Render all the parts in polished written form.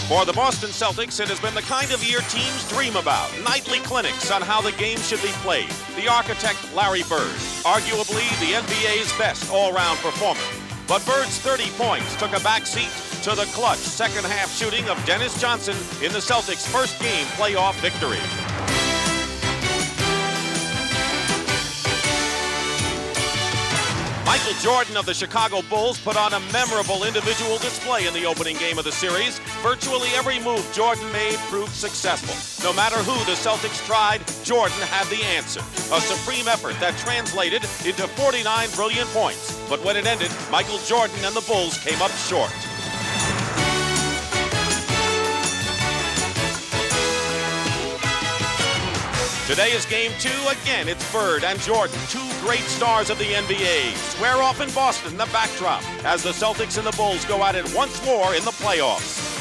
For the Boston Celtics, it has been the kind of year teams dream about. Nightly clinics on how the game should be played. The architect, Larry Bird, arguably the NBA's best all-round performer. But Bird's 30 points took a backseat to the clutch second-half shooting of Dennis Johnson in the Celtics' first game playoff victory. Michael Jordan of the Chicago Bulls put on a memorable individual display in the opening game of the series. Virtually every move Jordan made proved successful. No matter who the Celtics tried, Jordan had the answer. A supreme effort that translated into 49 brilliant points. But when it ended, Michael Jordan and the Bulls came up short. Today is game 2. Again, it's Bird and Jordan, two great stars of the NBA. Square off in Boston, the backdrop, as the Celtics and the Bulls go at it once more in the playoffs.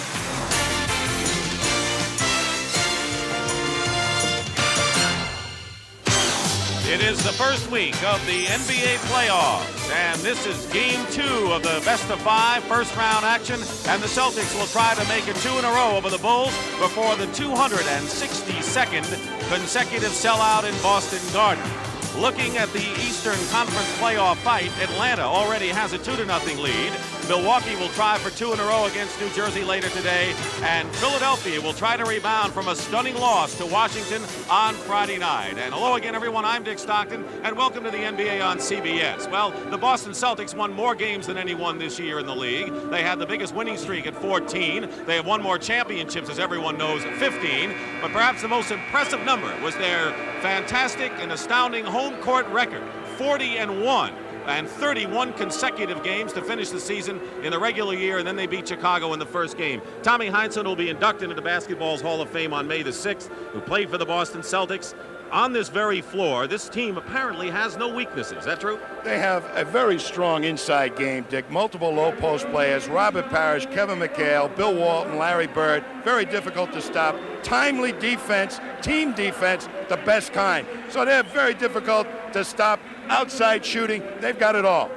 It is the first week of the NBA playoffs, and this is game 2 of the best-of-5 first-round action, and the Celtics will try to make it 2 in a row over the Bulls before the 262nd consecutive sellout in Boston Garden. Looking at the Eastern Conference playoff fight, Atlanta already has a 2-0 lead. Milwaukee will try for 2 in a row against New Jersey later today, and Philadelphia will try to rebound from a stunning loss to Washington on Friday night. And hello again, everyone. I'm Dick Stockton, and welcome to the NBA on CBS. Well, the Boston Celtics won more games than anyone this year in the league. They had the biggest winning streak at 14. They have won more championships, as everyone knows, at 15. But perhaps the most impressive number was their fantastic and astounding home court record, 40-1. And 31 consecutive games to finish the season in the regular year, and then they beat Chicago in the first game. Tommy Heinsohn will be inducted into Basketball's Hall of Fame on May the 6th, who played for the Boston Celtics. On this very floor, this team apparently has no weaknesses. Is that true? They have a very strong inside game, Dick. Multiple low-post players, Robert Parrish, Kevin Mchale, Bill Walton, Larry Bird. Very difficult to stop. Timely defense, team defense, the best kind. So they're very difficult to stop. Outside shooting, they've got it all.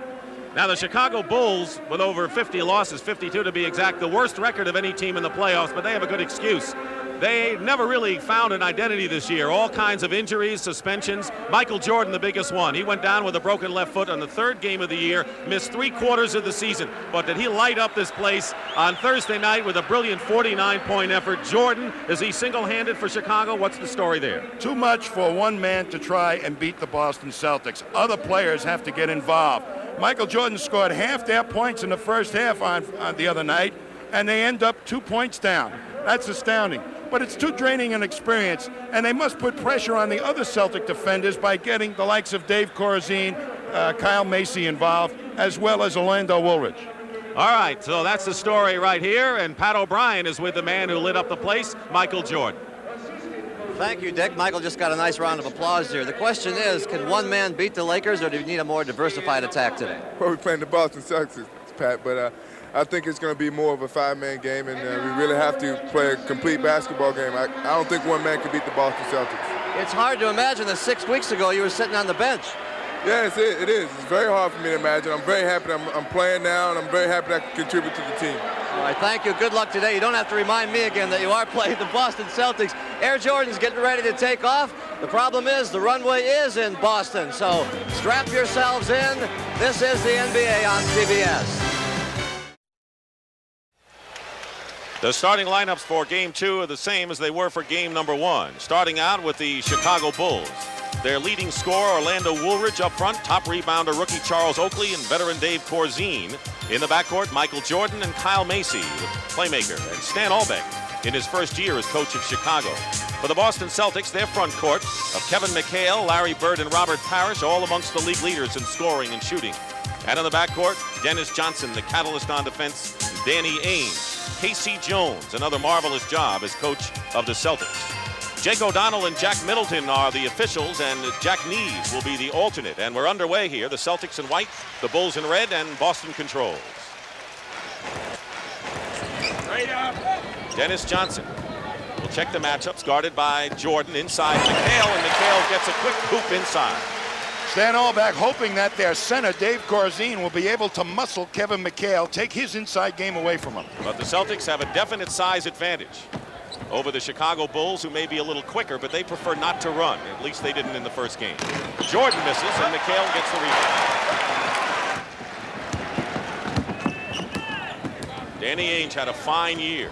Now the Chicago Bulls, with over 50 losses, 52 to be exact, the worst record of any team in the playoffs, but they have a good excuse. They never really found an identity this year. All kinds of injuries, suspensions. Michael Jordan, the biggest one. He went down with a broken left foot on the third game of the year, missed 3/4 of the season. But did he light up this place on Thursday night with a brilliant 49-point effort? Jordan, is he single-handed for Chicago? What's the story there? Too much for one man to try and beat the Boston Celtics. Other players have to get involved. Michael Jordan scored half their points in the first half on the other night, and they end up 2 points down. That's astounding. But it's too draining an experience, and they must put pressure on the other Celtic defenders by getting the likes of Dave Corazine, Kyle Macy involved, as well as Orlando Woolridge. All right, so that's the story right here, and Pat O'Brien is with the man who lit up the place, Michael Jordan. Thank you, Dick. Michael just got a nice round of applause here. The question is, can one man beat the Lakers, or do you need a more diversified attack today? Well, we're playing the Boston Celtics, Pat, but I think it's going to be more of a 5-man game, and we really have to play a complete basketball game. I don't think one man can beat the Boston Celtics. It's hard to imagine that 6 weeks ago you were sitting on the bench. Yes, it is. It's very hard for me to imagine. I'm very happy I'm playing now, and I'm very happy that I can contribute to the team. All right, thank you. Good luck today. You don't have to remind me again that you are playing the Boston Celtics. Air Jordan's getting ready to take off. The problem is the runway is in Boston, so strap yourselves in. This is the NBA on CBS. The starting lineups for Game 2 are the same as they were for Game number 1. Starting out with the Chicago Bulls. Their leading scorer, Orlando Woolridge, up front. Top rebounder, rookie Charles Oakley, and veteran Dave Corazine. In the backcourt, Michael Jordan and Kyle Macy, the playmaker, and Stan Albeck in his first year as coach of Chicago. For the Boston Celtics, their front court of Kevin Mchale, Larry Bird, and Robert Parrish, all amongst the league leaders in scoring and shooting. And in the backcourt, Dennis Johnson, the catalyst on defense, Danny Ainge. Casey Jones, another marvelous job as coach of the Celtics. Jake O'Donnell and Jack Middleton are the officials, and Jack Neves will be the alternate. And we're underway here. The Celtics in white, the Bulls in red, and Boston controls. Dennis Johnson will check the matchups, guarded by Jordan inside Mchale, and Mchale gets a quick hoop inside. Stan Albeck hoping that their center, Dave Corzine, will be able to muscle Kevin Mchale, take his inside game away from him. But the Celtics have a definite size advantage over the Chicago Bulls, who may be a little quicker, but they prefer not to run. At least they didn't in the first game. Jordan misses, and Mchale gets the rebound. Danny Ainge had a fine year.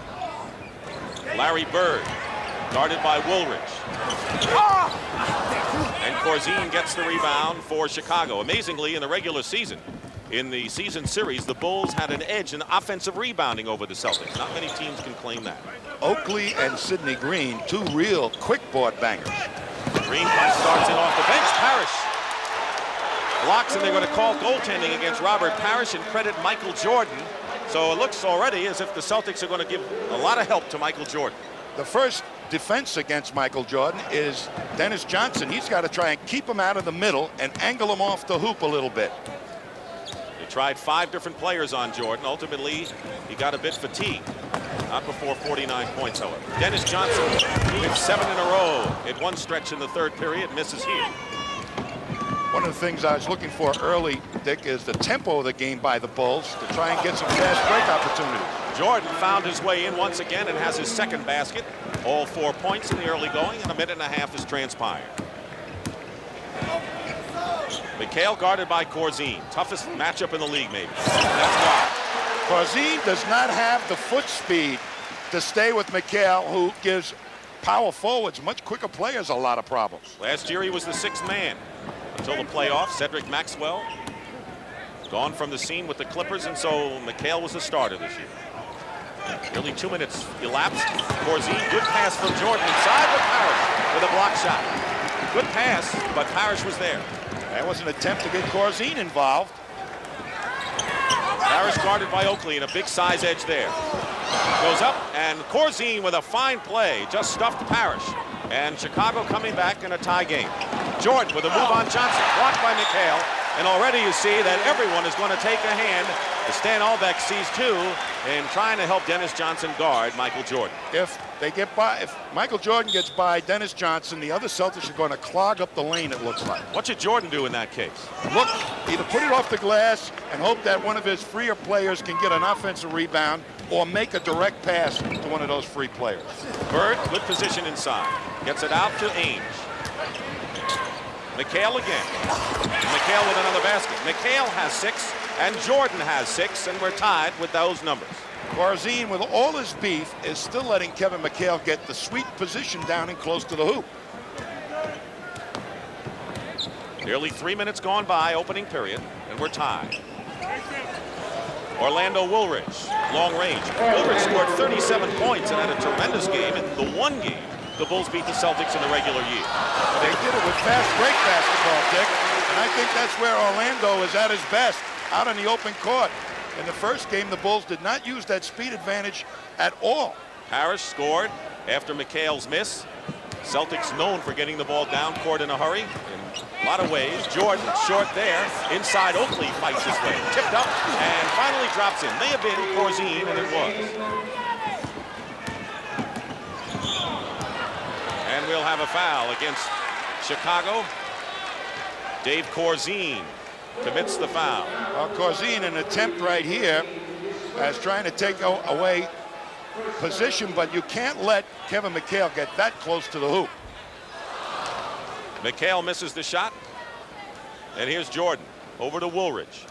Larry Bird, guarded by Woolridge. And Corzine gets the rebound for Chicago. Amazingly, in the regular season, in the season series, the Bulls had an edge in offensive rebounding over the Celtics. Not many teams can claim that. Oakley and Sidney Green, two real quick board bangers. Green starts in off the bench. Parrish blocks, and they're going to call goaltending against Robert Parrish and credit Michael Jordan. So it looks already as if the Celtics are going to give a lot of help to Michael Jordan. The first defense against Michael Jordan is Dennis Johnson. He's got to try and keep him out of the middle and angle him off the hoop a little bit. They tried 5 different players on Jordan. Ultimately, he got a bit fatigued. Not before 49 points, however. Dennis Johnson hit 7 in a row at one stretch in the third period, misses here. One of the things I was looking for early, Dick, is the tempo of the game by the Bulls to try and get some fast break opportunities. Jordan found his way in once again and has his second basket. All 4 points in the early going, and a minute and a half has transpired. Mchale guarded by Corzine. Toughest matchup in the league, maybe. That's why. Corzine does not have the foot speed to stay with Mchale, who gives power forwards, much quicker players, a lot of problems. Last year he was the 6th man until the playoffs. Cedric Maxwell gone from the scene with the Clippers, and so Mchale was the starter this year. Nearly 2 minutes elapsed. Corzine, good pass from Jordan inside with Parrish with a block shot. Good pass, but Parrish was there. That was an attempt to get Corzine involved. Parrish guarded by Oakley, and a big size edge there. Goes up, and Corzine with a fine play just stuffed Parrish. And Chicago coming back in a tie game. Jordan with a move on Johnson, blocked by Mchale. And already you see that everyone is going to take a hand, as Stan Albeck sees too, in trying to help Dennis Johnson guard Michael Jordan. If Michael Jordan gets by Dennis Johnson, the other Celtics are going to clog up the lane, it looks like. What should Jordan do in that case? Look, either put it off the glass and hope that one of his freer players can get an offensive rebound, or make a direct pass to one of those free players. Bird, good position inside. Gets it out to Ainge. Mchale again. Mchale with another basket. Mchale has 6, and Jordan has 6, and we're tied with those numbers. Corzine, with all his beef, is still letting Kevin Mchale get the sweet position down and close to the hoop. Nearly 3 minutes gone by, opening period, and we're tied. Orlando Woolridge, long range. Woolridge scored 37 points and had a tremendous game in the one game the Bulls beat the Celtics in the regular year. They did it with fast break basketball, Dick, and I think that's where Orlando is at his best, out on the open court. In the first game, the Bulls did not use that speed advantage at all. Parrish scored after Mchale's miss. Celtics known for getting the ball down court in a hurry in a lot of ways. Jordan short there. Inside, Oakley fights his way. Tipped up and finally drops in. May have been Corzine, and it was. And we'll have a foul against Chicago. Dave Corzine commits the foul. Well, Corzine, an attempt right here as trying to take away position, but you can't let Kevin Mchale get that close to the hoop. Mchale misses the shot. And here's Jordan over to Woolridge.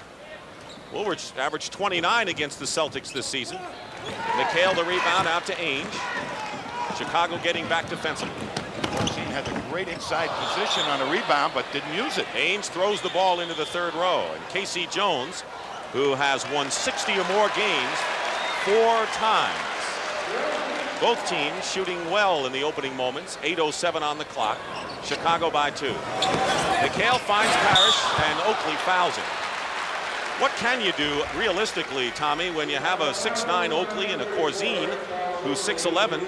Woolridge averaged 29 against the Celtics this season. Mchale the rebound out to Ainge. Chicago getting back defensively. Corzine had a great inside position on a rebound, but didn't use it. Ainge throws the ball into the third row. And Casey Jones, who has won 60 or more games 4 times. Both teams shooting well in the opening moments. 8:07 on the clock. Chicago by 2. Mchale finds Parrish, and Oakley fouls him. What can you do realistically, Tommy, when you have a 6'9" Oakley and a Corzine who's 6'11",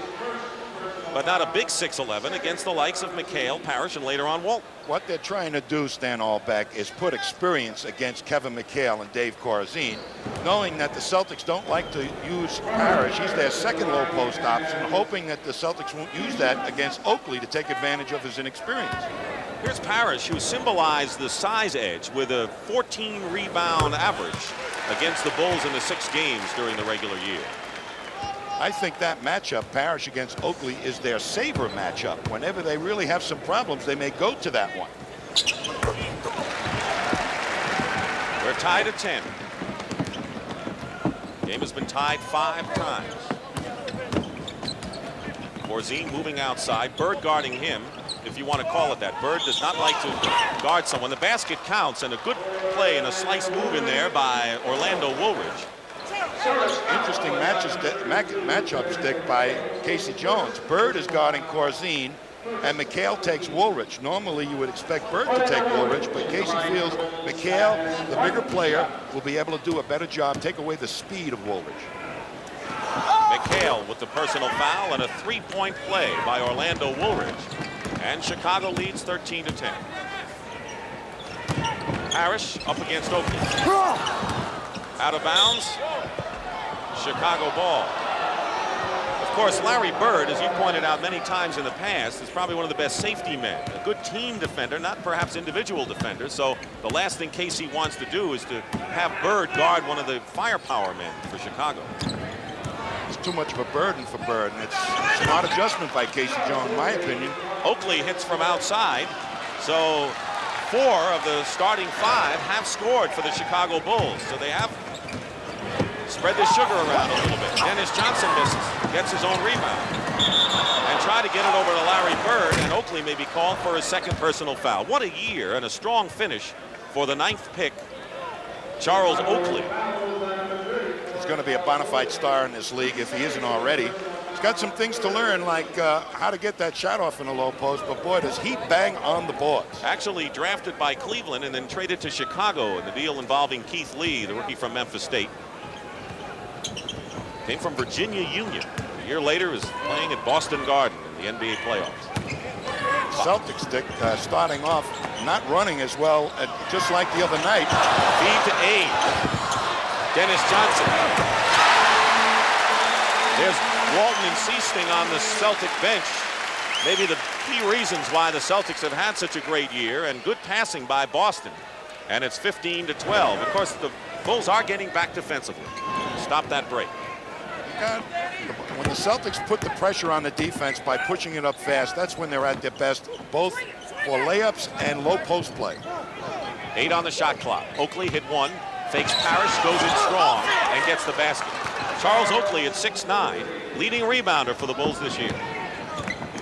but not a big 6'11" against the likes of Mchale, Parrish, and later on Walt. What they're trying to do, Stan Albeck, is put experience against Kevin Mchale and Dave Corazine, knowing that the Celtics don't like to use Parrish. He's their second low post option, hoping that the Celtics won't use that against Oakley to take advantage of his inexperience. Here's Parrish, who symbolized the size edge with a 14 rebound average against the Bulls in the 6 games during the regular year. I think that matchup, Parrish against Oakley, is their saver matchup. Whenever they really have some problems, they may go to that one. We're tied at 10. Game has been tied 5 times. Corazine moving outside, Bird guarding him, if you want to call it that. Bird does not like to guard someone. The basket counts, and a good play and a slice move in there by Orlando Woolridge. Interesting matchup stick by Casey Jones. Bird is guarding Corazine, and Mchale takes Woolridge. Normally, you would expect Bird to take Woolridge, but Casey feels Mchale, the bigger player, will be able to do a better job, take away the speed of Woolridge. Mchale with the personal foul and a 3-point play by Orlando Woolridge. And Chicago leads 13-10. Parrish up against Oakley. Out of bounds. Chicago ball. Of course, Larry Bird, as you pointed out many times in the past, is probably one of the best safety men. A good team defender, not perhaps individual defender. So the last thing Casey wants to do is to have Bird guard one of the firepower men for Chicago. It's too much of a burden for Bird, and it's a smart adjustment by Casey Jones, in my opinion. Oakley hits from outside, so 4 of the starting 5 have scored for the Chicago Bulls. So they have spread the sugar around a little bit. Dennis Johnson misses, gets his own rebound, and try to get it over to Larry Bird, and Oakley may be called for his 2nd personal foul. What a year and a strong finish for the 9th pick, Charles Oakley. He's going to be a bona fide star in this league if he isn't already. He's got some things to learn, like how to get that shot off in the low post, but boy, does he bang on the boards. Actually drafted by Cleveland and then traded to Chicago in the deal involving Keith Lee, the rookie from Memphis State. Came from Virginia Union. A year later is playing at Boston Garden in the NBA playoffs. Celtics starting off not running as well, just like the other night. Feed to Aid. Dennis Johnson. There's Walton and Seasting on the Celtic bench. Maybe the key reasons why the Celtics have had such a great year, and good passing by Boston. And it's 15-12. Of course, the Bulls are getting back defensively. Stop that break. When the Celtics put the pressure on the defense by pushing it up fast, that's when they're at their best, both for layups and low post play. 8 on the shot clock. Oakley hit 1, fakes Parrish, goes in strong, and gets the basket. Charles Oakley at 6'9", leading rebounder for the Bulls this year.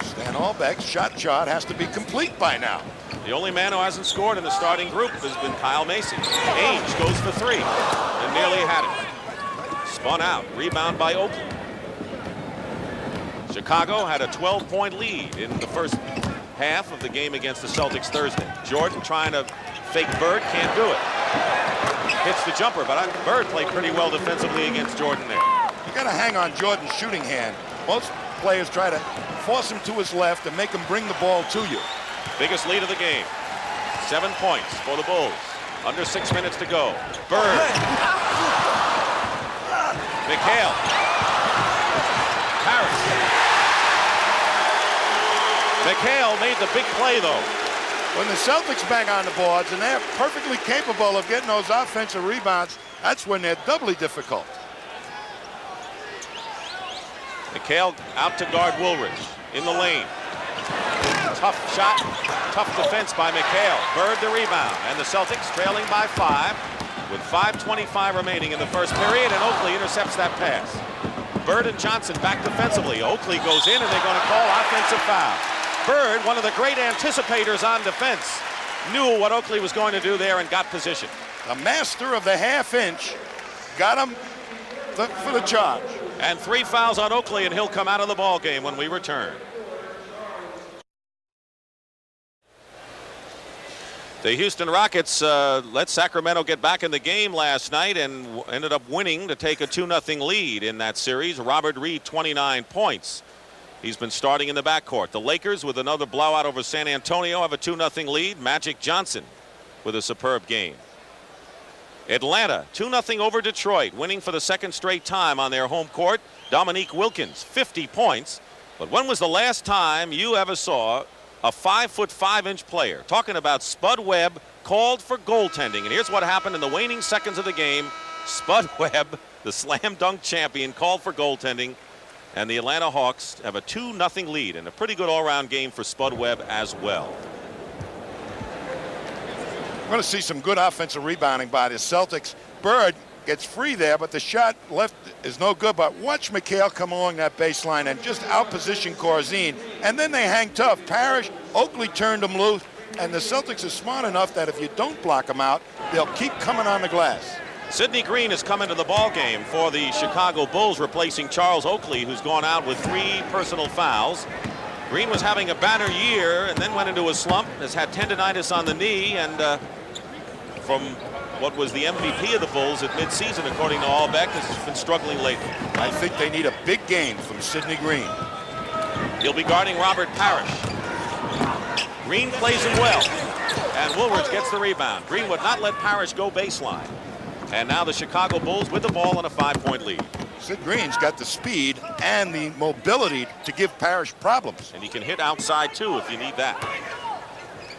Stan Albeck's shot chart has to be complete by now. The only man who hasn't scored in the starting group has been Kyle Macy. Ainge goes for 3 and nearly had it. Spun out, rebound by Oakley. Chicago had a 12-point lead in the first half of the game against the Celtics Thursday. Jordan trying to fake Bird, can't do it. Hits the jumper, but Bird played pretty well defensively against Jordan there. You got to hang on Jordan's shooting hand. Most players try to force him to his left and make him bring the ball to you. Biggest lead of the game. 7 points for the Bulls. Under 6 minutes to go. Bird. Mchale. Parrish. Mchale made the big play, though. When the Celtics bang on the boards and they're perfectly capable of getting those offensive rebounds, that's when they're doubly difficult. Mchale out to guard Woolridge in the lane. Tough shot, tough defense by Mchale. Bird the rebound, and the Celtics trailing by 5 with 5:25 remaining in the first period, and Oakley intercepts that pass. Bird and Johnson back defensively. Oakley goes in, and they're going to call offensive foul. Bird, one of the great anticipators on defense, knew what Oakley was going to do there and got position. The master of the half-inch got him for the charge. And 3 fouls on Oakley, and he'll come out of the ball game when we return. The Houston Rockets let Sacramento get back in the game last night and ended up winning to take a 2-0 lead in that series. Robert Reed, 29 points. He's been starting in the backcourt. The Lakers, with another blowout over San Antonio, have a 2-0 lead. Magic Johnson with a superb game. Atlanta 2-0 over Detroit, winning for the second straight time on their home court. Dominique Wilkins, 50 points. But when was the last time you ever saw a 5'5" player? Talking about Spud Webb called for goaltending. And here's what happened in the waning seconds of the game. Spud Webb, the slam dunk champion, called for goaltending. And the Atlanta Hawks have a 2-0 lead, and a pretty good all-round game for Spud Webb as well. We're going to see some good offensive rebounding by the Celtics. Bird gets free there, but the shot left is no good. But watch Mchale come along that baseline and just outposition Corzine. And then they hang tough. Parrish, Oakley turned them loose. And the Celtics are smart enough that if you don't block them out, they'll keep coming on the glass. Sidney Green has come into the ball game for the Chicago Bulls, replacing Charles Oakley, who's gone out with 3 personal fouls. Green was having a banner year and then went into a slump, has had tendonitis on the knee, and from what was the MVP of the Bulls at midseason, according to Allbeck, has been struggling lately. I think they need a big game from Sidney Green. He'll be guarding Robert Parrish. Green plays him well, and Woolridge gets the rebound. Green would not let Parrish go baseline. And now the Chicago Bulls with the ball on a 5-point lead. Sid Green's got the speed and the mobility to give Parrish problems. And he can hit outside, too, if you need that.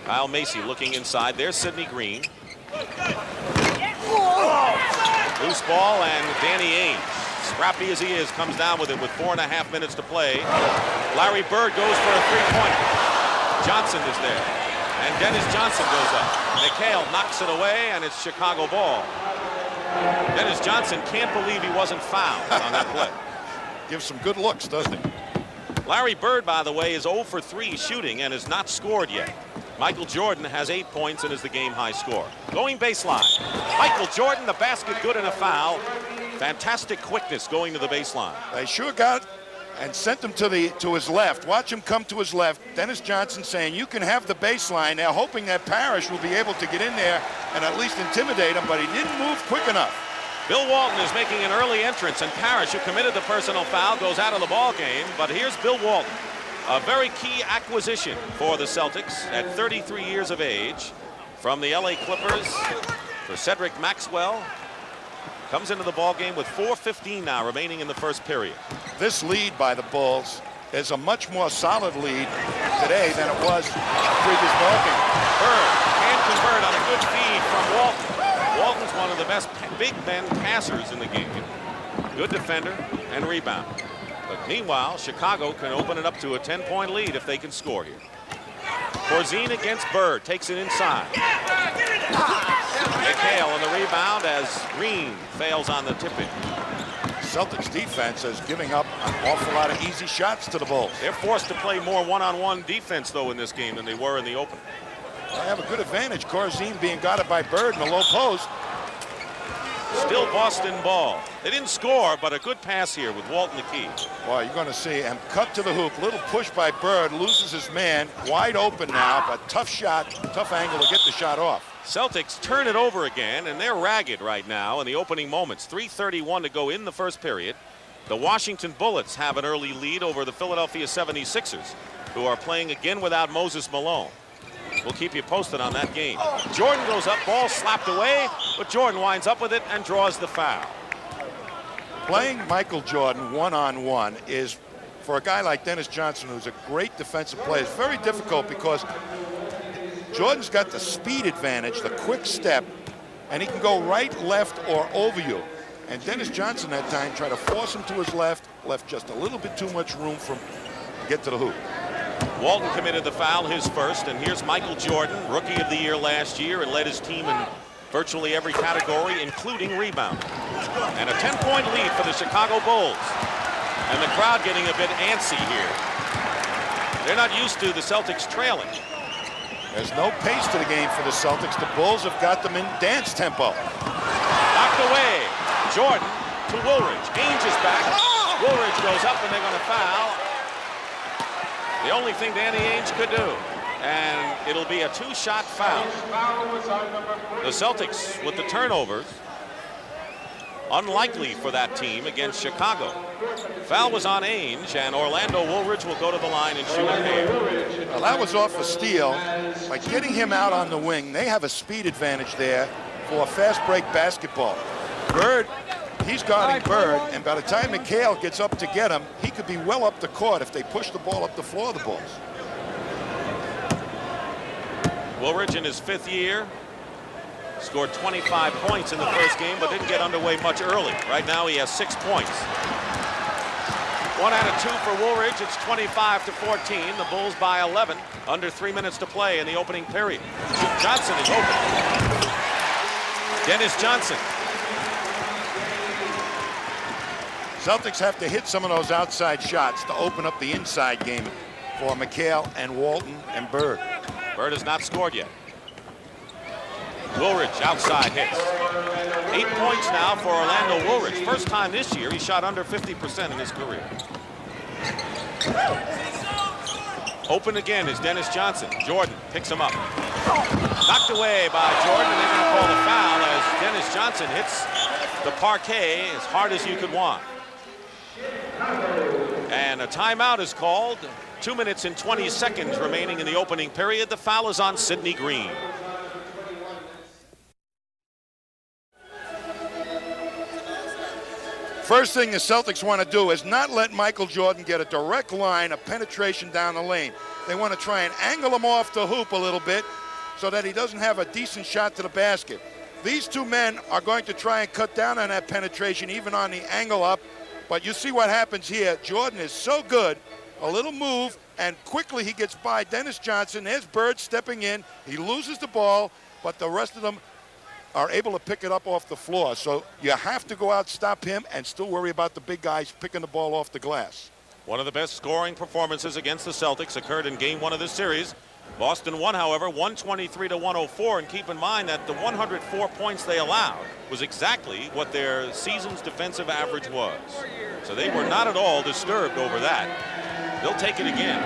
Kyle Macy looking inside. There's Sidney Green. Loose ball, and Danny Ainge, scrappy as he is, comes down with it with 4.5 minutes to play. Larry Bird goes for a 3-pointer. Johnson is there. And Dennis Johnson goes up. Mchale knocks it away, and it's Chicago ball. Dennis Johnson can't believe he wasn't fouled on that play. Gives some good looks, doesn't he? Larry Bird, by the way, is 0 for 3 shooting and has not scored yet. Michael Jordan has 8 points and is the game-high scorer. Going baseline. Michael Jordan, the basket good and a foul. Fantastic quickness going to the baseline. They sure got and sent him to his left. Watch him come to his left. Dennis Johnson saying, you can have the baseline. They're hoping that Parrish will be able to get in there and at least intimidate him, but he didn't move quick enough. Bill Walton is making an early entrance, and Parrish, who committed the personal foul, goes out of the ball game. But here's Bill Walton, a very key acquisition for the Celtics at 33 years of age from the LA Clippers for Cedric Maxwell. Comes into the ball game with 4:15 now remaining in the first period. This lead by the Bulls is a much more solid lead today than it was in the previous ball game. Bird can't convert on a good feed from Walton. Walton's one of the best big men passers in the game. Good defender and rebounder. But meanwhile, Chicago can open it up to a 10-point lead if they can score here. Corzine against Bird, takes it inside. Mchale on the rebound as Green fails on the tip-in. Celtics defense is giving up an awful lot of easy shots to the Bulls. They're forced to play more one-on-one defense, though, in this game than they were in the open. They have a good advantage. Corzine being guarded by Bird in the low post. Still Boston ball. They didn't score, but a good pass here with Walton the key. Well, you're going to see him cut to the hoop. Little push by Bird, loses his man. Wide open now, but tough shot, tough angle to get the shot off. Celtics turn it over again, and they're ragged right now in the opening moments. 3:31 to go in the first period. The Washington Bullets have an early lead over the Philadelphia 76ers, who are playing again without Moses Malone. We'll keep you posted on that game. Jordan goes up, ball slapped away, but Jordan winds up with it and draws the foul. Playing Michael Jordan one-on-one is, for a guy like Dennis Johnson, who's a great defensive player, it's very difficult because Jordan's got the speed advantage, the quick step, and he can go right, left, or over you. And Dennis Johnson that time tried to force him to his left just a little bit too much room for him to get to the hoop. Walton committed the foul, his first, and here's Michael Jordan, Rookie of the Year last year, and led his team in virtually every category, including rebound. And a 10-point lead for the Chicago Bulls. And the crowd getting a bit antsy here. They're not used to the Celtics trailing. There's no pace to the game for the Celtics. The Bulls have got them in dance tempo. Knocked away. Jordan to Woolridge. Ainge is back. Woolridge goes up, and they're going to foul. The only thing Danny Ainge could do. And it'll be a 2-shot foul. The Celtics with the turnovers. Unlikely for that team against Chicago. Foul was on Ainge, and Orlando Woolridge will go to the line and shoot a pair. Well, that was off a steal. By getting him out on the wing, they have a speed advantage there for a fast break basketball. Bird, he's guarding Bird, and by the time Mchale gets up to get him, he could be well up the court if they push the ball up the floor of the Bulls. Woolridge in his 5th year scored 25 points in the first game, but didn't get underway much early. Right now he has 6 points. 1 out of 2 for Woolridge. It's 25-14. The Bulls by 11. Under 3 minutes to play in the opening period. Johnson is open. Dennis Johnson. Celtics have to hit some of those outside shots to open up the inside game for Mchale and Walton and Bird. Bird has not scored yet. Woolridge outside hits. 8 points now for Orlando Woolridge. First time this year he shot under 50% in his career. Open again is Dennis Johnson. Jordan picks him up. Knocked away by Jordan, and they're going to call the foul as Dennis Johnson hits the parquet as hard as you could want. And a timeout is called. 2 minutes and 20 seconds remaining in the opening period. The foul is on Sidney Green. First thing the Celtics want to do is not let Michael Jordan get a direct line of penetration down the lane. They want to try and angle him off the hoop a little bit so that he doesn't have a decent shot to the basket. These two men are going to try and cut down on that penetration, even on the angle up. But you see what happens here. Jordan is so good. A little move, and quickly he gets by Dennis Johnson. There's Bird stepping in. He loses the ball, but the rest of them are able to pick it up off the floor. So you have to go out, stop him, and still worry about the big guys picking the ball off the glass. One of the best scoring performances against the Celtics occurred in game 1 of this series. Boston won, however, 123-104, and keep in mind that the 104 points they allowed was exactly what their season's defensive average was. So they were not at all disturbed over that. They'll take it again.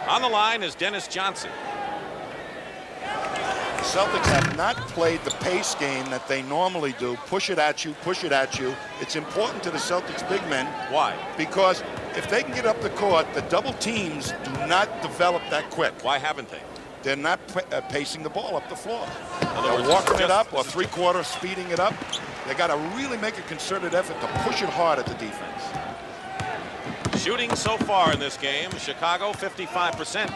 On the line is Dennis Johnson. The Celtics have not played the pace game that they normally do. Push it at you, push it at you. It's important to the Celtics big men. Why? Because if they can get up the court, the double teams do not develop that quick. Why haven't they? They're not pacing the ball up the floor. Words, they're walking it up or three-quarter speeding it up. They got to really make a concerted effort to push it hard at the defense. Shooting so far in this game, Chicago 55%.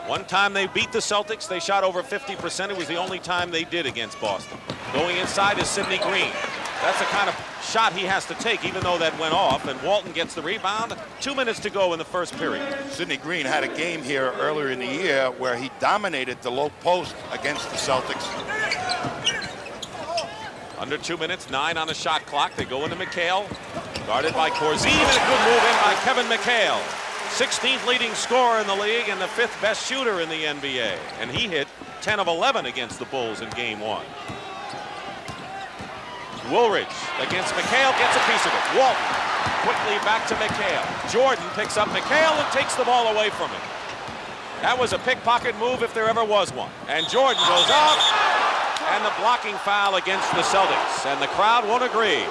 One time they beat the Celtics, they shot over 50%. It was the only time they did against Boston. Going inside is Sidney Green. That's the kind of shot he has to take, even though that went off, and Walton gets the rebound. 2 minutes to go in the first period. Sidney Green had a game here earlier in the year where he dominated the low post against the Celtics. Under 2 minutes, 9 on the shot clock. They go into Mchale, guarded by Corzine, and a good move in by Kevin Mchale. 16th leading scorer in the league and the 5th best shooter in the NBA. And he hit 10 of 11 against the Bulls in game 1. Woolridge against Mchale, gets a piece of it. Walton quickly back to Mchale. Jordan picks up Mchale and takes the ball away from him. That was a pickpocket move if there ever was one. And Jordan goes up, and the blocking foul against the Celtics. And the crowd won't agree.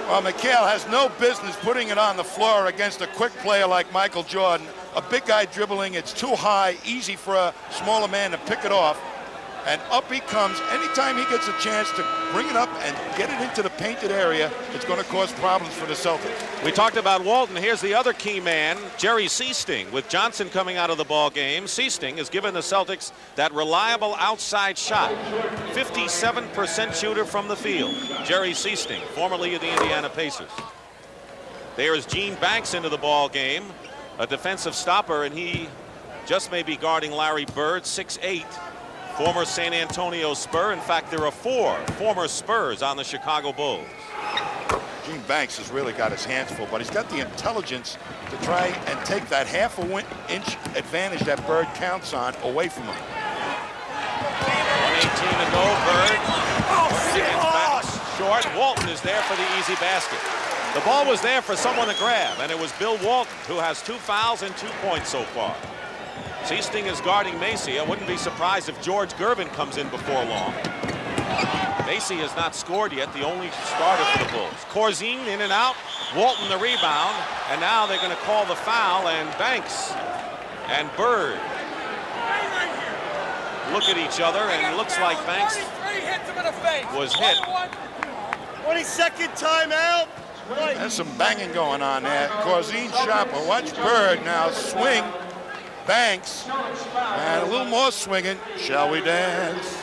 Well, Mchale has no business putting it on the floor against a quick player like Michael Jordan. A big guy dribbling, it's too high, easy for a smaller man to pick it off. And up he comes. Anytime he gets a chance to bring it up and get it into the painted area, it's going to cause problems for the Celtics. We talked about Walton. Here's the other key man, Jerry Seasting. With Johnson coming out of the ball game, Seasting has given the Celtics that reliable outside shot. 57% shooter from the field. Jerry Seasting, formerly of the Indiana Pacers. There's Gene Banks into the ball game, a defensive stopper, and he just may be guarding Larry Bird, 6'8". Former San Antonio Spur. In fact, there are 4 former Spurs on the Chicago Bulls. Gene Banks has really got his hands full, but he's got the intelligence to try and take that half-inch advantage that Bird counts on away from him. 1:18 to go. Bird against Banks. Short. Walton is there for the easy basket. The ball was there for someone to grab, and it was Bill Walton, who has 2 fouls and 2 points so far. Seasting is guarding Macy. I wouldn't be surprised if George Gervin comes in before long. Macy has not scored yet, the only starter for the Bulls. Corzine in and out, Walton the rebound, and now they're going to call the foul, and Banks and Bird look at each other, and it looks like Banks was hit. 22nd timeout. There's some banging going on there. Corzine shot, but watch Bird now swing. Banks, and a little more swinging. Shall we dance?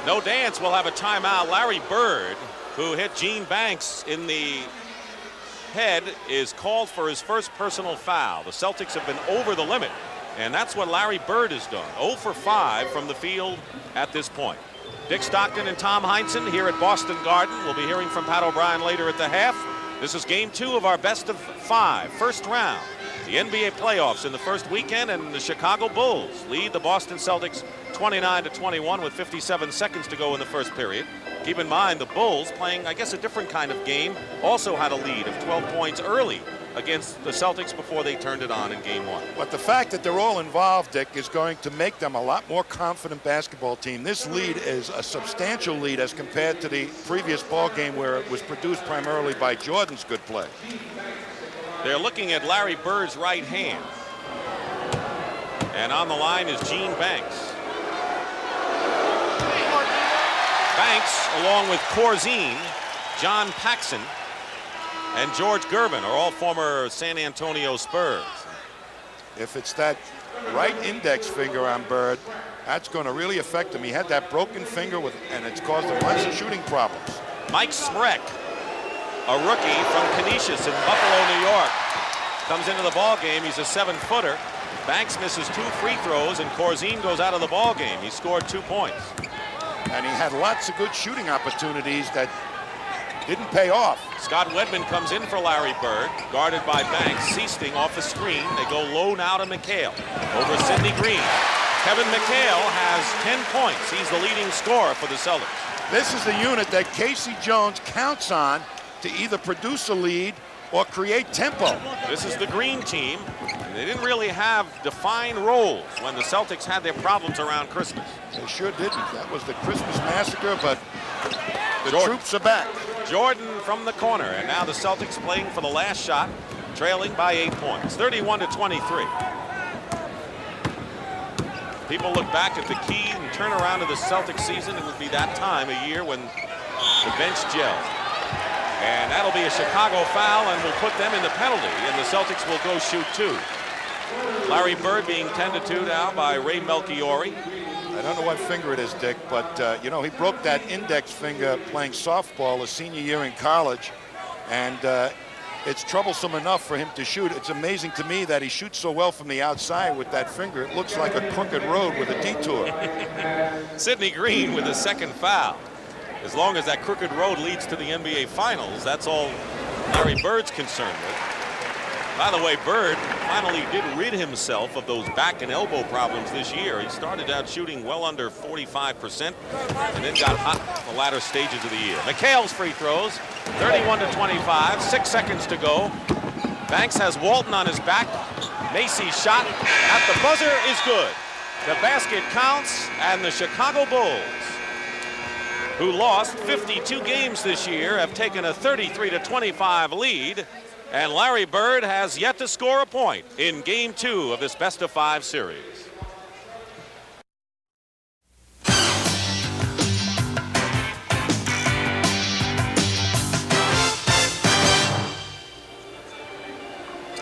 No dance. We'll have a timeout. Larry Bird, who hit Gene Banks in the head, is called for his first personal foul. The Celtics have been over the limit, and that's what Larry Bird has done. 0 for 5 from the field at this point. Dick Stockton and Tom Heinsohn here at Boston Garden. We'll be hearing from Pat O'Brien later at the half. This is game 2 of our best of 5, first round. The NBA playoffs in the first weekend, and the Chicago Bulls lead the Boston Celtics 29-21 with 57 seconds to go in the first period. Keep in mind, the Bulls, playing, I guess, a different kind of game, also had a lead of 12 points early against the Celtics before they turned it on in game 1. But the fact that they're all involved, Dick, is going to make them a lot more confident basketball team. This lead is a substantial lead as compared to the previous ball game where it was produced primarily by Jordan's good play. They're looking at Larry Bird's right hand. And on the line is Gene Banks. Banks, along with Corzine, John Paxson, and George Gervin are all former San Antonio Spurs. If it's that right index finger on Bird, that's going to really affect him. He had that broken finger, and it's caused him lots of shooting problems. Mike Smrek, a rookie from Canisius in Buffalo, New York, comes into the ball game. He's a 7-footer. Banks misses 2 free throws, and Corzine goes out of the ball game. He scored 2 points. And he had lots of good shooting opportunities that didn't pay off. Scott Wedman comes in for Larry Bird, guarded by Banks. Seasting off the screen. They go low now to Mchale over Sidney Green. Kevin Mchale has 10 points. He's the leading scorer for the Celtics. This is the unit that Casey Jones counts on to either produce a lead or create tempo. This is the Green team. They didn't really have defined roles when the Celtics had their problems around Christmas. They sure didn't. That was the Christmas massacre, but the Jordan. troops are back. Jordan from the corner, and now the Celtics playing for the last shot, trailing by 8 points, 31-23. People look back at the key and turnaround of the Celtics season. It would be that time of year when the bench gelled. And that'll be a Chicago foul, and will put them in the penalty, and the Celtics will go shoot 2. Larry Bird being tended to now by Ray Melchiori. I don't know what finger it is, Dick, but you know, he broke that index finger playing softball his senior year in college, and it's troublesome enough for him to shoot. It's amazing to me that he shoots so well from the outside with that finger. It looks like a crooked road with a detour. Sidney Green with his second foul. As long as that crooked road leads to the NBA Finals, that's all Larry Bird's concerned with. By the way, Bird finally did rid himself of those back and elbow problems this year. He started out shooting well under 45% and then got hot in the latter stages of the year. Mchale's free throws, 31-25, 6 seconds to go. Banks has Walton on his back. Macy's shot at the buzzer is good. The basket counts, and the Chicago Bulls, who lost 52 games this year, have taken a 33-25 lead, and Larry Bird has yet to score a point in game 2 of this best-of-5 series.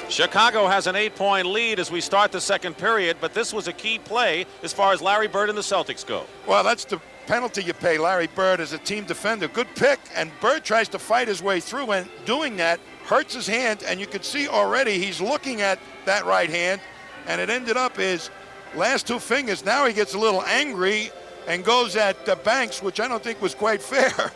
Chicago has an 8-point lead as we start the second period, but this was a key play as far as Larry Bird and the Celtics go. Well, that's the penalty you pay Larry Bird as a team defender. Good pick, and Bird tries to fight his way through, and doing that hurts his hand, and you can see already he's looking at that right hand, and it ended up his last 2 fingers. Now he gets a little angry and goes at Banks, which I don't think was quite fair,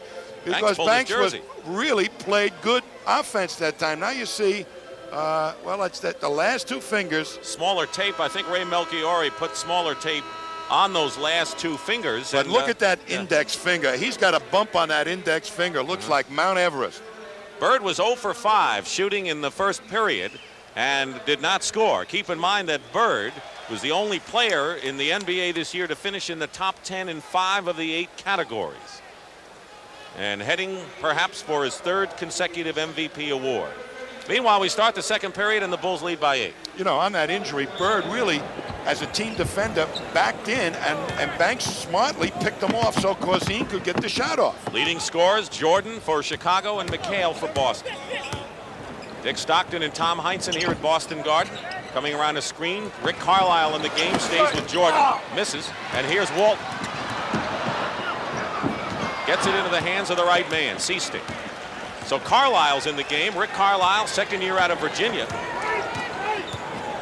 because Banks was really played good offense that time. Now you see, well, it's that the last 2 fingers. Smaller tape. I think Ray Melchiori put smaller tape on those last 2 fingers. But look at that index finger. He's got a bump on that index finger. Looks like Mount Everest. Bird was 0 for 5 shooting in the first period. and did not score. Keep in mind that Bird was the only player in the NBA this year to finish in the top 10 in 5 of the 8 categories, and heading perhaps for his 3rd consecutive MVP award. Meanwhile, we start the second period and the Bulls lead by 8. You know, on that injury, Bird really, as a team defender, backed in, and Banks smartly picked him off so Corzine could get the shot off. Leading scorers, Jordan for Chicago and Mchale for Boston. Dick Stockton and Tom Heinsohn here at Boston Garden. Coming around a screen, Rick Carlisle in the game, stays with Jordan, misses, and here's Walton. Gets it into the hands of the right man, Seasting. So Carlisle's in the game. Rick Carlisle, 2nd year out of Virginia.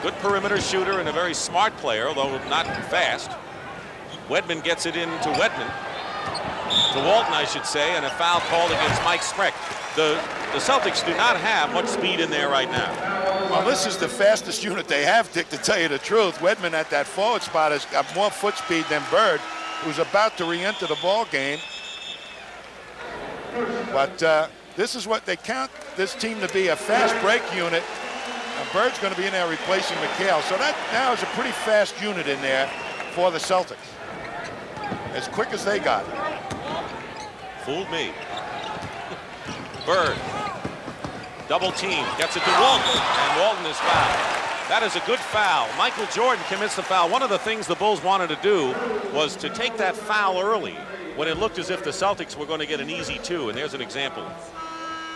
Good perimeter shooter and a very smart player, although not fast. Wedman gets it into Wedman. To Walton, I should say, and a foul called against Mike Spreck. The Celtics do not have much speed in there right now. Well, this is the fastest unit they have, Dick, to tell you the truth. Wedman at that forward spot has got more foot speed than Bird, who's about to re-enter the ball game. But this is what they count this team to be, a fast break unit. Bird's going to be in there replacing Mchale. So that now is a pretty fast unit in there for the Celtics. As quick as they got it. Fooled me. Bird, double team, gets it to Walton, and Walton is fouled. That is a good foul. Michael Jordan commits the foul. One of the things the Bulls wanted to do was to take that foul early when it looked as if the Celtics were going to get an easy 2, and there's an example.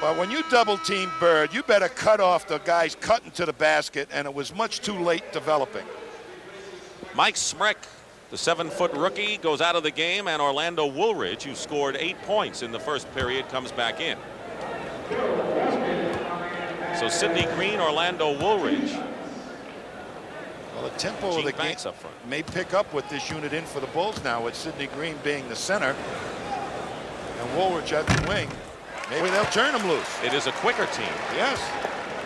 Well, when you double team Bird, you better cut off the guys cutting to the basket, and it was much too late developing. Mike Spreck, the 7-foot rookie, goes out of the game, and Orlando Woolridge, who scored 8 points in the first period, comes back in. So Sidney Green, Orlando Woolridge. Well, the tempo of the game up front may pick up with this unit in for the Bulls now, with Sidney Green being the center and Woolridge at the wing. Maybe they'll turn him loose. It is a quicker team. Yes,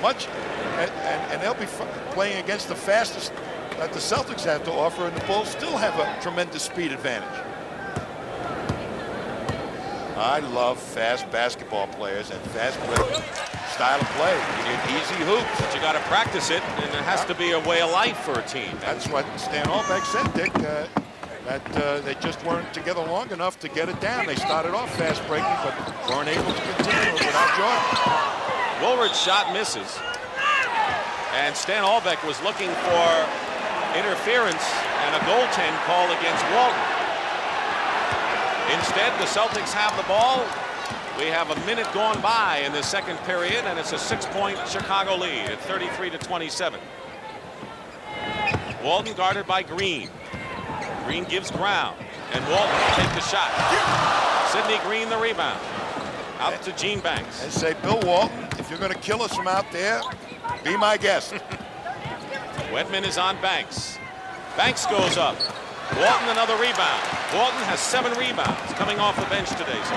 much, and they'll be playing against the fastest that the Celtics have to offer, and the Bulls still have a tremendous speed advantage. I love fast basketball players and fast break style of play. You need easy hoops. But you got to practice it, and it has to be a way of life for a team. That's what Stan Albeck said, Dick, that they just weren't together long enough to get it down. They started off fast breaking, but weren't able to continue it without Jordan. Woolridge's shot misses, and Stan Albeck was looking for interference and a goaltend call against Walton. Instead, the Celtics have the ball. We have a minute gone by in the second period, and it's a 6-point Chicago lead at 33-27. Walton guarded by Green. Green gives ground, and Walton will take the shot. Sidney Green the rebound. Out to Gene Banks. And say, Bill Walton, if you're going to kill us from out there, be my guest. Wedman is on Banks. Banks goes up. Walton another rebound. Walton has 7 rebounds coming off the bench today. So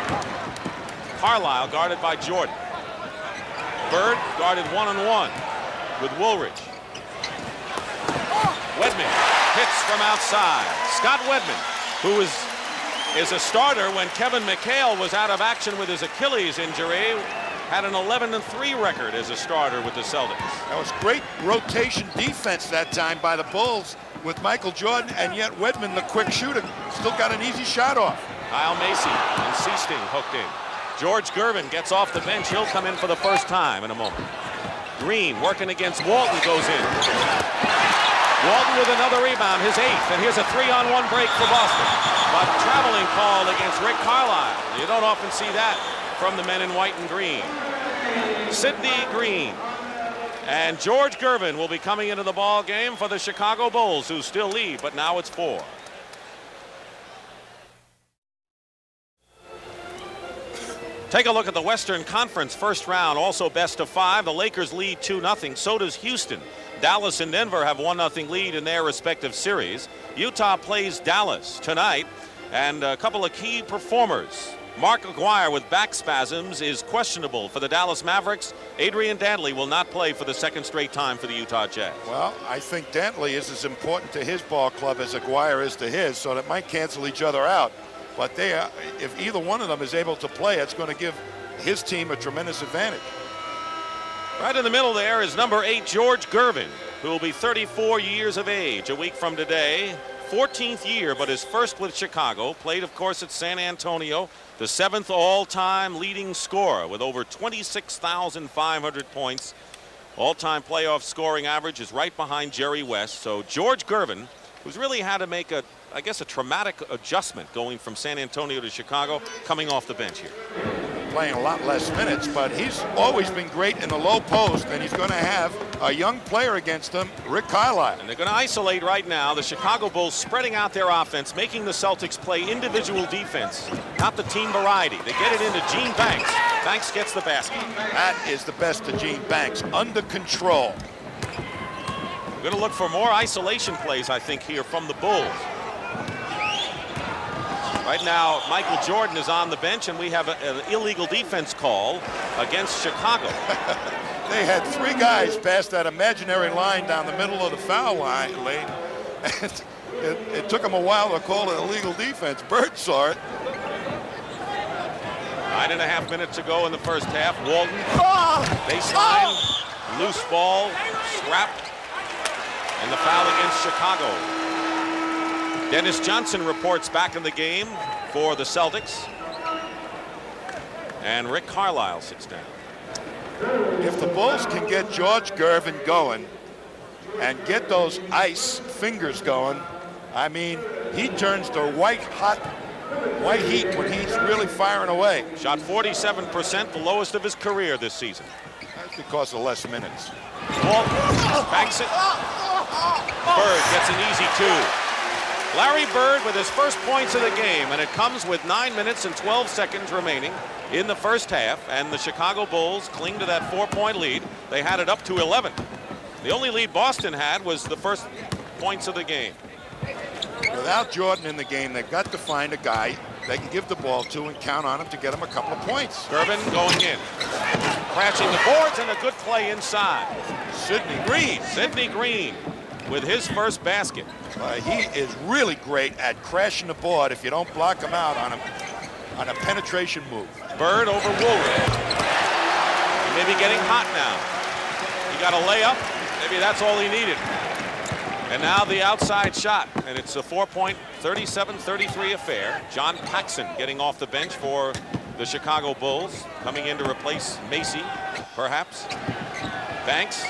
Carlisle guarded by Jordan. Bird guarded one-on-one with Woolridge. Wedman hits from outside. Scott Wedman, who is a starter when Kevin Mchale was out of action with his Achilles injury, had an 11-3 record as a starter with the Celtics. That was great rotation defense that time by the Bulls with Michael Jordan, and yet Wedman, the quick shooter, still got an easy shot off. Kyle Macy and Seasting hooked in. George Gervin gets off the bench. He'll come in for the first time in a moment. Green working against Walton goes in. Walton with another rebound, his 8th, and here's a 3-on-1 break for Boston. But traveling call against Rick Carlisle. You don't often see that from the men in white and green. Sidney Green and George Gervin will be coming into the ball game for the Chicago Bulls, who still lead, but now it's 4. Take a look at the Western Conference first round, also best of 5. The Lakers lead 2-0. So does Houston. Dallas and Denver have 1-0 lead in their respective series. Utah plays Dallas tonight, and a couple of key performers. Mark Aguirre with back spasms is questionable for the Dallas Mavericks. Adrian Dantley will not play for the 2nd straight time for the Utah Jazz. Well, I think Dantley is as important to his ball club as Aguirre is to his, so that might cancel each other out. But if either one of them is able to play, it's going to give his team a tremendous advantage. Right in the middle there is number 8, George Gervin, who will be 34 years of age a week from today. 14th year, but his first with Chicago. Played, of course, at San Antonio. The 7th all-time leading scorer with over 26,500 points. All-time playoff scoring average is right behind Jerry West. So George Gervin, who's really had to make a traumatic adjustment going from San Antonio to Chicago, coming off the bench here. Playing a lot less minutes, but he's always been great in the low post, and he's going to have a young player against him, Rick Carlisle. And they're going to isolate right now. The Chicago Bulls spreading out their offense, making the Celtics play individual defense, not the team variety. They get it into Gene Banks. Banks gets the basket. That is the best of Gene Banks, under control. We're going to look for more isolation plays, I think, here from the Bulls. Right now, Michael Jordan is on the bench, and we have an illegal defense call against Chicago. They had 3 guys pass that imaginary line down the middle of the foul line lane. And it took them a while to call it illegal defense. Bird saw it. 9.5 minutes to go in the first half. Walton, baseline, loose ball, scrap, and the foul against Chicago. Dennis Johnson reports back in the game for the Celtics. And Rick Carlisle sits down. If the Bulls can get George Gervin going and get those ice fingers going, I mean, he turns to white heat when he's really firing away. Shot 47%, the lowest of his career this season. That's because of less minutes. Walton banks it. Bird gets an easy 2. Larry Bird with his first points of the game, and it comes with 9 minutes and 12 seconds remaining in the first half, and the Chicago Bulls cling to that 4-point lead. They had it up to 11. The only lead Boston had was the first points of the game. Without Jordan in the game, they've got to find a guy they can give the ball to and count on him to get him a couple of points. Gervin going in, crashing the boards, and a good play inside. Sidney Green with his first basket. He is really great at crashing the board if you don't block him out on a penetration move. Bird over Woolridge. He may be getting hot now. He got a layup. Maybe that's all he needed. And now the outside shot, and it's a 4-point, 37-33 affair. John Paxson getting off the bench for the Chicago Bulls, coming in to replace Macy, perhaps. Banks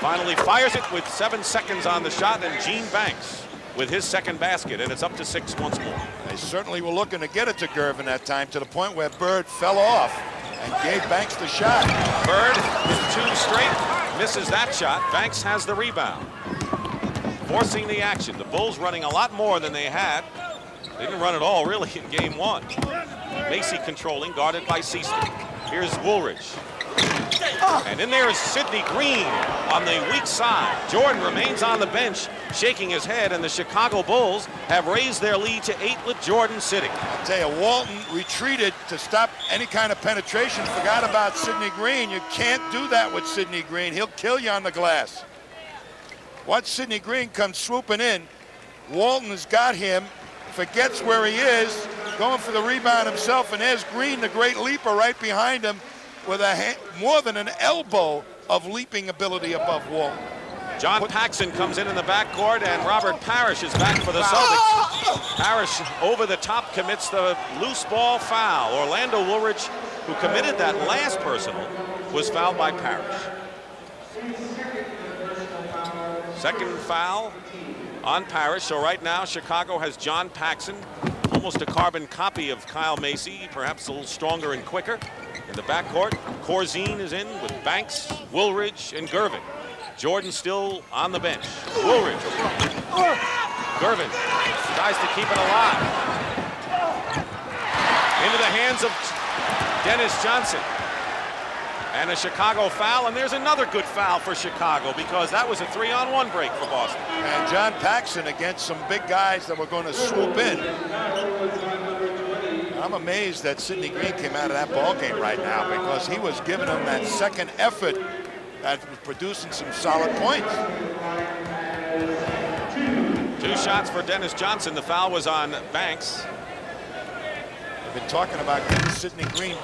finally fires it with 7 seconds on the shot, and Gene Banks with his second basket, and it's up to 6 once more. They certainly were looking to get it to Gervin that time, to the point where Bird fell off and gave Banks the shot. Bird with 2 straight, misses that shot. Banks has the rebound, forcing the action. The Bulls running a lot more than they had. They didn't run at all, really, in game 1. Macy controlling, guarded by Seaston. Here's Woolridge. And in there is Sidney Green on the weak side. Jordan remains on the bench, shaking his head, and the Chicago Bulls have raised their lead to 8 with Jordan sitting. I'll tell you, Walton retreated to stop any kind of penetration, forgot about Sidney Green. You can't do that with Sidney Green. He'll kill you on the glass. Watch Sidney Green come swooping in. Walton has got him, forgets where he is, going for the rebound himself, and there's Green, the great leaper, right behind him with more than an elbow of leaping ability above Walton. John Paxson comes in the backcourt, and Robert Parrish is back for the Celtics. Parrish over the top commits the loose ball foul. Orlando Woolridge, who committed that last personal, was fouled by Parrish. Second foul on Parrish. So right now Chicago has John Paxson, almost a carbon copy of Kyle Macy, perhaps a little stronger and quicker. In the backcourt, Corzine is in with Banks, Woolridge, and Gervin. Jordan still on the bench. Woolridge. Gervin tries to keep it alive. Into the hands of Dennis Johnson. And a Chicago foul, and there's another good foul for Chicago, because that was a 3-on-1 break for Boston. And John Paxson against some big guys that were going to swoop in. I'm amazed that Sidney Green came out of that ball game right now, because he was giving them that second effort that was producing some solid points. 2 shots for Dennis Johnson. The foul was on Banks. We've been talking about getting Sidney Green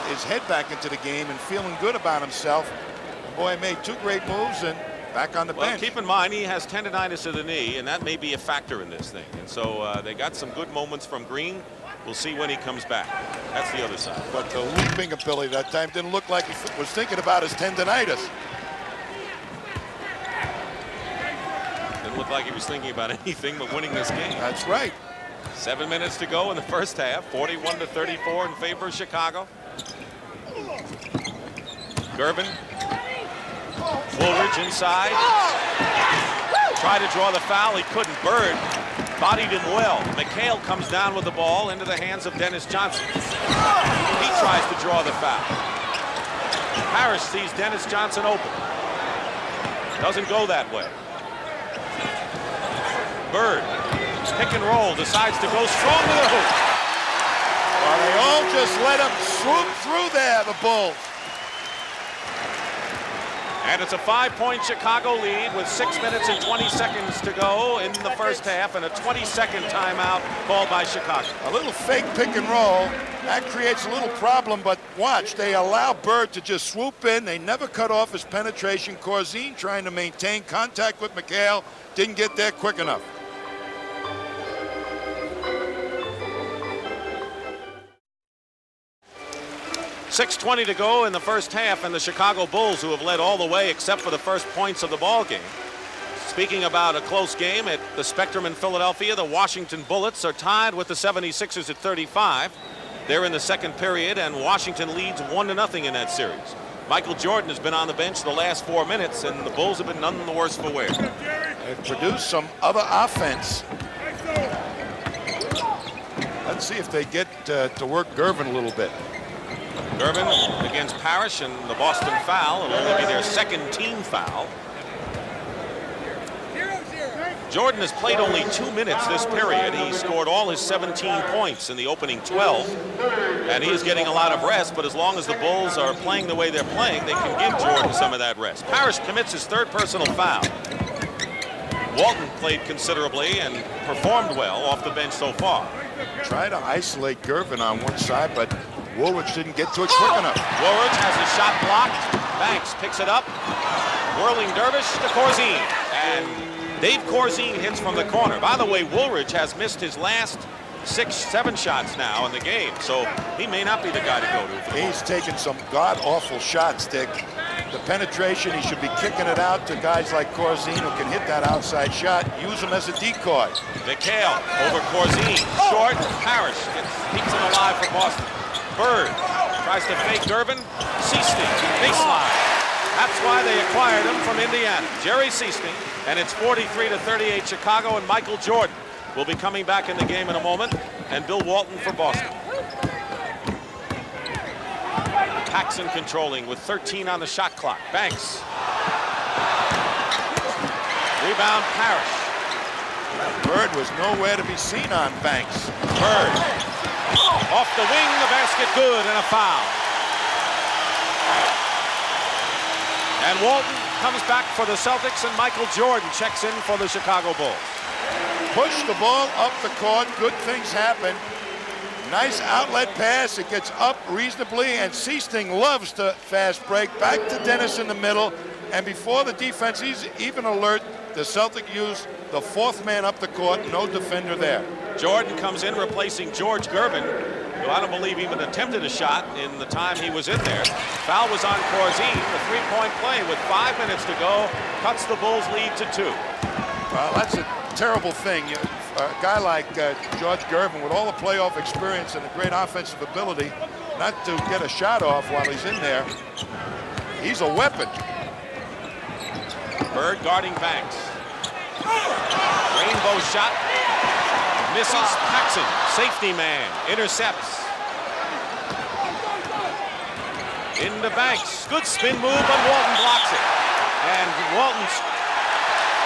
his head back into the game and feeling good about himself. boy made 2 great moves and back on the bench. Keep in mind, he has tendonitis of the knee, and that may be a factor in this thing. And so they got some good moments from Green. We'll see when he comes back. That's the other side. But the leaping ability that time didn't look like he was thinking about his tendonitis. Didn't look like he was thinking about anything but winning this game. That's right. 7 minutes to go in the first half. 41-34 in favor of Chicago. Gervin. Woolridge inside. Tried to draw the foul. He couldn't. Bird bodied him well. Mchale comes down with the ball into the hands of Dennis Johnson. He tries to draw the foul. Parrish sees Dennis Johnson open. Doesn't go that way. Bird, pick and roll, decides to go strong to the hoop. Well, they all just let him swoop through there, the Bulls. And it's a 5-point Chicago lead with 6 minutes and 20 seconds to go in the first half, and a 22nd timeout called by Chicago. A little fake pick and roll. That creates a little problem, but watch, they allow Bird to just swoop in. They never cut off his penetration. Corzine trying to maintain contact with Mchale. Didn't get there quick enough. .6:20 to go in the first half, and the Chicago Bulls, who have led all the way except for the first points of the ball game. Speaking about a close game at the Spectrum in Philadelphia, the Washington Bullets are tied with the 76ers at 35. They're in the second period, and Washington leads 1-0 in that series. Michael Jordan has been on the bench the last 4 minutes, and the Bulls have been none the worse for wear. They've produced some other offense. Let's see if they get to work Gervin a little bit. Gervin against Parrish, and the Boston foul. It'll only be their second team foul. Jordan has played only 2 minutes this period. He scored all his 17 points in the opening 12, and he is getting a lot of rest, but as long as the Bulls are playing the way they're playing, they can give Jordan some of that rest. Parrish commits his 3rd personal foul. Walton played considerably and performed well off the bench so far. Try to isolate Gervin on one side, but Woolridge didn't get to it quick enough. Woolridge has his shot blocked. Banks picks it up. Whirling dervish to Corzine. And Dave Corzine hits from the corner. By the way, Woolridge has missed his last 6-7 shots now in the game, so he may not be the guy to go to. He's taken some god-awful shots, Dick. The penetration, he should be kicking it out to guys like Corzine who can hit that outside shot. Use him as a decoy. Mchale over Corzine. Short. Parrish keeps him alive for Boston. Bird tries to fake Gervin. Seasting, baseline. That's why they acquired him from Indiana. Jerry Seasting, and it's 43-38 Chicago, and Michael Jordan will be coming back in the game in a moment, and Bill Walton for Boston. Paxson controlling with 13 on the shot clock. Banks. Rebound Parrish. Bird was nowhere to be seen on Banks. Bird. Off the wing, the basket good, and a foul. And Walton comes back for the Celtics, and Michael Jordan checks in for the Chicago Bulls. Push the ball up the court, good things happen. Nice outlet pass, it gets up reasonably, and Seasting loves to fast break. Back to Dennis in the middle, and before the defense is even alert, the Celtic use the 4th man up the court, no defender there. Jordan comes in replacing George Gervin, who I don't believe even attempted a shot in the time he was in there. Foul was on Corzine. The 3-point play with 5 minutes to go cuts the Bulls lead to 2. Well, that's a terrible thing. A guy like George Gervin, with all the playoff experience and a great offensive ability, not to get a shot off while he's in there. He's a weapon. Bird guarding Banks. Rainbow shot. Misses. Paxson, safety man, intercepts. Into Banks. Good spin move, but Walton blocks it. And Walton's,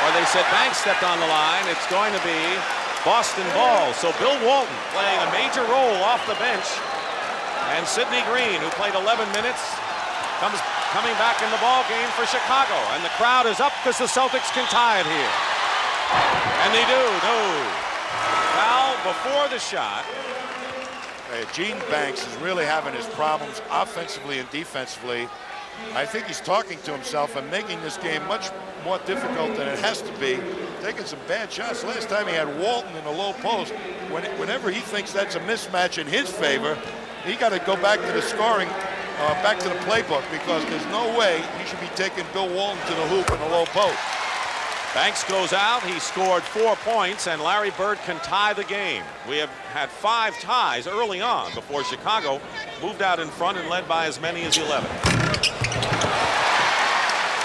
or they said Banks stepped on the line. It's going to be Boston ball. So Bill Walton playing a major role off the bench. And Sidney Green, who played 11 minutes, coming back in the ball game for Chicago. And the crowd is up because the Celtics can tie it here. And they do. No. Foul before the shot. Gene Banks is really having his problems offensively and defensively. I think he's talking to himself and making this game much more difficult than it has to be. Taking some bad shots. Last time he had Walton in the low post. Whenever he thinks that's a mismatch in his favor, he got to go back to the scoring, back to the playbook, because there's no way he should be taking Bill Walton to the hoop in the low post. Banks goes out. He scored 4 points, and Larry Bird can tie the game. We have had 5 ties early on before Chicago moved out in front and led by as many as 11.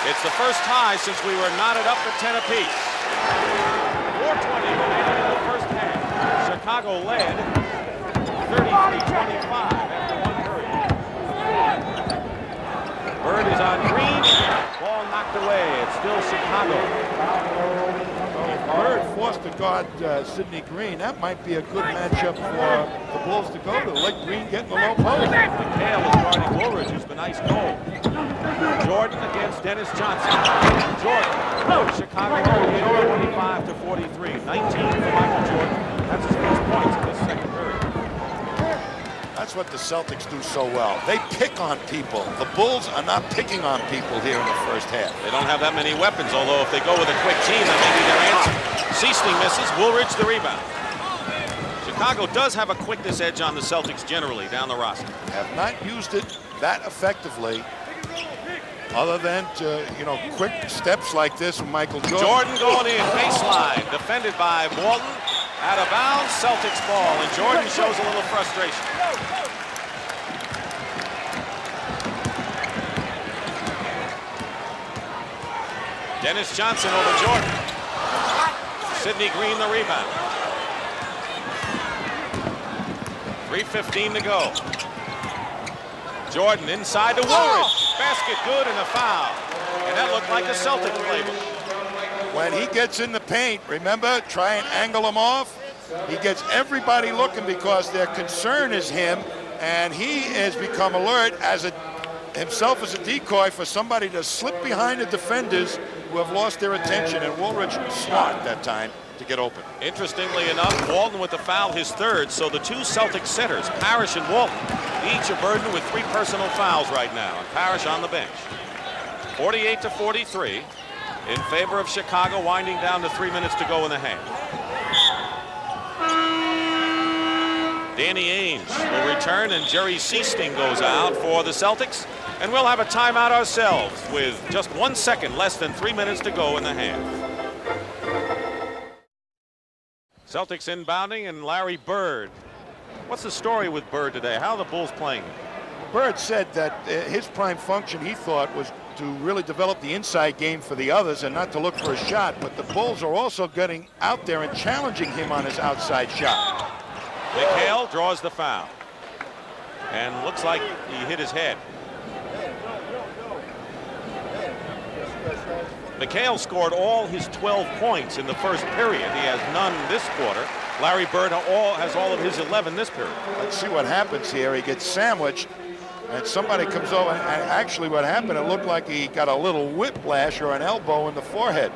It's the first tie since we were knotted up at 10 apiece. 4:20 remaining in the first half. Chicago led 33-25 after 1 period. Bird is on Green. Ball knocked away. It's still Chicago. Bird forced to guard Sidney Green. That might be a good matchup for the Bulls to go to. Let Green get in the low post. Mchale is guarding Woolridge, who's been ice cold. Jordan against Dennis Johnson. Jordan. Chicago only 25-43. 19 for Michael Jordan. That's his first points in this second period. That's what the Celtics do so well. They pick on people. The Bulls are not picking on people here in the first half. They don't have that many weapons, although if they go with a quick team, that may be their answer. Seasling misses. Woolridge the rebound. Chicago does have a quickness edge on the Celtics generally down the roster. Have not used it that effectively, other than to, quick steps like this from Michael Jordan. Jordan going in, baseline, defended by Walton. Out of bounds, Celtics ball, and Jordan shows a little frustration. Dennis Johnson over Jordan. Sidney Green the rebound. 3:15 to go. Jordan inside to Woolridge. Basket good and a foul. And that looked like a Celtic playbook. When he gets in the paint, remember, try and angle him off. He gets everybody looking because their concern is him, and he has become alert himself as a decoy for somebody to slip behind the defenders who have lost their attention, and Woolridge smart that time to get open. Interestingly enough, Walton with the foul, his third, so the 2 Celtic centers, Parrish and Walton, each are burdened with 3 personal fouls right now, and Parrish on the bench. 48-43 in favor of Chicago, winding down to 3 minutes to go in the half. Danny Ainge will return, and Jerry Seasling goes out for the Celtics, and we'll have a timeout ourselves with just 1 second, less than 3 minutes to go in the half. Celtics inbounding, and Larry Bird. What's the story with Bird today? How are the Bulls playing? Bird said that his prime function, he thought, was to really develop the inside game for the others and not to look for a shot. But the Bulls are also getting out there and challenging him on his outside shot. Mchale draws the foul. And looks like he hit his head. Mchale scored all his 12 points in the first period. He has none this quarter. Larry Bird has all of his 11 this period. Let's see what happens here. He gets sandwiched, and somebody comes over. And actually what happened, it looked like he got a little whiplash or an elbow in the forehead.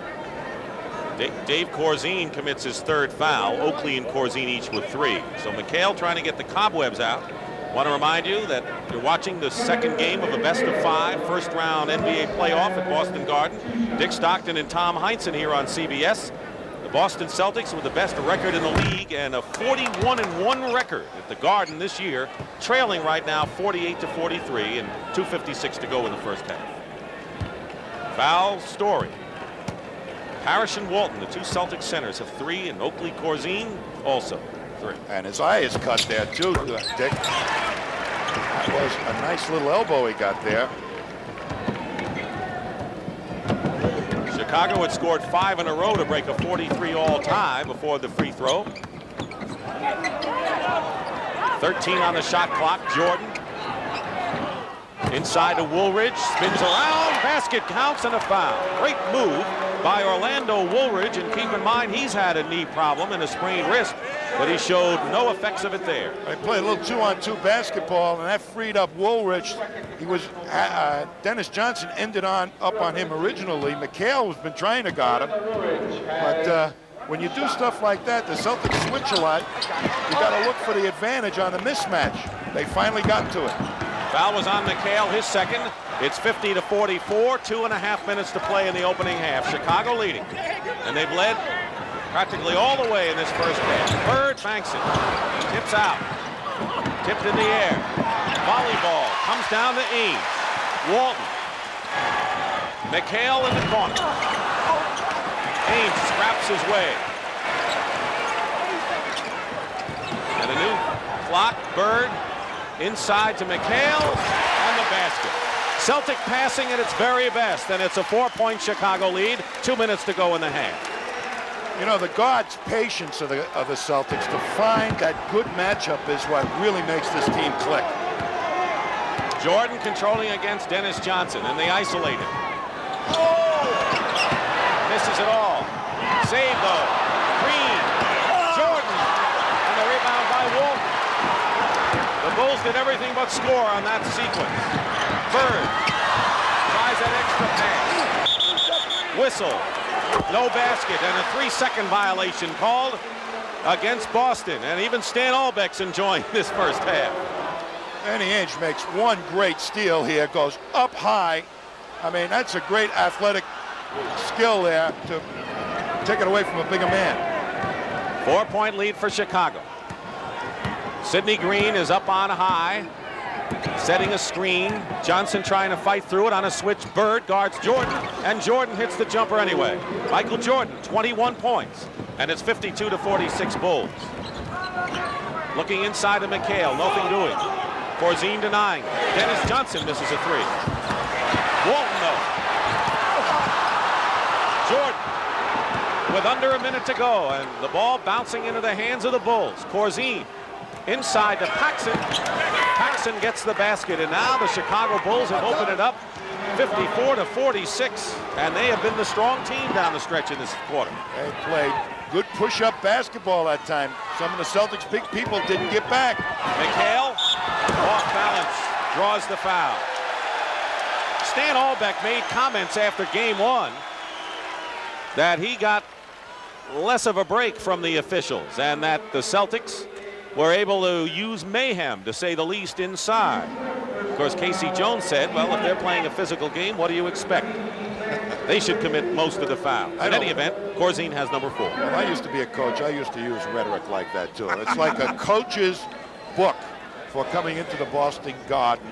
Dave Corzine commits his 3rd foul. Oakley and Corzine each with 3. So Mchale trying to get the cobwebs out. Want to remind you that you're watching the second game of a best-of-5 first-round NBA playoff at Boston Garden. Dick Stockton and Tom Heinsohn here on CBS. The Boston Celtics with the best record in the league and a 41-1 record at the Garden this year, trailing right now 48-43 and 2:56 to go in the first half. Foul Story. Parrish and Walton, the 2 Celtic centers, have 3, and Oakley Corzine also 3. And his eye is cut there too, Dick. That was a nice little elbow he got there. Chicago had scored 5 in a row to break a 43 all-time before the free throw. 13 on the shot clock. Jordan inside to Woolridge, spins around, basket counts, and a foul. Great move by Orlando Woolridge, and keep in mind he's had a knee problem and a sprained wrist, but he showed no effects of it there. They played a little 2-on-2 basketball, and that freed up Woolridge. He was Dennis Johnson ended up on him originally. Mchale has been trying to guard him, but when you do stuff like that, the Celtics switch a lot. You got to look for the advantage on the mismatch. They finally got to it. Foul was on Mchale, his 2nd. It's 50-44, 2.5 minutes to play in the opening half. Chicago leading, and they've led practically all the way in this first half. Bird banks it, tips out, tipped in the air. Volleyball comes down to Ames. Walton. Mchale in the corner. Ames scraps his way. And a new clock. Bird inside to Mchale and the basket. Celtic passing at its very best, and it's a 4-point Chicago lead. 2 minutes to go in the half. You know, the guard's patience of the Celtics to find that good matchup is what really makes this team click. Jordan controlling against Dennis Johnson, and they isolate him. Misses it all. Save though. Green. Jordan. And the rebound by Walton. The Bulls did everything but score on that sequence. Bird tries an extra pass. Whistle. No basket, and a 3-second violation called against Boston. And even Stan Albeck's enjoying this first half. Danny Ainge makes one great steal here, goes up high. I mean, that's a great athletic skill there to take it away from a bigger man. 4-point lead for Chicago. Sidney Green is up on high, setting a screen. Johnson trying to fight through it on a switch. Bird guards Jordan, and Jordan hits the jumper anyway. Michael Jordan, 21 points, and it's 52-46 Bulls. Looking inside to Mchale, nothing doing. Corzine denying. Dennis Johnson misses a three. Walton though. Jordan with under a minute to go, and the ball bouncing into the hands of the Bulls. Corzine inside to Paxson. Paxson gets the basket, and now the Chicago Bulls have opened it up 54-46, and they have been the strong team down the stretch in this quarter. They played good push-up basketball that time. Some of the Celtics big people didn't get back. Mchale off balance, draws the foul. Stan Albeck made comments after game one that he got less of a break from the officials, and that the Celtics were able to use mayhem, to say the least, inside. Of course, Casey Jones said, well, if they're playing a physical game, what do you expect? They should commit most of the fouls. In any event, Corzine has number 4. Well, I used to be a coach. I used to use rhetoric like that, too. It's like a coach's book for coming into the Boston Garden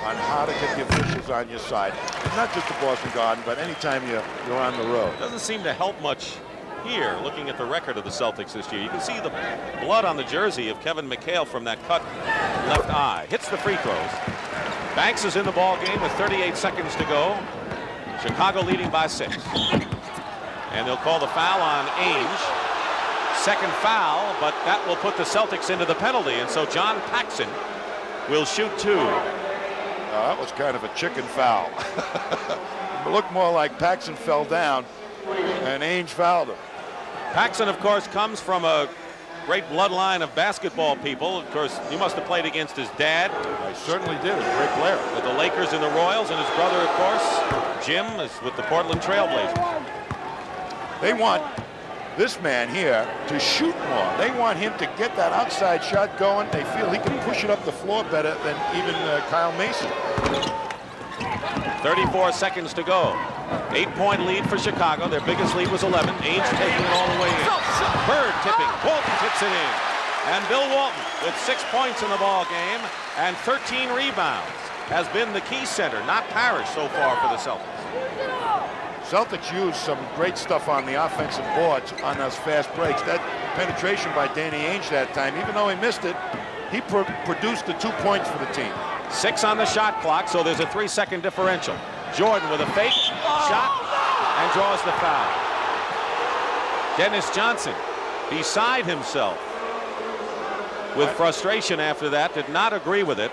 on how to get the officials on your side. Not just the Boston Garden, but anytime you're on the road. Doesn't seem to help much here, looking at the record of the Celtics this year. You can see the blood on the jersey of Kevin Mchale from that cut left eye. Hits the free throws. Banks is in the ball game with 38 seconds to go. Chicago leading by 6. And they'll call the foul on Ainge. Second foul, but that will put the Celtics into the penalty, and so John Paxson will shoot 2. That was kind of a chicken foul. It looked more like Paxson fell down and Ainge fouled him. Paxson, of course, comes from a great bloodline of basketball people. Of course, he must have played against his dad. I certainly did. He's a great player. With the Lakers and the Royals, and his brother, of course, Jim, is with the Portland Trailblazers. They want this man here to shoot more. They want him to get that outside shot going. They feel he can push it up the floor better than even Kyle Mason. 34 seconds to go. 8-point lead for Chicago. Their biggest lead was 11. Ainge taking it all the way in. Bird tipping. Walton tips it in. And Bill Walton with 6 points in the ball game and 13 rebounds has been the key center, not Parrish so far for the Celtics. Celtics used some great stuff on the offensive boards on those fast breaks. That penetration by Danny Ainge that time, even though he missed it, he produced the 2 points for the team. 6 on the shot clock, so there's a 3-second differential. Jordan with a fake shot and draws the foul. Dennis Johnson, beside himself with frustration after that, did not agree with it.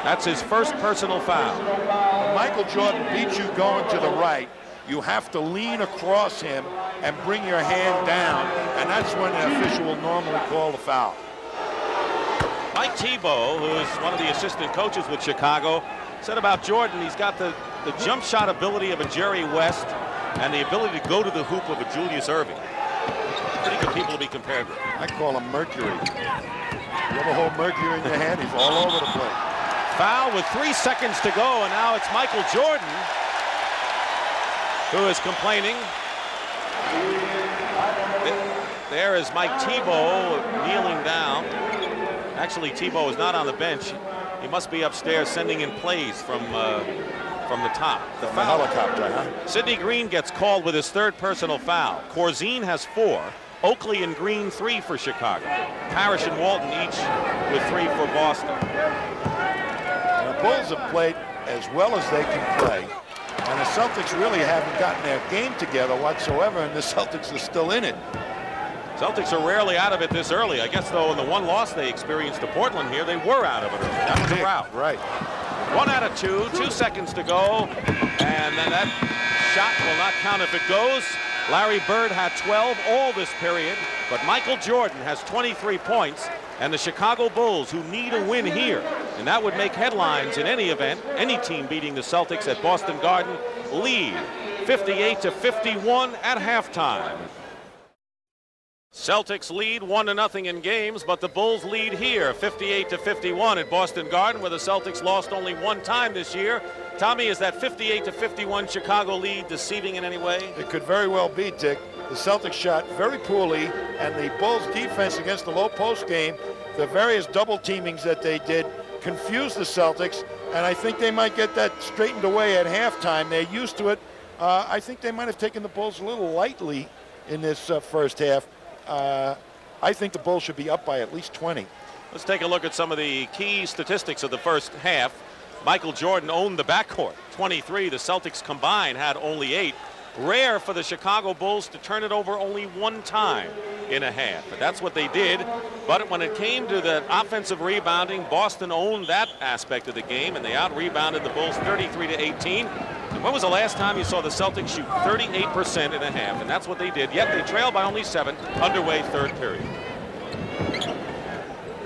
That's his first personal foul. When Michael Jordan beats you going to the right, you have to lean across him and bring your hand down, and that's when the official will normally call the foul. Mike Tebow, who is one of the assistant coaches with Chicago, said about Jordan, he's got the jump shot ability of a Jerry West and the ability to go to the hoop of a Julius Erving. Pretty good people to be compared with. I call him Mercury. You ever hold Mercury in your hand? He's all over the place. Foul with 3 seconds to go, and now it's Michael Jordan who is complaining. There is Mike Tebow kneeling down. Actually, Tebow is not on the bench. He must be upstairs sending in plays from the top. The foul. Helicopter, huh? Sidney Green gets called with his 3rd personal foul. Corzine has 4. Oakley and Green 3 for Chicago. Parrish and Walton each with 3 for Boston. The Bulls have played as well as they can play, and the Celtics really haven't gotten their game together whatsoever, and the Celtics are still in it. Celtics are rarely out of it this early. I guess, though, in the one loss they experienced to Portland here, they were out of it early. That was a rout. Right. 1 out of 2, 2 seconds to go, and then that shot will not count if it goes. Larry Bird had 12 all this period, but Michael Jordan has 23 points, and the Chicago Bulls, who need a win here, and that would make headlines in any event, any team beating the Celtics at Boston Garden, lead 58-51 at halftime. Celtics lead 1-0 in games, but the Bulls lead here 58-51 at Boston Garden, where the Celtics lost only 1 time this year. Tommy, is that 58-51 Chicago lead deceiving in any way? It could very well be, Dick. The Celtics shot very poorly, and the Bulls defense against the low post game, the various double teamings that they did, confused the Celtics, and I think they might get that straightened away at halftime. They're used to it. I think they might have taken the Bulls a little lightly in this first half. I think the Bulls should be up by at least 20. Let's take a look at some of the key statistics of the first half. Michael Jordan owned the backcourt, 23. The Celtics combined had only 8. Rare for the Chicago Bulls to turn it over only 1 time in a half. But that's what they did. But when it came to the offensive rebounding, Boston owned that aspect of the game, and they out-rebounded the Bulls 33-18. And when was the last time you saw the Celtics shoot 38% in a half? And that's what they did. Yet they trailed by only 7, underway 3rd period.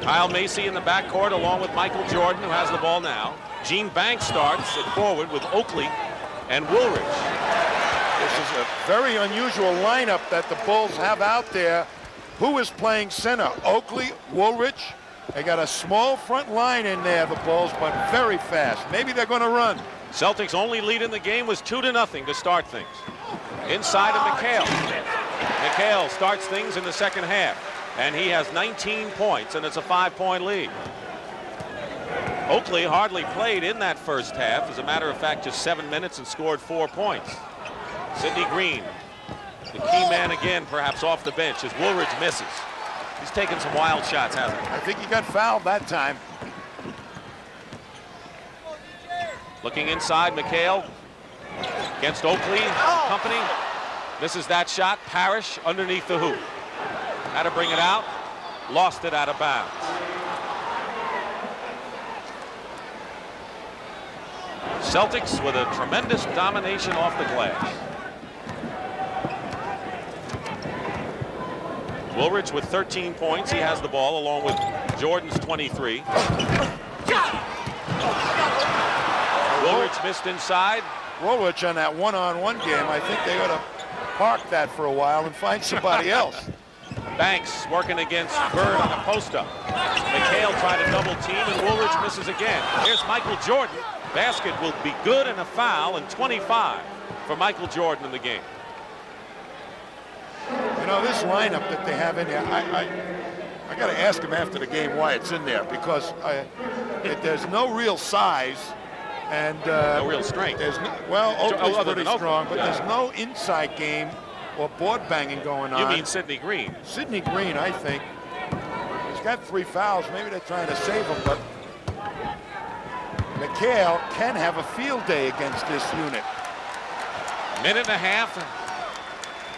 Kyle Macy in the backcourt along with Michael Jordan, who has the ball now. Gene Banks starts at forward with Oakley and Woolridge. This is a very unusual lineup that the Bulls have out there. Who is playing center? Oakley, Woolridge. They got a small front line in there, the Bulls, but very fast. Maybe they're going to run. Celtics' only lead in the game was 2-0 to start things. Inside of Mchale. Mchale starts things in the second half, and he has 19 points, and it's a 5-point lead. Oakley hardly played in that first half. As a matter of fact, just 7 minutes and scored 4 points. Sidney Green, the key man again, perhaps off the bench, as Woolridge misses. He's taken some wild shots, hasn't he? I think he got fouled that time. Looking inside, Mchale against Oakley and company. Misses that shot. Parrish underneath the hoop. Had to bring it out. Lost it out of bounds. Celtics with a tremendous domination off the glass. Woolridge with 13 points. He has the ball along with Jordan's 23. Woolridge missed inside. Woolridge on that one-on-one game, I think they ought to park that for a while and find somebody else. Banks working against Bird on a post-up. Mchale tried to double team, and Woolridge misses again. Here's Michael Jordan. Basket will be good and a foul, and 25 for Michael Jordan in the game. You know, this lineup that they have in there, I got to ask him after the game why it's in there, because there's no real size. And no real strength. There's Oakley's pretty Oakley. strong, but there's no inside game or board banging going on. You mean Sidney Green? Sidney Green, I think. He's got 3 fouls. Maybe they're trying to save him, but Mchale can have a field day against this unit. Minute and a half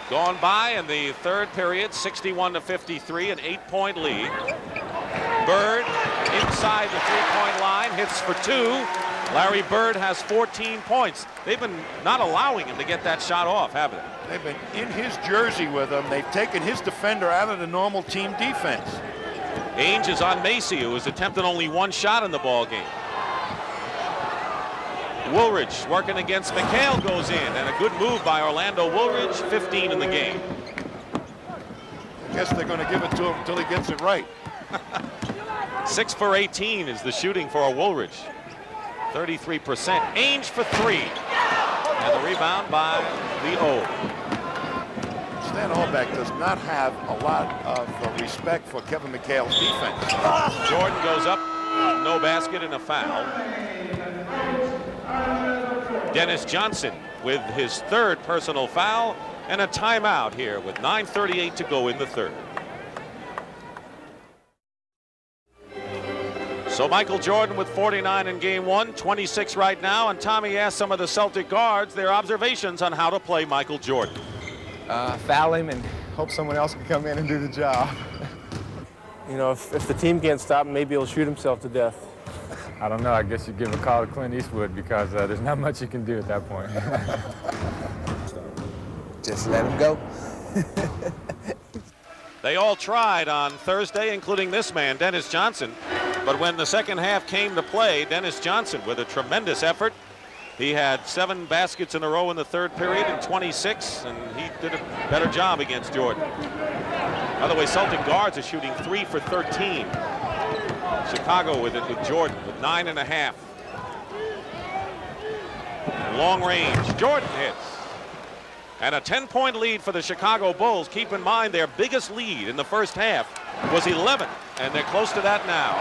gone by in the 3rd period, 61-53, an 8-point lead. Bird inside the 3-point line, hits for 2. Larry Bird has 14 points. They've been not allowing him to get that shot off, haven't they? They've been in his jersey with him. They've taken his defender out of the normal team defense. Ainge is on Macy, who has attempted only 1 shot in the ball game. Woolridge working against Mchale goes in, and a good move by Orlando Woolridge, 15 in the game. I guess they're going to give it to him until he gets it right. 6 for 18 is the shooting for a Woolridge. 33%. Ainge for 3. And the rebound by the O. Stan Albeck does not have a lot of respect for Kevin McHale's defense. Jordan goes up, no basket and a foul. Dennis Johnson with his 3rd personal foul and a timeout here with 9:38 to go in the 3rd. So Michael Jordan with 49 in game 1, 26 right now, and Tommy asked some of the Celtic guards their observations on how to play Michael Jordan. Foul him and hope someone else can come in and do the job. You know, if the team can't stop him, maybe he'll shoot himself to death. I don't know. I guess you give a call to Clint Eastwood because there's not much you can do at that point. Just let him go. They all tried on Thursday, including this man, Dennis Johnson. But when the second half came to play, Dennis Johnson with a tremendous effort. He had 7 baskets in a row in the 3rd period and 26, and he did a better job against Jordan. By the way, Celtic guards are shooting 3 for 13. Chicago with it with Jordan with 9.5. Long range, Jordan hits. And a 10-point lead for the Chicago Bulls. Keep in mind their biggest lead in the first half was 11, and they're close to that now.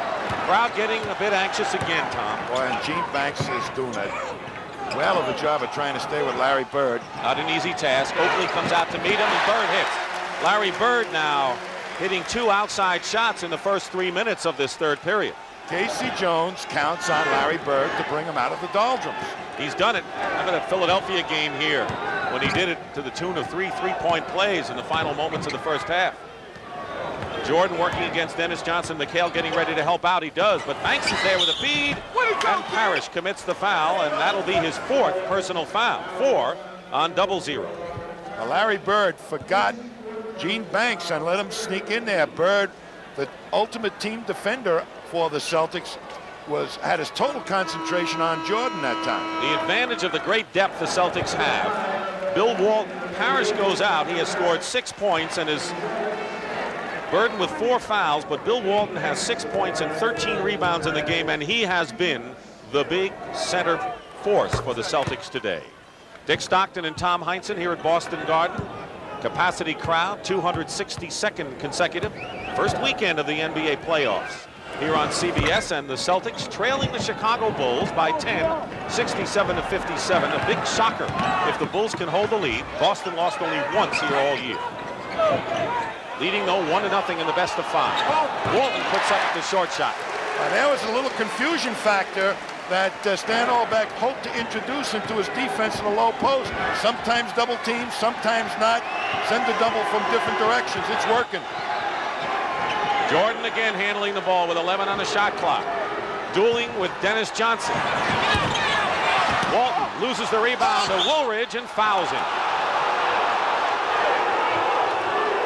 Crowd getting a bit anxious again, Tom. Boy, and Gene Banks is doing a well of a job of trying to stay with Larry Bird. Not an easy task. Oakley comes out to meet him, and Bird hits. Larry Bird now hitting 2 outside shots in the first 3 minutes of this 3rd period. Casey Jones counts on Larry Bird to bring him out of the doldrums. He's done it. Remember that Philadelphia game here when he did it to the tune of 3 3-point plays in the final moments of the first half. Jordan working against Dennis Johnson. Mchale getting ready to help out. He does, but Banks is there with a feed, and Parrish commits the foul, and that'll be his 4th personal foul. 4 on 0-0. Now, Larry Bird forgot Gene Banks and let him sneak in there. Bird, the ultimate team defender for the Celtics, had his total concentration on Jordan that time. The advantage of the great depth the Celtics have. Bill Walton, Parrish goes out. He has scored 6 points and is burdened with 4 fouls, but Bill Walton has 6 points and 13 rebounds in the game, and he has been the big center force for the Celtics today. Dick Stockton and Tom Heinsohn here at Boston Garden. Capacity crowd, 262nd consecutive. First weekend of the NBA playoffs here on CBS, and the Celtics trailing the Chicago Bulls by 10, 67-57. A big shocker if the Bulls can hold the lead. Boston lost only once here all year. Leading though 1-0 in the best of 5. Walton puts up the short shot. There was a little confusion factor that Stan Albeck hoped to introduce into his defense in the low post. Sometimes double team, sometimes not. Send the double from different directions. It's working. Jordan again handling the ball with 11 on the shot clock. Dueling with Dennis Johnson. Walton loses the rebound to Woolridge and fouls him.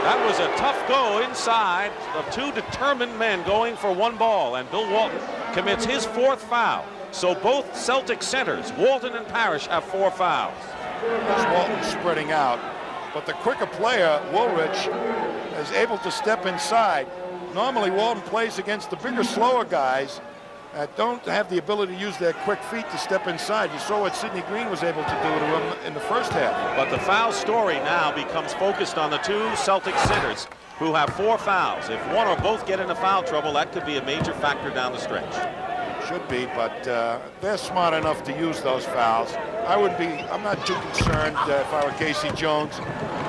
That was a tough go inside of 2 determined men going for 1 ball, and Bill Walton commits his 4th foul. So both Celtic centers, Walton and Parrish, have 4 fouls. Walton spreading out, but the quicker player, Woolridge, is able to step inside. Normally Walton plays against the bigger, slower guys that don't have the ability to use their quick feet to step inside. You saw what Sidney Green was able to do to him in the first half. But the foul story now becomes focused on the 2 Celtic centers who have 4 fouls. If one or both get into foul trouble, that could be a major factor down the stretch. Should be, but they're smart enough to use those fouls. I'm not too concerned if I were Casey Jones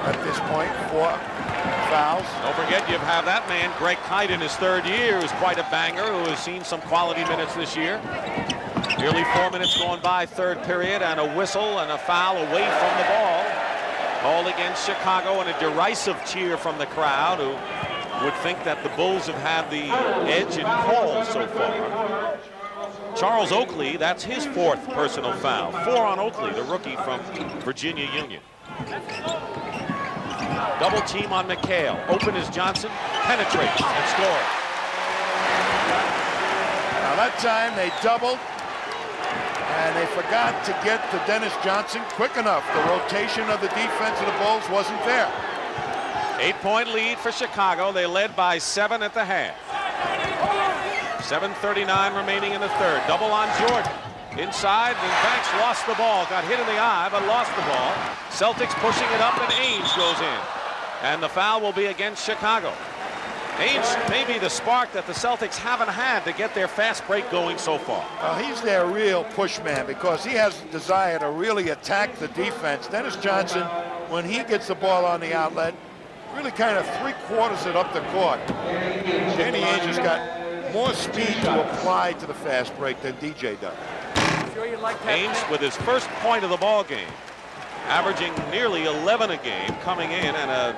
at this point. 4 fouls. Don't forget, you have that man, Greg Kite, in his 3rd year, who's quite a banger, who has seen some quality minutes this year. Nearly 4 minutes going by, 3rd period, and a whistle and a foul away from the ball. Called against Chicago, and a derisive cheer from the crowd, who would think that the Bulls have had the edge in calls so far. Charles Oakley, that's his 4th personal foul. 4 on Oakley, the rookie from Virginia Union. Double team on Mchale. Open is Johnson, penetrates and scores. Now that time they doubled, and they forgot to get to Dennis Johnson quick enough. The rotation of the defense of the Bulls wasn't there. 8-point lead for Chicago. They led by 7 at the half. 7:39 remaining in the 3rd. Double on Jordan. Inside, and Banks lost the ball. Got hit in the eye, but lost the ball. Celtics pushing it up, and Ainge goes in. And the foul will be against Chicago. Ainge may be the spark that the Celtics haven't had to get their fast break going so far. He's their real push man because he has the desire to really attack the defense. Dennis Johnson, when he gets the ball on the outlet, really kind of three-quarters it up the court. Danny Ainge has got more speed to apply to the fast break than DJ does. Ainge with his first point of the ball game, averaging nearly 11 a game, coming in and a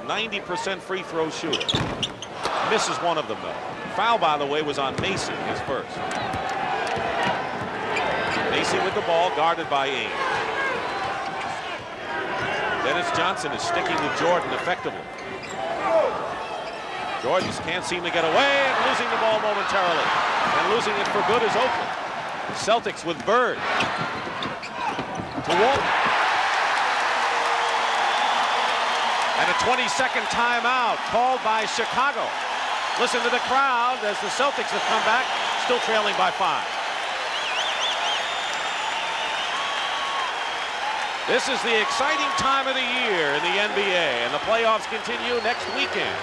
90% free throw shooter. Misses one of them though. Foul, by the way, was on Macy, his first. Macy with the ball, guarded by Ainge. Dennis Johnson is sticking with Jordan effectively. Jordan can't seem to get away, and losing the ball momentarily. And losing it for good is Oakland. The Celtics with Bird. To Walton. And a 20-second timeout called by Chicago. Listen to the crowd as the Celtics have come back, still trailing by 5. This is the exciting time of the year in the NBA, and the playoffs continue next weekend.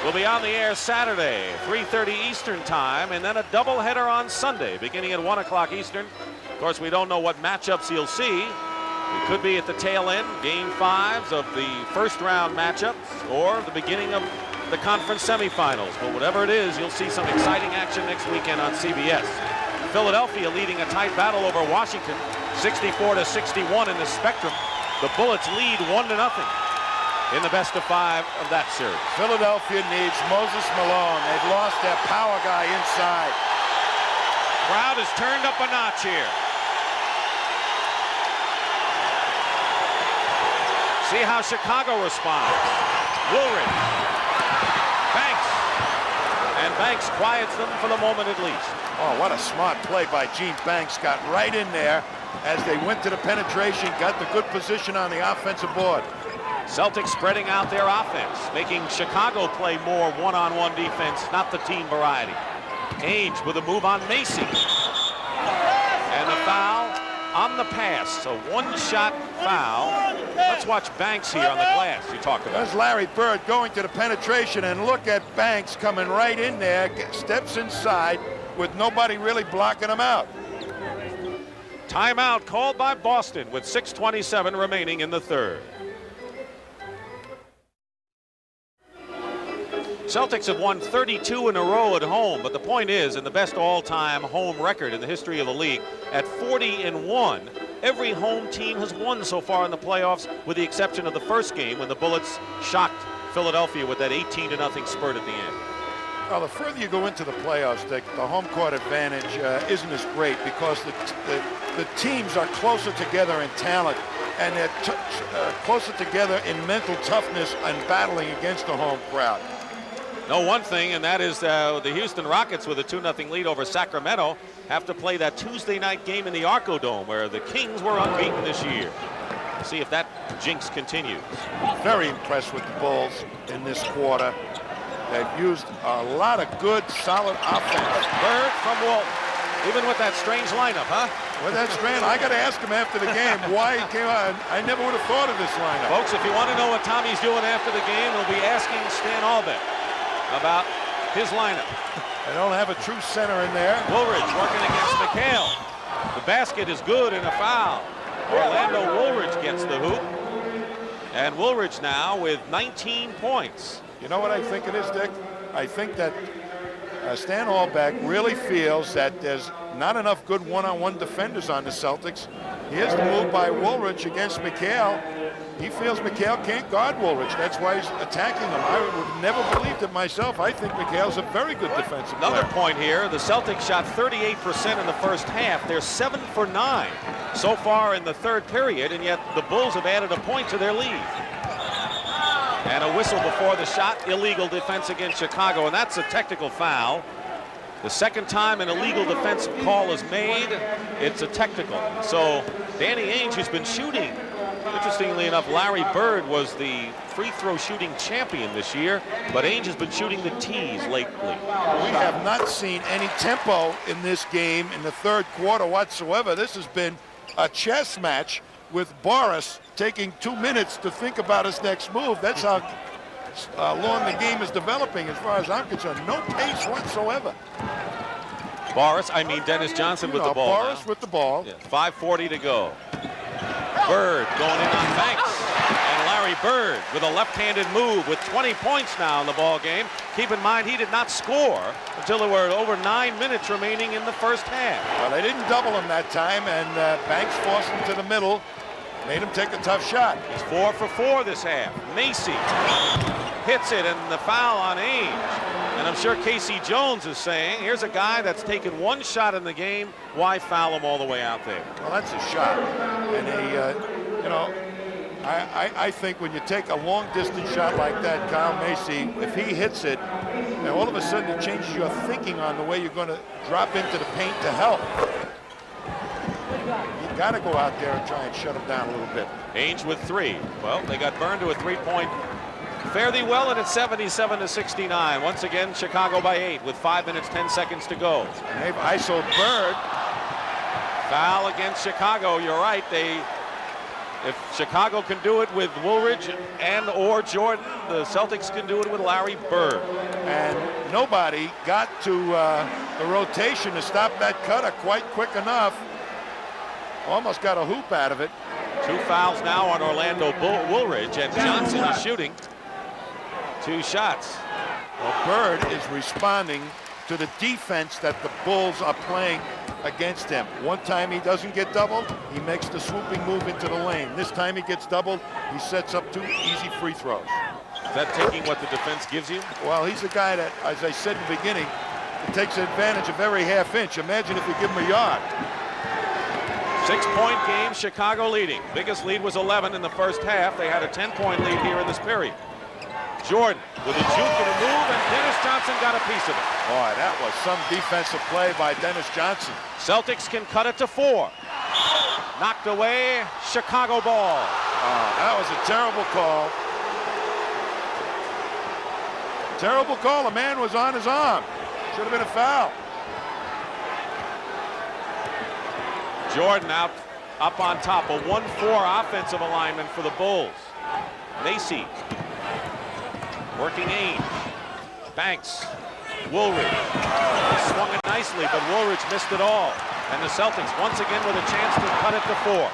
We'll be on the air Saturday, 3:30 Eastern time, and then a doubleheader on Sunday, beginning at 1 o'clock Eastern. Of course, we don't know what matchups you'll see. It could be at the tail end, game 5s of the first round matchups, or the beginning of the conference semifinals. But whatever it is, you'll see some exciting action next weekend on CBS. Philadelphia leading a tight battle over Washington, 64-61 in the Spectrum. The Bullets lead 1-0 in the best of 5 of that series. Philadelphia needs Moses Malone. They've lost their power guy inside. Crowd has turned up a notch here. See how Chicago responds. Woolridge. Banks. And Banks quiets them for the moment at least. Oh, what a smart play by Gene Banks. Got right in there as they went to the penetration, got the good position on the offensive board. Celtics spreading out their offense, making Chicago play more one-on-one defense, not the team variety. Ainge with a move on Macy. And a foul on the pass, a one-shot foul. Let's watch Banks here on the glass you talked about. There's Larry Bird going to the penetration, and look at Banks coming right in there, steps inside with nobody really blocking him out. Timeout called by Boston with 6:27 remaining in the third. Celtics have won 32 in a row at home, but the point is, in the best all-time home record in the history of the league, at 40-1, every home team has won so far in the playoffs, with the exception of the first game when the Bullets shocked Philadelphia with that 18-0 spurt at the end. Well, the further you go into the playoffs, Dick, the home court advantage isn't as great because the teams are closer together in talent, and they're closer together in mental toughness and battling against the home crowd. Know one thing, and that is the Houston Rockets with a 2-0 lead over Sacramento have to play that Tuesday night game in the Arco Dome where the Kings were unbeaten this year. See if that jinx continues. Very impressed with the Bulls in this quarter. They've used a lot of good, solid offense. Bird from Walton, even with that strange lineup, huh? With that strange, I got to ask him after the game why he came out. I never would have thought of this lineup. Folks, if you want to know what Tommy's doing after the game, he'll be asking Stan Albeck about his lineup. They don't have a true center in there. Woolridge working against Mchale. The basket is good and a foul. Orlando Woolridge gets the hoop. And Woolridge now with 19 points. You know what I think it is, Dick? I think that Stan Albeck really feels that there's not enough good one-on-one defenders on the Celtics. Here's the move by Woolridge against Mchale. He feels Mchale can't guard Woolridge. That's why he's attacking him. I would never believed it myself. I think Mchale's a very good defensive Another player. point here, the Celtics shot 38% in the first half. They're 7 for 9 so far in the third period, and yet the Bulls have added a point to their lead. And a whistle before the shot, illegal defense against Chicago, and that's a technical foul. The second time an illegal defensive call is made, it's a technical. So Danny Ainge, who's been shooting Interestingly enough, Larry Bird was the free throw shooting champion this year, but Ainge has been shooting the tees lately. We have not seen any tempo in this game in the third quarter whatsoever. This has been a chess match with Boris taking 2 minutes to think about his next move. That's how long the game is developing as far as I'm concerned. No pace whatsoever. Dennis Johnson with the ball. Boris with the ball. Yeah, 5:40 to go. Bird going in on Banks. And Larry Bird with a left-handed move with 20 points now in the ball game. Keep in mind, he did not score until there were over 9 minutes remaining in the first half. Well, they didn't double him that time, and Banks forced him to the middle, made him take a tough shot. He's 4 for 4 this half. Macy hits it, and the foul on Ainge. And I'm sure Casey Jones is saying, here's a guy that's taken 1 shot in the game. Why foul him all the way out there? Well, that's a shot. And I think when you take a long-distance shot like that, Kyle Macy, if he hits it, all of a sudden it changes your thinking on the way you're going to drop into the paint to help. You got to go out there and try and shut him down a little bit. Ainge with 3. Well, they got burned to a 3-point. Fare thee well, and it's 77-69. Once again, Chicago by 8 with 5 minutes, 10 seconds to go. And they've isoed Bird. Foul against Chicago. You're right. If Chicago can do it with Woolridge and or Jordan, the Celtics can do it with Larry Bird. And nobody got to the rotation to stop that cutter quite quick enough. Almost got a hoop out of it. 2 fouls now on Orlando Woolridge, and Johnson is shooting 2 shots. Well, Bird is responding to the defense that the Bulls are playing against him. One time he doesn't get doubled, he makes the swooping move into the lane. This time he gets doubled, he sets up 2 easy free throws. Is that taking what the defense gives you? Well, he's a guy that, as I said in the beginning, takes advantage of every half inch. Imagine if you give him a yard. 6-point game, Chicago leading. Biggest lead was 11 in the first half. They had a 10-point lead here in this period. Jordan with a juke and a move, and Dennis Johnson got a piece of it. Boy, that was some defensive play by Dennis Johnson. Celtics can cut it to 4. Knocked away, Chicago ball. That was a terrible call. Terrible call. The man was on his arm. Should have been a foul. Jordan up on top. A 1-4 offensive alignment for the Bulls. Macy working Ainge. Banks. Woolridge. Swung it nicely, but Woolridge missed it all. And the Celtics once again with a chance to cut it to 4.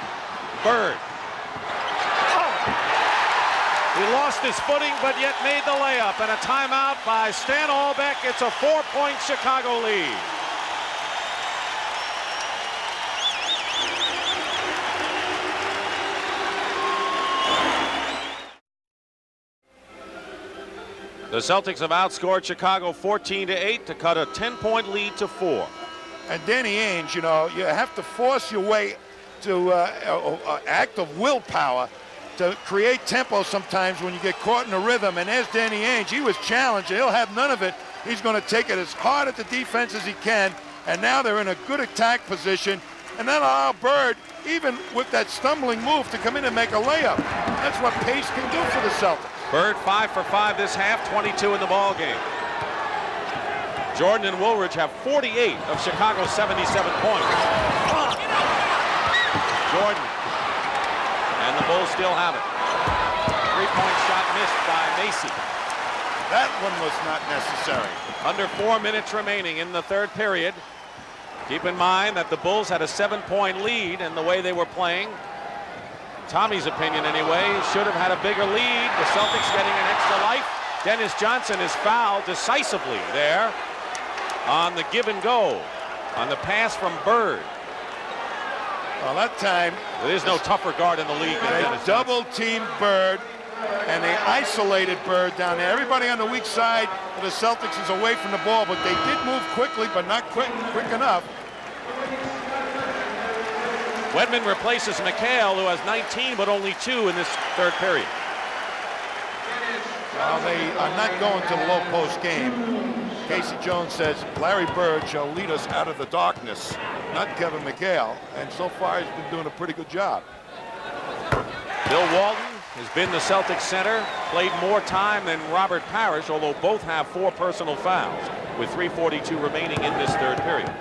Bird. He lost his footing, but yet made the layup. And a timeout by Stan Albeck. It's a 4-point Chicago lead. The Celtics have outscored Chicago 14-8 to cut a 10-point lead to 4. And Danny Ainge, you have to force your way to an act of willpower to create tempo sometimes when you get caught in a rhythm. And there's Danny Ainge. He was challenged. He'll have none of it. He's going to take it as hard at the defense as he can. And now they're in a good attack position. And then allow Bird, even with that stumbling move, to come in and make a layup. That's what pace can do for the Celtics. Bird 5 for 5 this half, 22 in the ball game. Jordan and Woolridge have 48 of Chicago's 77 points. Jordan, and the Bulls still have it. 3-point shot missed by Macy. That one was not necessary. Under 4 minutes remaining in the third period. Keep in mind that the Bulls had a 7-point lead in the way they were playing. Tommy's opinion anyway, should have had a bigger lead. The Celtics getting an extra life. Dennis Johnson is fouled decisively there on the give and go, on the pass from Bird. Well, that time, there's no tougher guard in the league than Dennis Johnson. Double-teamed Bird, and they isolated Bird down there. Everybody on the weak side of the Celtics is away from the ball, but they did move quickly, but not quick enough. Wedman replaces Mchale, who has 19, but only 2 in this third period. Well, they are not going to the low post game. Casey Jones says Larry Bird shall lead us out of the darkness, not Kevin Mchale, and so far he's been doing a pretty good job. Bill Walton has been the Celtics center, played more time than Robert Parrish, although both have 4 personal fouls with 3:42 remaining in this third period.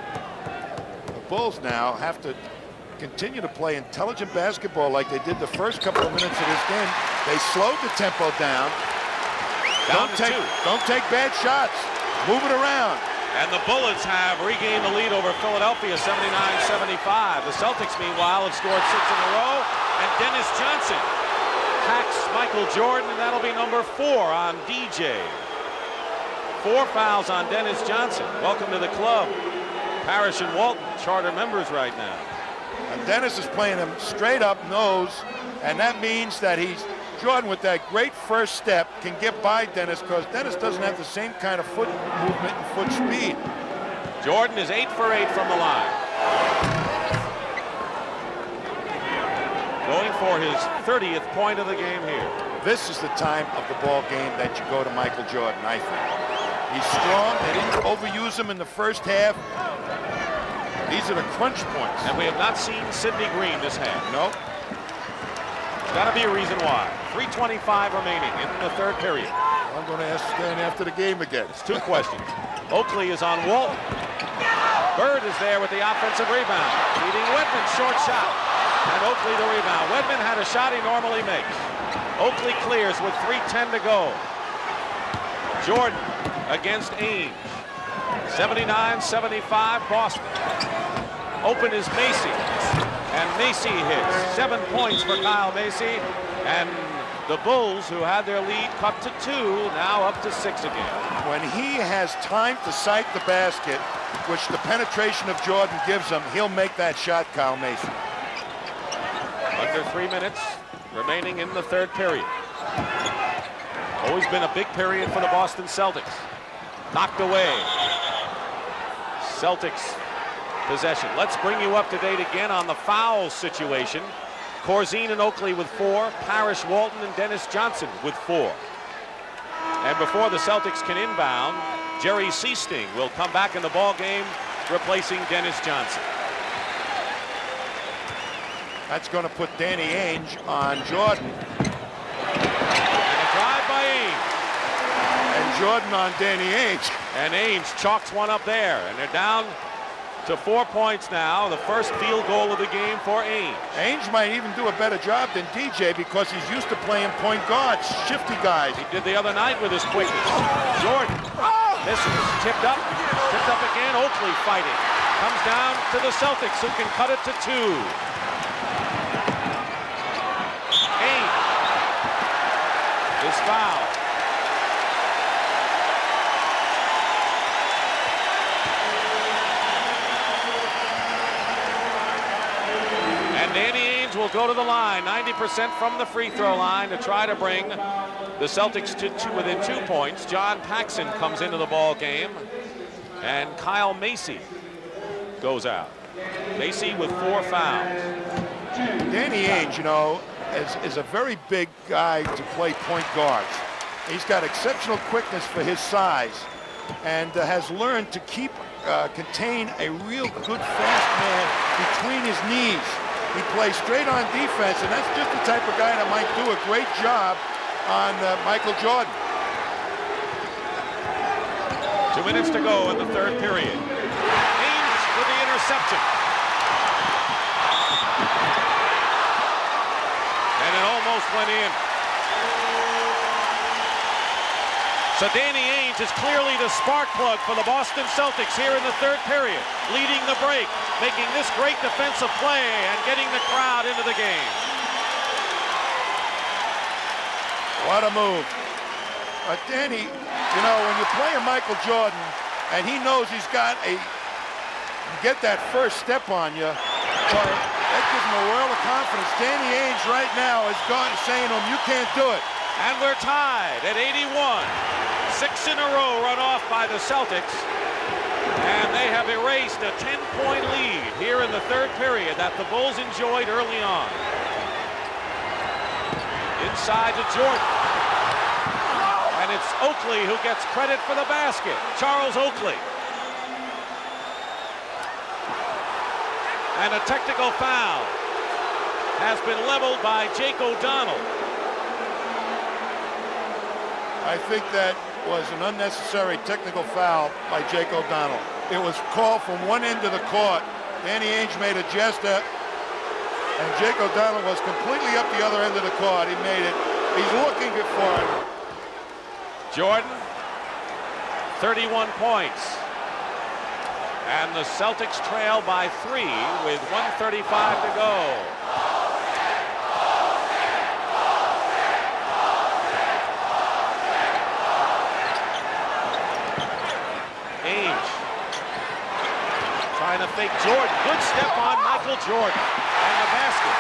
The Bulls now have to continue to play intelligent basketball like they did the first couple of minutes of this game. They slowed the tempo down. Don't take bad shots. Move it around. And the Bullets have regained the lead over Philadelphia, 79-75. The Celtics, meanwhile, have scored 6 in a row. And Dennis Johnson hacks Michael Jordan, and that'll be number 4 on DJ. 4 fouls on Dennis Johnson. Welcome to the club. Parrish and Walton, charter members right now. And Dennis is playing him straight up nose, and that means that Jordan, with that great first step, can get by Dennis because Dennis doesn't have the same kind of foot movement and foot speed. Jordan is 8 for 8 from the line. Going for his 30th point of the game here. This is the time of the ball game that you go to Michael Jordan, I think. He's strong. They didn't overuse him in the first half. These are the crunch points. And we have not seen Sidney Green this half. Nope. There's got to be a reason why. 3:25 remaining in the third period. I'm going to ask Stan after the game again. It's 2 questions. Oakley is on Walton. Bird is there with the offensive rebound. Feeding Wedman, short shot. And Oakley the rebound. Wedman had a shot he normally makes. Oakley clears with 3:10 to go. Jordan against Ainge. 79-75 Boston. Open is Macy. And Macy hits. 7 points for Kyle Macy. And the Bulls, who had their lead cut to 2, now up to 6 again. When he has time to sight the basket, which the penetration of Jordan gives him, he'll make that shot, Kyle Macy. Under 3 minutes remaining in the third period. Always been a big period for the Boston Celtics. Knocked away. Celtics possession. Let's bring you up to date again on the foul situation. Corzine and Oakley with 4, Parrish, Walton, and Dennis Johnson with 4. And before the Celtics can inbound, Jerry Seasting will come back in the ball game, replacing Dennis Johnson. That's going to put Danny Ainge on Jordan. And a drive by Ainge. And Jordan on Danny Ainge. And Ainge chalks one up there, and they're down to 4 points now. The first field goal of the game for Ainge. Ainge might even do a better job than DJ because he's used to playing point guards, shifty guys. He did the other night with his quickness. Jordan misses, tipped up again. Oakley fighting. Comes down to the Celtics, who can cut it to 2. Ainge is fouled. Danny Ainge will go to the line, 90% from the free throw line, to try to bring the Celtics to within 2 points. John Paxson comes into the ball game, and Kyle Macy goes out. Macy with 4 fouls. Danny Ainge, you know, is a very big guy to play point guards. He's got exceptional quickness for his size, and has learned to contain a real good fast man between his knees. He plays straight on defense, and that's just the type of guy that might do a great job on Michael Jordan. 2 minutes to go in the third period. Ainge with the interception. And it almost went in. So Danny Ainge is clearly the spark plug for the Boston Celtics here in the third period, leading the break, making this great defensive play and getting the crowd into the game. What a move. But Danny, you know, when you're playing Michael Jordan and he knows he's got get that first step on you, boy, that gives him a world of confidence. Danny Ainge right now is saying to him, you can't do it. And we're tied at 81. 6 in a row run off by the Celtics. And they have erased a 10-point lead here in the third period that the Bulls enjoyed early on. Inside to Jordan. And it's Oakley who gets credit for the basket. Charles Oakley. And a technical foul has been leveled by Jake O'Donnell. I think that was an unnecessary technical foul by Jake O'Donnell. It was called from one end of the court. Danny Ainge made a gesture, and Jake O'Donnell was completely up the other end of the court. He made it. He's looking for it. Jordan, 31 points. And the Celtics trail by 3 with 1:35 to go. Ainge trying to fake Jordan. Good step on Michael Jordan. And the basket.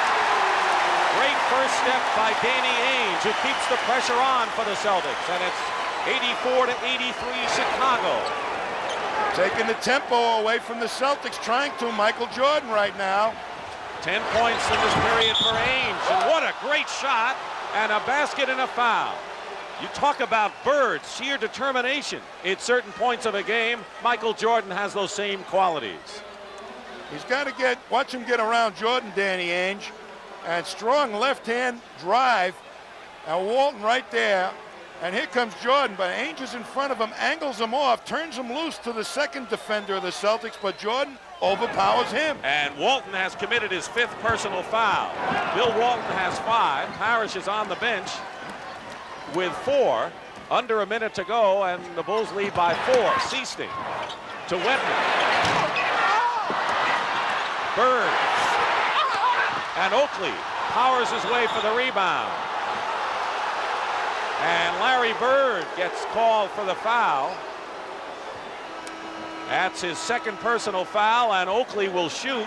Great first step by Danny Ainge, who keeps the pressure on for the Celtics. And it's 84-83 Chicago. Taking the tempo away from the Celtics, trying to Michael Jordan right now. 10 points in this period for Ainge. And what a great shot, and a basket and a foul. You talk about Bird, sheer determination. At certain points of a game, Michael Jordan has those same qualities. He's got to watch him get around Jordan, Danny Ainge. And strong left-hand drive. And Walton right there. And here comes Jordan, but Ainge is in front of him, angles him off, turns him loose to the second defender of the Celtics, but Jordan overpowers him. And Walton has committed his 5th personal foul. Bill Walton has 5. Parrish is on the bench with 4. Under a minute to go, and the Bulls lead by 4. Seasting to Wetman. Bird. And Oakley powers his way for the rebound. And Larry Bird gets called for the foul. That's his 2nd personal foul, and Oakley will shoot.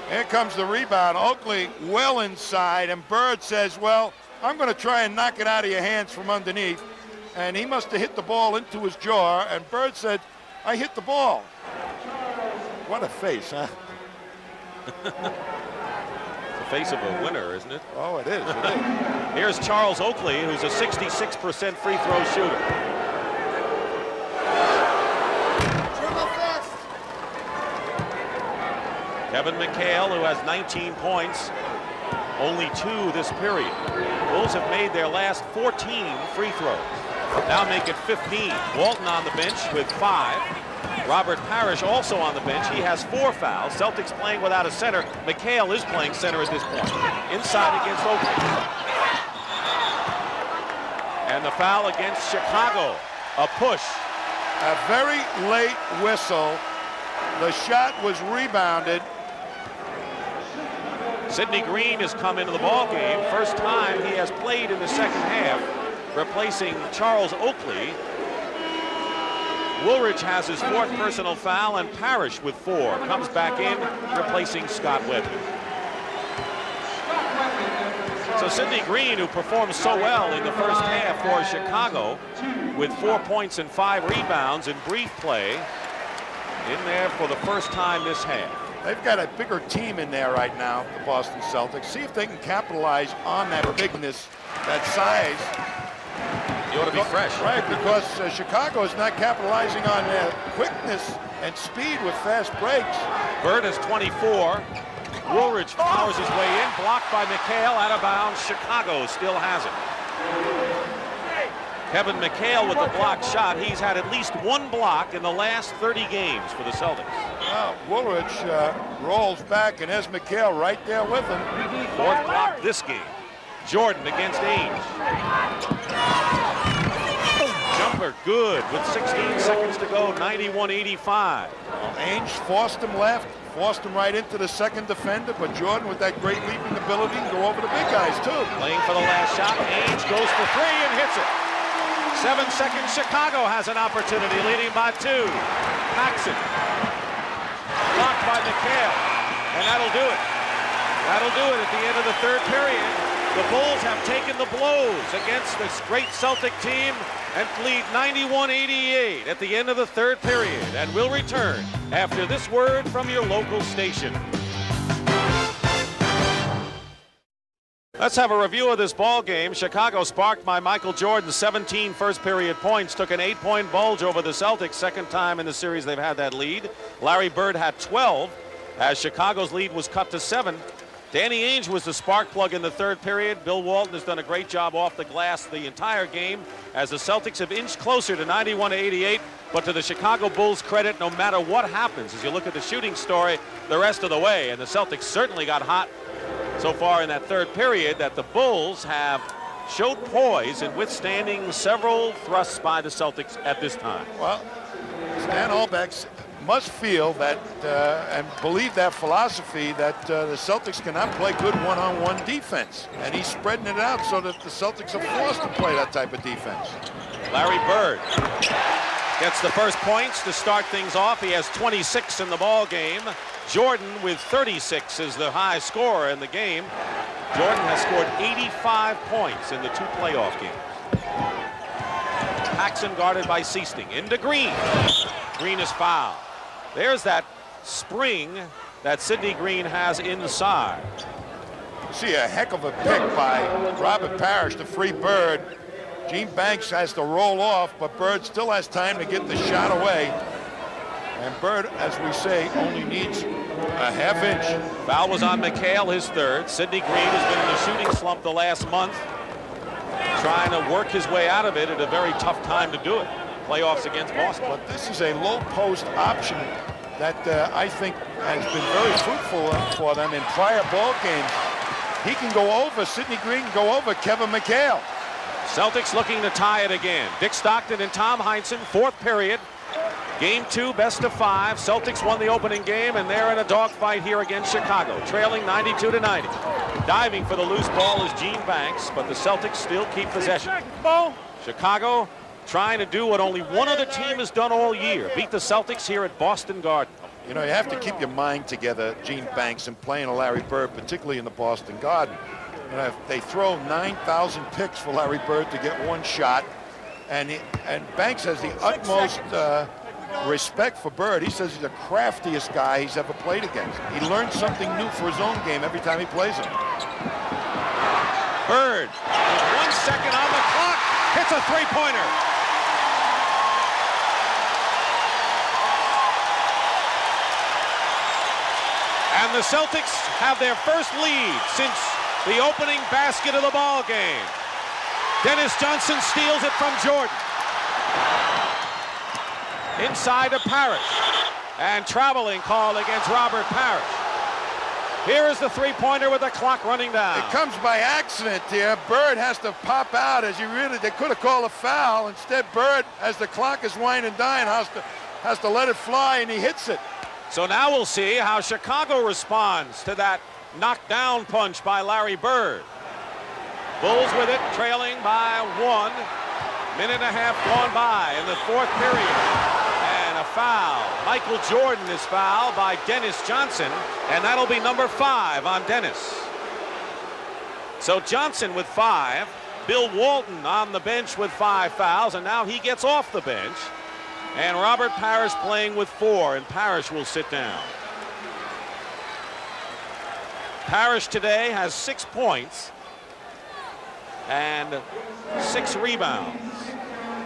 Here comes the rebound. Oakley well inside, and Bird says, well, I'm going to try and knock it out of your hands from underneath. And he must have hit the ball into his jaw, and Bird said, I hit the ball. What a face, huh? Face of a winner, isn't it? Oh, it is. It is. Here's Charles Oakley, who's a 66% free throw shooter. Kevin Mchale, who has 19 points, only 2 this period. Bulls have made their last 14 free throws. Now make it 15. Walton on the bench with 5. Robert Parrish also on the bench. He has 4 fouls. Celtics playing without a center. Mchale is playing center at this point. Inside against Oakley. And the foul against Chicago. A push. A very late whistle. The shot was rebounded. Sidney Green has come into the ball game. First time he has played in the second half, replacing Charles Oakley. Woolridge has his 4th personal foul, and Parrish with 4 comes back in, replacing Scott Webber. So Sidney Green, who performed so well in the first half for Chicago, with 4 points and 5 rebounds in brief play, in there for the first time this half. They've got a bigger team in there right now, the Boston Celtics. See if they can capitalize on that bigness, that size. You ought to be fresh. Right, because Chicago is not capitalizing on their quickness and speed with fast breaks. Bird has 24. Woolridge powers his way in, blocked by Mchale, out of bounds. Chicago still has it. Kevin Mchale with the blocked shot. He's had at least 1 block in the last 30 games for the Celtics. Well, Woolridge rolls back, and there's Mchale right there with him. 4th block this game. Jordan against Ainge. Jumper good with 16 seconds to go, 91-85. Well, Ainge forced him left, forced him right into the second defender, but Jordan with that great leaping ability can go over the big guys too. Playing for the last shot, Ainge goes for 3 and hits it. 7 seconds, Chicago has an opportunity, leading by 2. Paxson. Blocked by Mchale, and that'll do it. That'll do it at the end of the 3rd period. The Bulls have taken the blows against this great Celtic team and lead 91-88 at the end of the 3rd period, and will return after this word from your local station. Let's have a review of this ball game. Chicago, sparked by Michael Jordan's 17 first period points, took an 8-point bulge over the Celtics, 2nd time in the series they've had that lead. Larry Bird had 12. as Chicago's lead was cut to 7. Danny Ainge was the spark plug in the third period. Bill Walton has done a great job off the glass the entire game as the Celtics have inched closer to 91-88. But to the Chicago Bulls' credit, no matter what happens, as you look at the shooting story the rest of the way, and the Celtics certainly got hot so far in that third period, that the Bulls have showed poise in withstanding several thrusts by the Celtics at this time. Well, Stan Albeck must feel that and believe that philosophy that the Celtics cannot play good one-on-one defense. And he's spreading it out so that the Celtics are forced to play that type of defense. Larry Bird gets the first points to start things off. He has 26 in the ball game. Jordan with 36 is the high scorer in the game. Jordan has scored 85 points in the 2 playoff games. Paxson guarded by Seasting. Into Green. Green is fouled. There's that spring that Sidney Green has inside. See a heck of a pick by Robert Parrish to free Bird. Gene Banks has to roll off, but Bird still has time to get the shot away. And Bird, as we say, only needs a half inch. Foul was on Mchale, his third. Sidney Green has been in a shooting slump the last month, trying to work his way out of it at a very tough time to do it. Playoffs against Boston. But this is a low post option that I think has been very fruitful for them in prior ball games. He can go over, Sidney Green can go over Kevin Mchale. Celtics looking to tie it again. Dick Stockton and Tom Heinsohn, fourth period. Game 2, best of 5. Celtics won the opening game, and they're in a dogfight here against Chicago, trailing 92-90. Diving for the loose ball is Gene Banks, but the Celtics still keep possession. Chicago trying to do what only one other team has done all year, beat the Celtics here at Boston Garden. You know, you have to keep your mind together, Gene Banks, and playing a Larry Bird, particularly in the Boston Garden. You know, if they throw 9,000 picks for Larry Bird to get one shot, and Banks has the utmost respect for Bird. He says he's the craftiest guy he's ever played against. He learns something new for his own game every time he plays him. Bird, with 1 second on the clock, hits a three-pointer. And the Celtics have their first lead since the opening basket of the ball game. Dennis Johnson steals it from Jordan. Inside to Parrish. And traveling call against Robert Parrish. Here is the three-pointer with the clock running down. It comes by accident here. Bird has to pop out as they could have called a foul. Instead, Bird, as the clock is winding down, has to let it fly, and he hits it. So now we'll see how Chicago responds to that knockdown punch by Larry Bird. Bulls with it, trailing by 1. Minute and a half gone by in the fourth period. And a foul. Michael Jordan is fouled by Dennis Johnson, and that'll be number 5 on Dennis. So Johnson with 5. Bill Walton on the bench with 5 fouls, and now he gets off the bench. And Robert Parrish playing with 4, and Parrish will sit down. Parrish today has 6 points and 6 rebounds.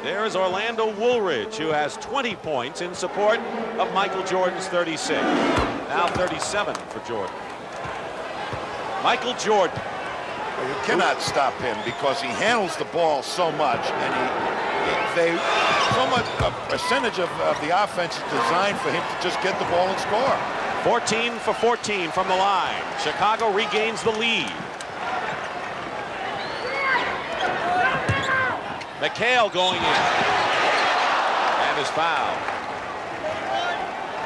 There is Orlando Woolridge, who has 20 points in support of Michael Jordan's 36. Now 37 for Jordan. Michael Jordan. Well, you cannot stop him because he handles the ball so much, and so much a percentage of the offense is designed for him to just get the ball and score. 14 for 14 from the line. Chicago regains the lead. Mchale going in and is fouled.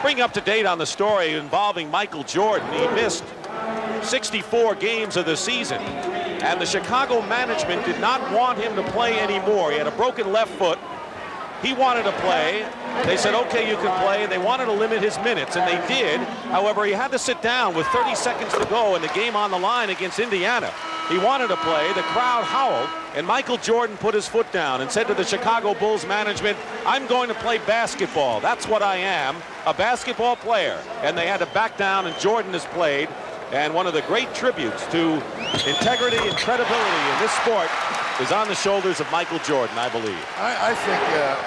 Bring up to date on the story involving Michael Jordan. He missed 64 games of the season, and the Chicago management did not want him to play anymore. He had a broken left foot. He wanted to play. They said, okay, you can play. They wanted to limit his minutes, and they did. However, he had to sit down with 30 seconds to go and the game on the line against Indiana. He wanted to play. The crowd howled, and Michael Jordan put his foot down and said to the Chicago Bulls management, I'm going to play basketball. That's what I am, a basketball player. And they had to back down, and Jordan has played. And one of the great tributes to integrity and credibility in this sport is on the shoulders of Michael Jordan, I believe. I think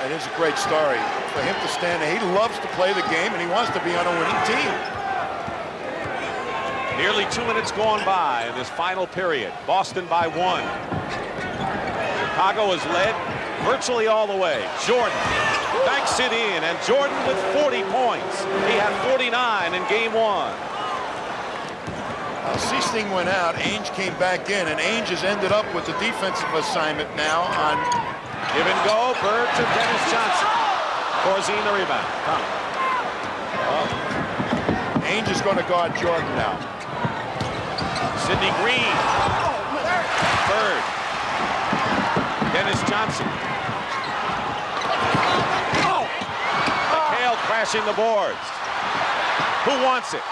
it is a great story for him to stand there. He loves to play the game, and he wants to be on a winning team. Nearly 2 minutes gone by in this final period. Boston by 1. Chicago has led virtually all the way. Jordan banks it in, and Jordan with 40 points. He had 49 in game 1. Seesting went out. Ainge came back in, and Ainge has ended up with the defensive assignment now on give and go. Bird to Dennis Johnson. Corzine the rebound. Ainge is going to guard Jordan now. Sidney Green. Bird. Dennis Johnson. Mchale crashing the boards. Who wants it?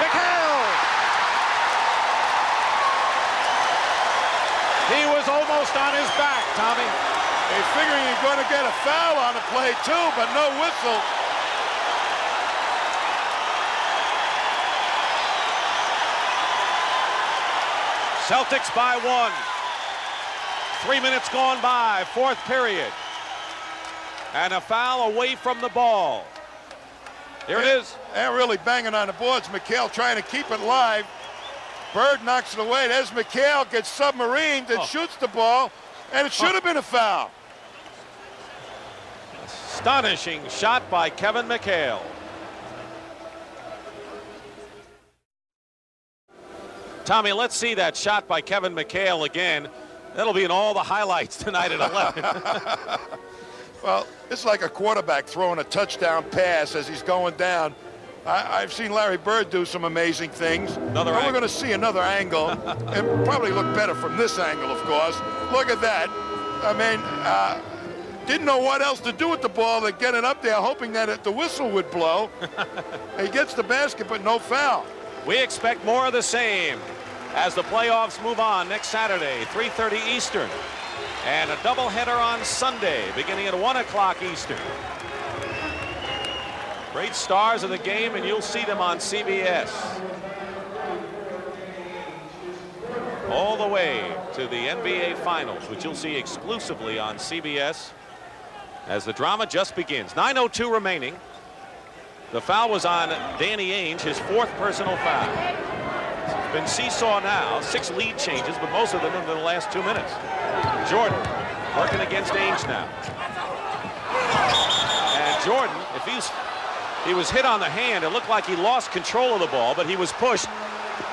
Mchale! He was almost on his back, Tommy. They figuring you're going to get a foul on the play too, but no whistle. Celtics by 1. 3 minutes gone by, 4th period. And a foul away from the ball. Here it is. They're really banging on the boards. Mchale trying to keep it live. Bird knocks it away. There's Mchale, gets submarined and shoots the ball, and it should have been a foul. Astonishing shot by Kevin Mchale. Tommy, let's see that shot by Kevin Mchale again. That'll be in all the highlights tonight at 11. Well, it's like a quarterback throwing a touchdown pass as he's going down. I've seen Larry Bird do some amazing things. We're going to see another angle. It probably look better from this angle, of course. Look at that. I mean, didn't know what else to do with the ball than get it up there, hoping that the whistle would blow. He gets the basket, but no foul. We expect more of the same as the playoffs move on next Saturday, 3:30 Eastern. And a doubleheader on Sunday, beginning at 1 o'clock Eastern. Great stars of the game, and you'll see them on CBS. All the way to the NBA Finals, which you'll see exclusively on CBS as the drama just begins. 9:02 remaining. The foul was on Danny Ainge, his 4th personal foul. It's been seesaw now, 6 lead changes, but most of them in the last 2 minutes. Jordan working against Ainge now. And Jordan, if he was hit on the hand, it looked like he lost control of the ball, but he was pushed.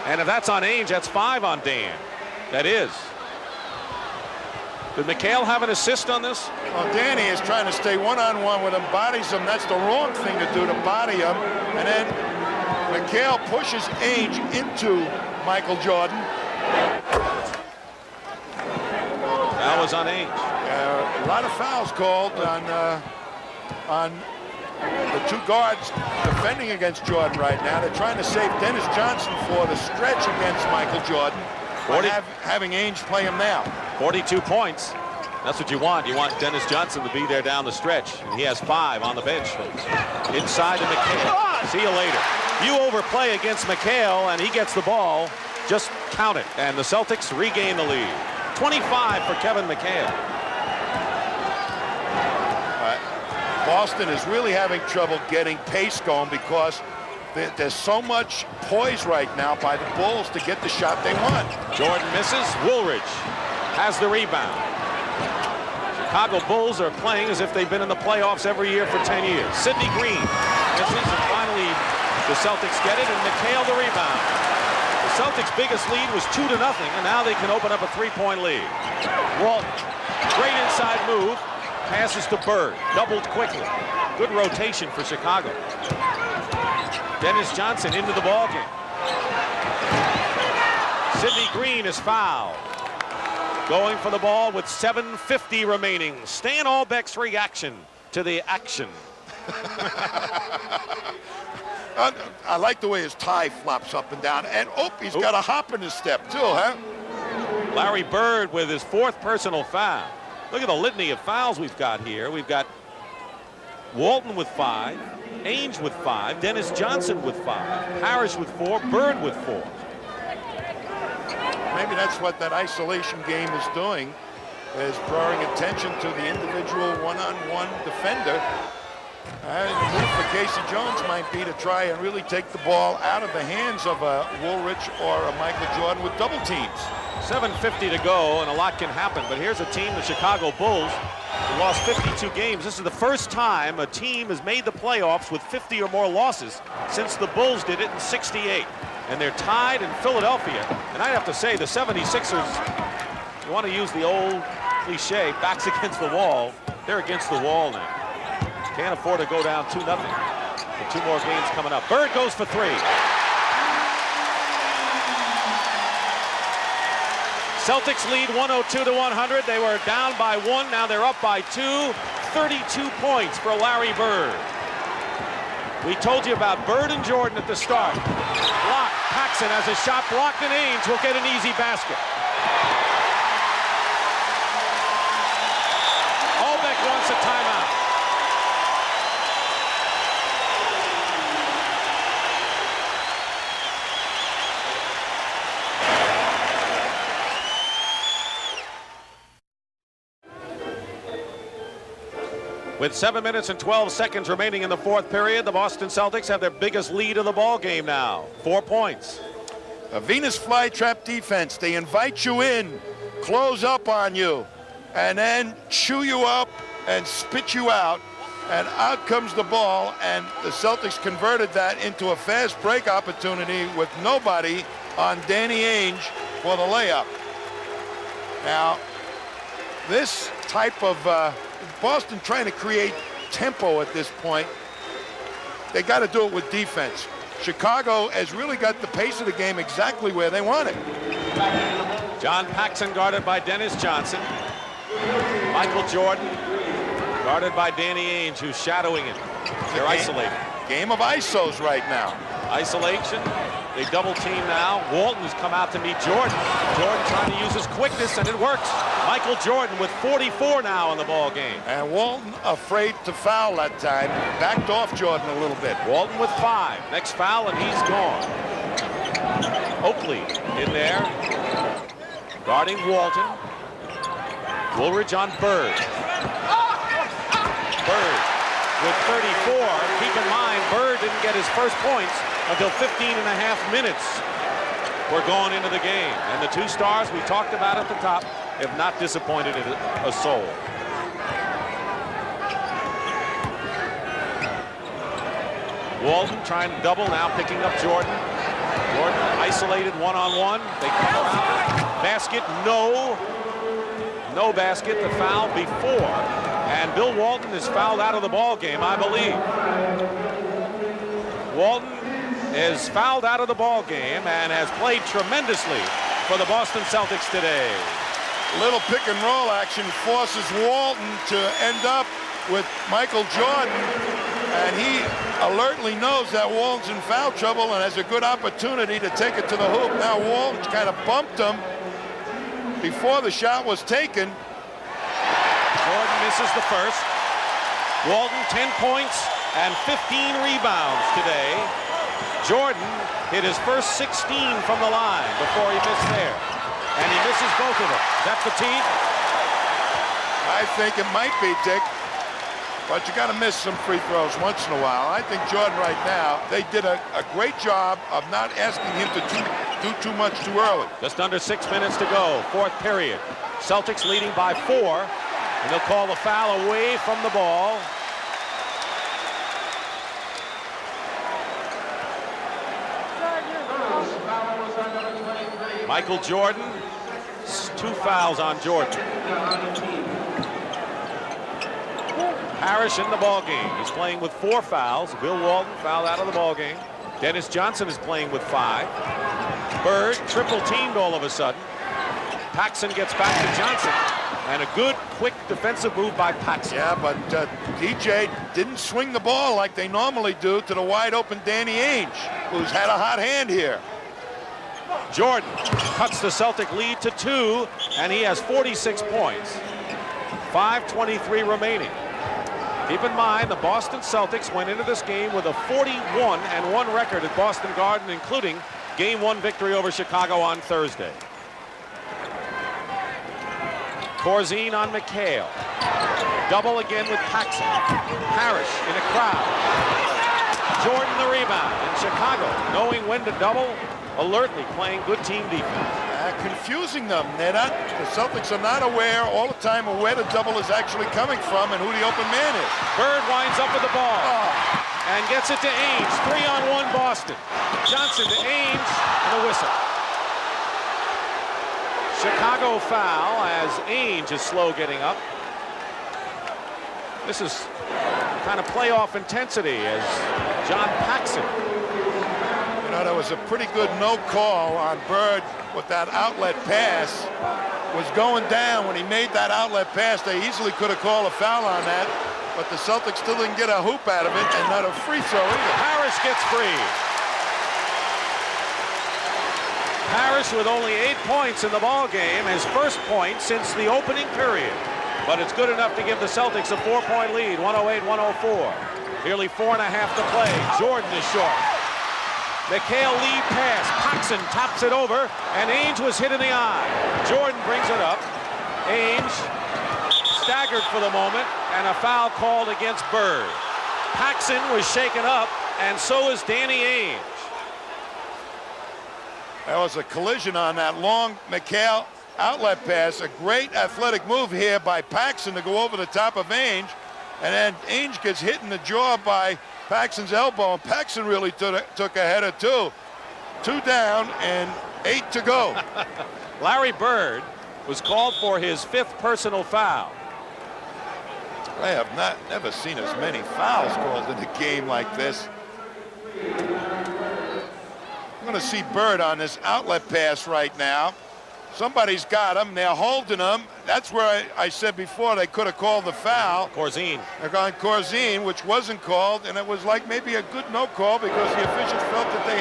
And if that's on Ainge, that's 5 on Dan. That is. Did Mchale have an assist on this? Well, Danny is trying to stay one-on-one with him, bodies him. That's the wrong thing to do, to body him. And then Mchale pushes Ainge into Michael Jordan. That was on Ainge. A lot of fouls called on the 2 guards defending against Jordan right now. They're trying to save Dennis Johnson for the stretch against Michael Jordan. Having Ainge play him now. 42 points. That's what you want. You want Dennis Johnson to be there down the stretch. And he has 5 on the bench. Inside to Mchale. See you later. You overplay against Mchale, and he gets the ball. Just count it. And the Celtics regain the lead. 25 for Kevin Mchale. Boston is really having trouble getting pace going because there's so much poise right now by the Bulls to get the shot they want. Jordan misses. Woolridge has the rebound. Chicago Bulls are playing as if they've been in the playoffs every year for 10 years. Sidney Green misses, and finally the Celtics get it, and Mchale the rebound. The Celtics' biggest lead was 2-0, and now they can open up a 3-point lead. Walton, great inside move. Passes to Bird, doubled quickly. Good rotation for Chicago. Dennis Johnson into the ballgame. Sidney Green is fouled. Going for the ball with 7:50 remaining. Stan Albeck's reaction to the action. I like the way his tie flops up and down. And he's got a hop in his step too, huh? Larry Bird with his 4th personal foul. Look at the litany of fouls we've got here. We've got Walton with 5, Ainge with 5, Dennis Johnson with 5, Harris with 4, Bird with 4. Maybe that's what that isolation game is doing, is drawing attention to the individual one-on-one defender. And the move for Casey Jones might be to try and really take the ball out of the hands of a Woolrich or a Michael Jordan with double teams. 7:50 to go, and a lot can happen. But here's a team, the Chicago Bulls, who lost 52 games. This is the first time a team has made the playoffs with 50 or more losses since the Bulls did it in '68. And they're tied in Philadelphia. And I'd have to say the 76ers, you want to use the old cliche, backs against the wall. They're against the wall now. Can't afford to go down 2-0. With 2 more games coming up. Bird goes for 3. Celtics lead 102-100. They were down by 1. Now they're up by 2. 32 points for Larry Bird. We told you about Bird and Jordan at the start. Block. Paxson has a shot blocked, and Ainge will get an easy basket. Albeck wants a timeout. With 7 minutes and 12 seconds remaining in the 4th period, the Boston Celtics have their biggest lead of the ball game now. 4 points. A Venus flytrap defense. They invite you in, close up on you, and then chew you up and spit you out. And out comes the ball, and the Celtics converted that into a fast break opportunity with nobody on Danny Ainge for the layup. Now, this type of Boston trying to create tempo at this point. They got to do it with defense. Chicago has really got the pace of the game exactly where they want it. John Paxson guarded by Dennis Johnson. Michael Jordan guarded by Danny Ainge, who's shadowing him. They're isolated. Game of isos right now. Isolation. They double team now. Walton's come out to meet Jordan. Jordan trying to use his quickness, and it works. Michael Jordan with 44 now in the ball game. And Walton afraid to foul that time. Backed off Jordan a little bit. Walton with 5. Next foul, and he's gone. Oakley in there. Guarding Walton. Woolridge on Bird. Bird with 34. Keep in mind, Bird didn't get his first points until 15.5 minutes were going into the game. And the 2 stars we talked about at the top have not disappointed a soul. Walton trying to double now, picking up Jordan. Jordan isolated one-on-one. They come around. Basket, no. No basket. The foul before. And Bill Walton is fouled out of the ball game, I believe. Walton is fouled out of the ball game and has played tremendously for the Boston Celtics today. Little pick and roll action forces Walton to end up with Michael Jordan, and he alertly knows that Walton's in foul trouble and has a good opportunity to take it to the hoop. Now Walton kind of bumped him before the shot was taken. Jordan misses the first. Walton 10 points and 15 rebounds today. Jordan hit his first 16 from the line before he missed there. And he misses both of them. Is that fatigue? I think it might be, Dick. But you got to miss some free throws once in a while. I think Jordan right now, they did a great job of not asking him to do too much too early. Just under 6 minutes to go, 4th period. Celtics leading by 4. And they'll call the foul away from the ball. Michael Jordan, 2 fouls on Jordan. Parrish in the ball game. He's playing with 4 fouls. Bill Walton fouled out of the ball game. Dennis Johnson is playing with 5. Bird triple teamed all of a sudden. Paxson gets back to Johnson. And a good, quick defensive move by Paxson. Yeah, but DJ didn't swing the ball like they normally do to the wide open Danny Ainge, who's had a hot hand here. Jordan cuts the Celtic lead to 2, and he has 46 points. 5:23 remaining. Keep in mind, the Boston Celtics went into this game with a 41-1 record at Boston Garden, including Game 1 victory over Chicago on Thursday. Corzine on Mchale. Double again with Paxson. Parrish in a crowd. Jordan the rebound. And Chicago, knowing when to double, alertly playing good team defense. Confusing them. The Celtics are not aware all the time of where the double is actually coming from and who the open man is. Bird winds up with the ball and gets it to Ainge. 3-on-1 Boston. Johnson to Ainge and a whistle. Chicago foul as Ainge is slow getting up. This is kind of playoff intensity as John Paxson. You know, there was a pretty good no call on Bird with that outlet pass. Was going down when he made that outlet pass. They easily could have called a foul on that, but the Celtics still didn't get a hoop out of it and not a free throw either. Parrish gets free. Parrish with only 8 points in the ball game, his first point since the opening period. But it's good enough to give the Celtics a 4-point lead, 108-104. Nearly 4.5 to play. Jordan is short. Mchale lead pass. Paxson tops it over, and Ainge was hit in the eye. Jordan brings it up. Ainge staggered for the moment, and a foul called against Bird. Paxson was shaken up, and so is Danny Ainge. There was a collision on that long Mchale outlet pass. A great athletic move here by Paxson to go over the top of Ainge, and then Ainge gets hit in the jaw by Paxson's elbow, and Paxson really took a header too. 2 down and 8 to go. Larry Bird was called for his 5th personal foul. I have never seen as many fouls called in a game like this. I'm going to see Bird on this outlet pass right now. Somebody's got him. They're holding him. That's where I said before they could have called the foul. Corzine. They're going Corzine, which wasn't called, and it was like maybe a good no call because the officials felt that the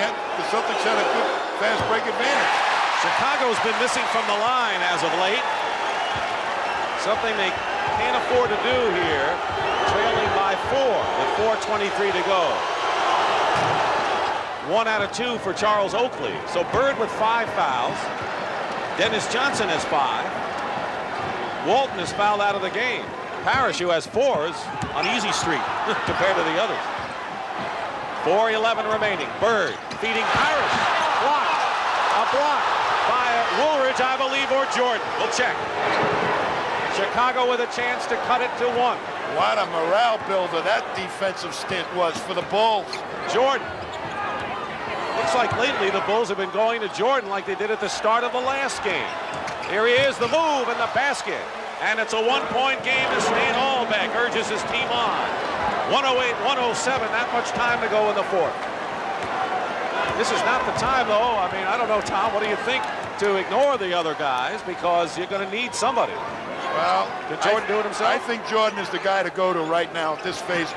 Celtics had a good fast break advantage. Chicago's been missing from the line as of late. Something they can't afford to do here. Trailing by 4 with 4:23 to go. 1 out of 2 for Charles Oakley. So Bird with 5 fouls. Dennis Johnson has 5. Walton is fouled out of the game. Parrish, who has 4s on easy street compared to the others. 4:11 remaining. Bird feeding Parrish. Blocked. A block by Woolridge, I believe, or Jordan. We'll check. Chicago with a chance to cut it to 1. What a morale builder that defensive stint was for the Bulls. Jordan. Looks like lately the Bulls have been going to Jordan like they did at the start of the last game. Here he is, the move and the basket. And it's a 1-point game as Stan Albeck urges his team on. 108-107, that much time to go in the 4th. This is not the time, though. I mean, I don't know, Tom, what do you think, to ignore the other guys because you're going to need somebody. Well, did Jordan do it himself? I think Jordan is the guy to go to right now at this phase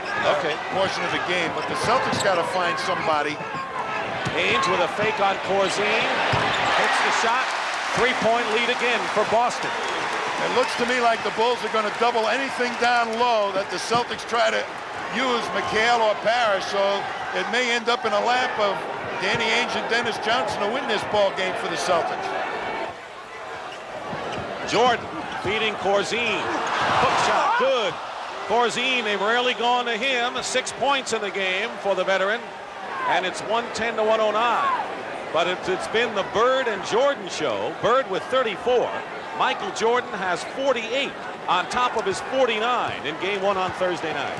portion of the game. But the Celtics got to find somebody. Ainge with a fake on Corzine. Hits the shot. 3-point lead again for Boston. It looks to me like the Bulls are going to double anything down low that the Celtics try to use Mchale or Parrish. So it may end up in a lap of Danny Ainge and Dennis Johnson to win this ball game for the Celtics. Jordan feeding Corzine. Hook shot, good. Corzine, they've rarely gone to him. 6 points in the game for the veteran. And it's 110-109. But it's been the Bird and Jordan show. Bird with 34. Michael Jordan has 48 on top of his 49 in game 1 on Thursday night.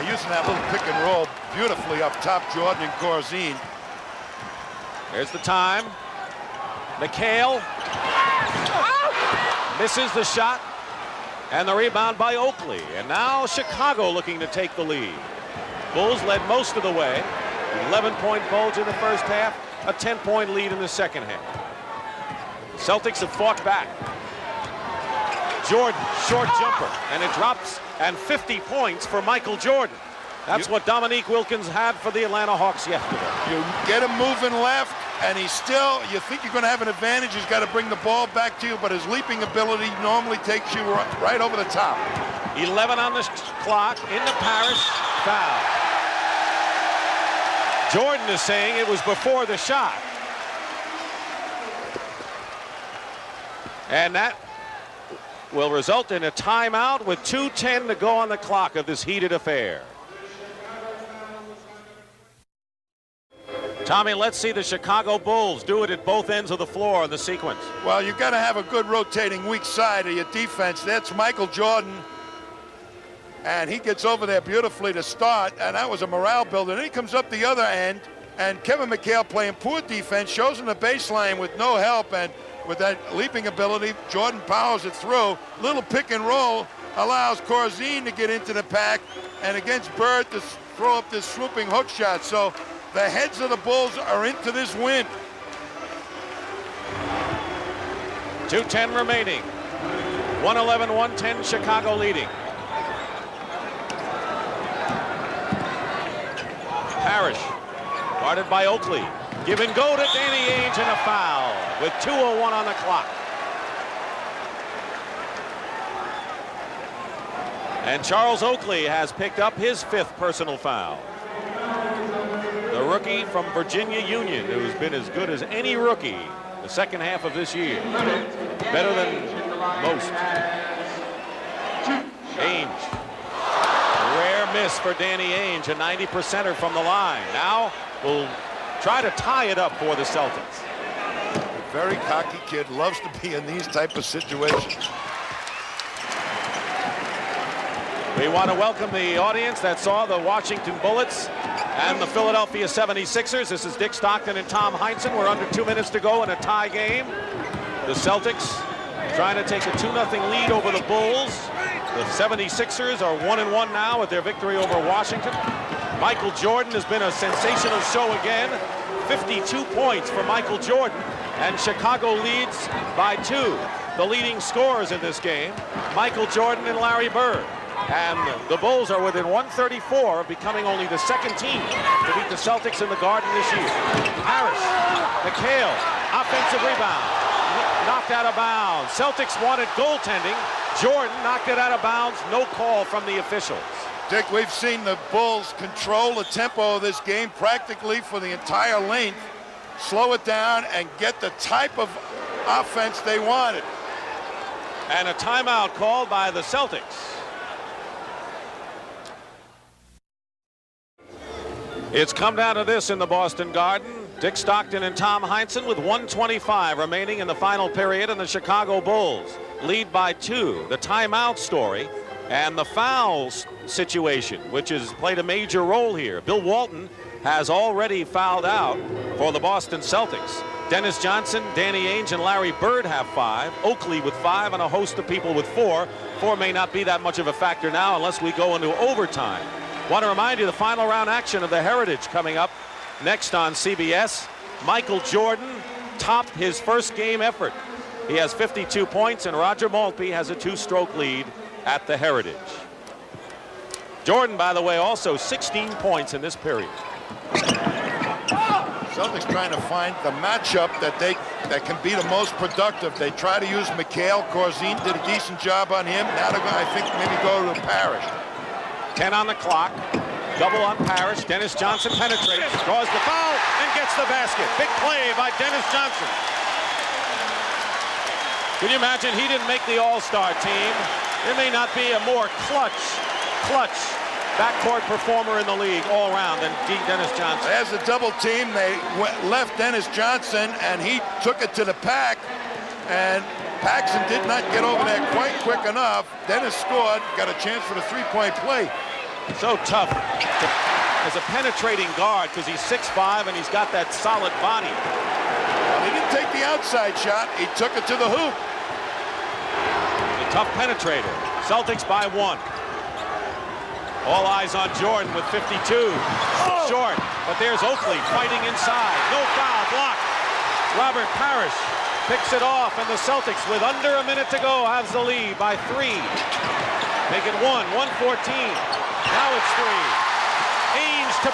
Using that little pick and roll beautifully up top, Jordan and Corzine. There's the time. Mchale misses the shot. And the rebound by Oakley. And now Chicago looking to take the lead. Bulls led most of the way. 11-point bulge in the first half, a 10-point lead in the second half. Celtics have fought back. Jordan, short jumper, and it drops, and 50 points for Michael Jordan. That's what Dominique Wilkins had for the Atlanta Hawks yesterday. You get him moving left, and he's still, you think you're going to have an advantage, he's got to bring the ball back to you, but his leaping ability normally takes you right over the top. 11 on the clock, into Parrish, foul. Jordan is saying it was before the shot. And that will result in a timeout with 2:10 to go on the clock of this heated affair. Tommy, let's see the Chicago Bulls do it at both ends of the floor in the sequence. Well, you've got to have a good rotating weak side of your defense. That's Michael Jordan. And he gets over there beautifully to start, and that was a morale builder. Then he comes up the other end, and Kevin Mchale playing poor defense, shows him the baseline with no help, and with that leaping ability, Jordan powers it through. Little pick and roll allows Corzine to get into the pack, and against Bird to throw up this swooping hook shot. So the heads of the Bulls are into this win. 2:10 remaining. 111-110, Chicago leading. Parrish, guarded by Oakley. Give and go to Danny Ainge and a foul with 2:01 on the clock. And Charles Oakley has picked up his 5th personal foul. The rookie from Virginia Union, who's been as good as any rookie the second half of this year. Better than most. Ainge. Rare miss for Danny Ainge, a 90%er from the line. Now we'll try to tie it up for the Celtics. A very cocky kid, loves to be in these type of situations. We want to welcome the audience that saw the Washington Bullets and the Philadelphia 76ers. This is Dick Stockton and Tom Heinsohn. We're under 2 minutes to go in a tie game. The Celtics trying to take a 2-0 lead over the Bulls. The 76ers are 1-1 now with their victory over Washington. Michael Jordan has been a sensational show again. 52 points for Michael Jordan, and Chicago leads by 2. The leading scorers in this game, Michael Jordan and Larry Bird. And the Bulls are within 134 of becoming only the 2nd team to beat the Celtics in the Garden this year. Harris, Mchale, offensive rebound, knocked out of bounds. Celtics wanted goaltending. Jordan knocked it out of bounds. No call from the officials. Dick, we've seen the Bulls control the tempo of this game practically for the entire length, slow it down, and get the type of offense they wanted. And a timeout called by the Celtics. It's come down to this in the Boston Garden. Dick Stockton and Tom Heinsohn with 1:25 remaining in the final period, and the Chicago Bulls lead by 2. The timeout story and the fouls situation, which has played a major role here. Bill Walton has already fouled out for the Boston Celtics. Dennis Johnson, Danny Ainge, and Larry Bird have 5. Oakley with 5, and a host of people with 4. 4 may not be that much of a factor now unless we go into overtime. Want to remind you the final round action of the Heritage coming up next on CBS. Michael Jordan topped his first game effort. He has 52 points, and Roger Maltby has a 2-stroke lead at the Heritage. Jordan, by the way, also 16 points in this period. Celtics trying to find the matchup that can be the most productive. They try to use Mchale. Corzine did a decent job on him. Now they're going to, I think, maybe go to Parrish. 10 on the clock. Double on Parrish. Dennis Johnson penetrates, draws the foul, and gets the basket. Big play by Dennis Johnson. Can you imagine he didn't make the All-Star team? There may not be a more clutch backcourt performer in the league all around than Dennis Johnson. As a double team, they left Dennis Johnson, and he took it to the pack, and Paxson did not get over there quite quick enough. Dennis scored, got a chance for the 3-point play. So tough as a penetrating guard because he's 6'5" and he's got that solid body. Well, he didn't take the outside shot. He took it to the hoop. A tough penetrator. Celtics by 1. All eyes on Jordan with 52. Short, but there's Oakley fighting inside. No foul, blocked. Robert Parrish picks it off, and the Celtics, with under a minute to go, has the lead by 3. Make it 114. Now it's 3. Ainge to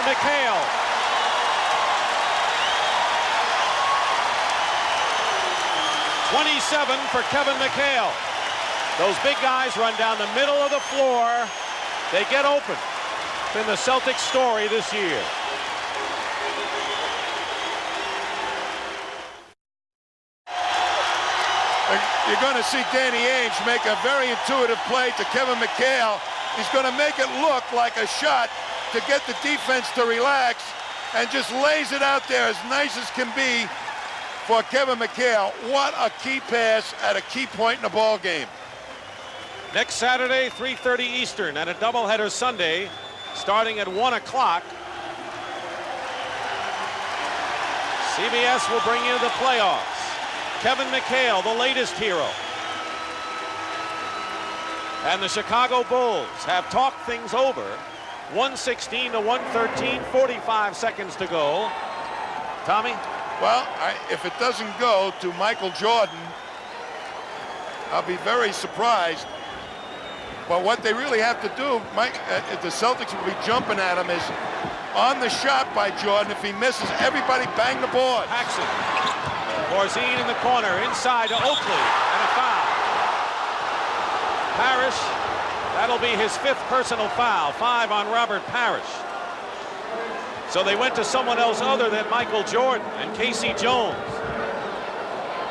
Mchale. .27 for Kevin Mchale. Those big guys run down the middle of the floor. They get open. It's been the Celtics story this year. You're going to see Danny Ainge make a very intuitive play to Kevin Mchale. He's going to make it look like a shot to get the defense to relax, and just lays it out there as nice as can be for Kevin Mchale. What a key pass at a key point in the ball game. Next Saturday, 3:30 Eastern, and a doubleheader Sunday, starting at 1 o'clock. CBS will bring you the playoffs. Kevin Mchale, the latest hero. And the Chicago Bulls have talked things over. 116 to 113, 45 seconds to go. Tommy? Well, if it doesn't go to Michael Jordan, I'll be very surprised. But what they really have to do, the Celtics will be jumping at him, is on the shot by Jordan. If he misses, everybody bang the board. Paxson. Borzine in the corner, inside to Oakley, and a foul. Parrish, that'll be his 5th personal foul, 5 on Robert Parrish. So they went to someone else other than Michael Jordan and Casey Jones.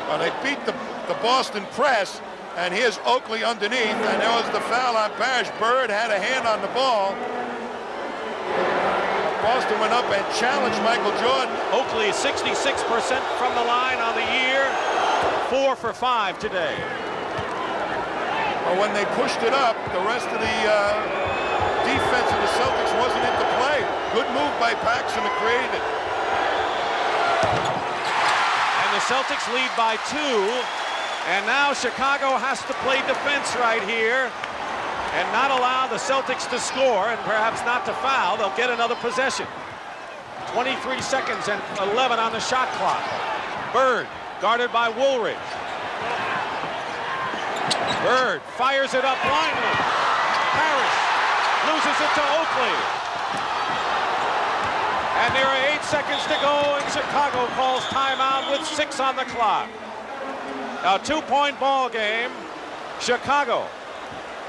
Well, they beat the Boston press, and here's Oakley underneath, and there was the foul on Parrish. Bird had a hand on the ball. Boston went up and challenged Michael Jordan. Oakley 66% from the line on the year, 4 for 5 today. But when they pushed it up, the rest of the defense of the Celtics wasn't into play. Good move by Paxson to create it. And the Celtics lead by 2. And now Chicago has to play defense right here and not allow the Celtics to score, and perhaps not to foul. They'll get another possession. 23 seconds and 11 on the shot clock. Bird guarded by Woolridge. Bird fires it up blindly. Parrish loses it to Oakley. And there are 8 seconds to go, and Chicago calls timeout with 6 on the clock. A 2-point ball game. Chicago.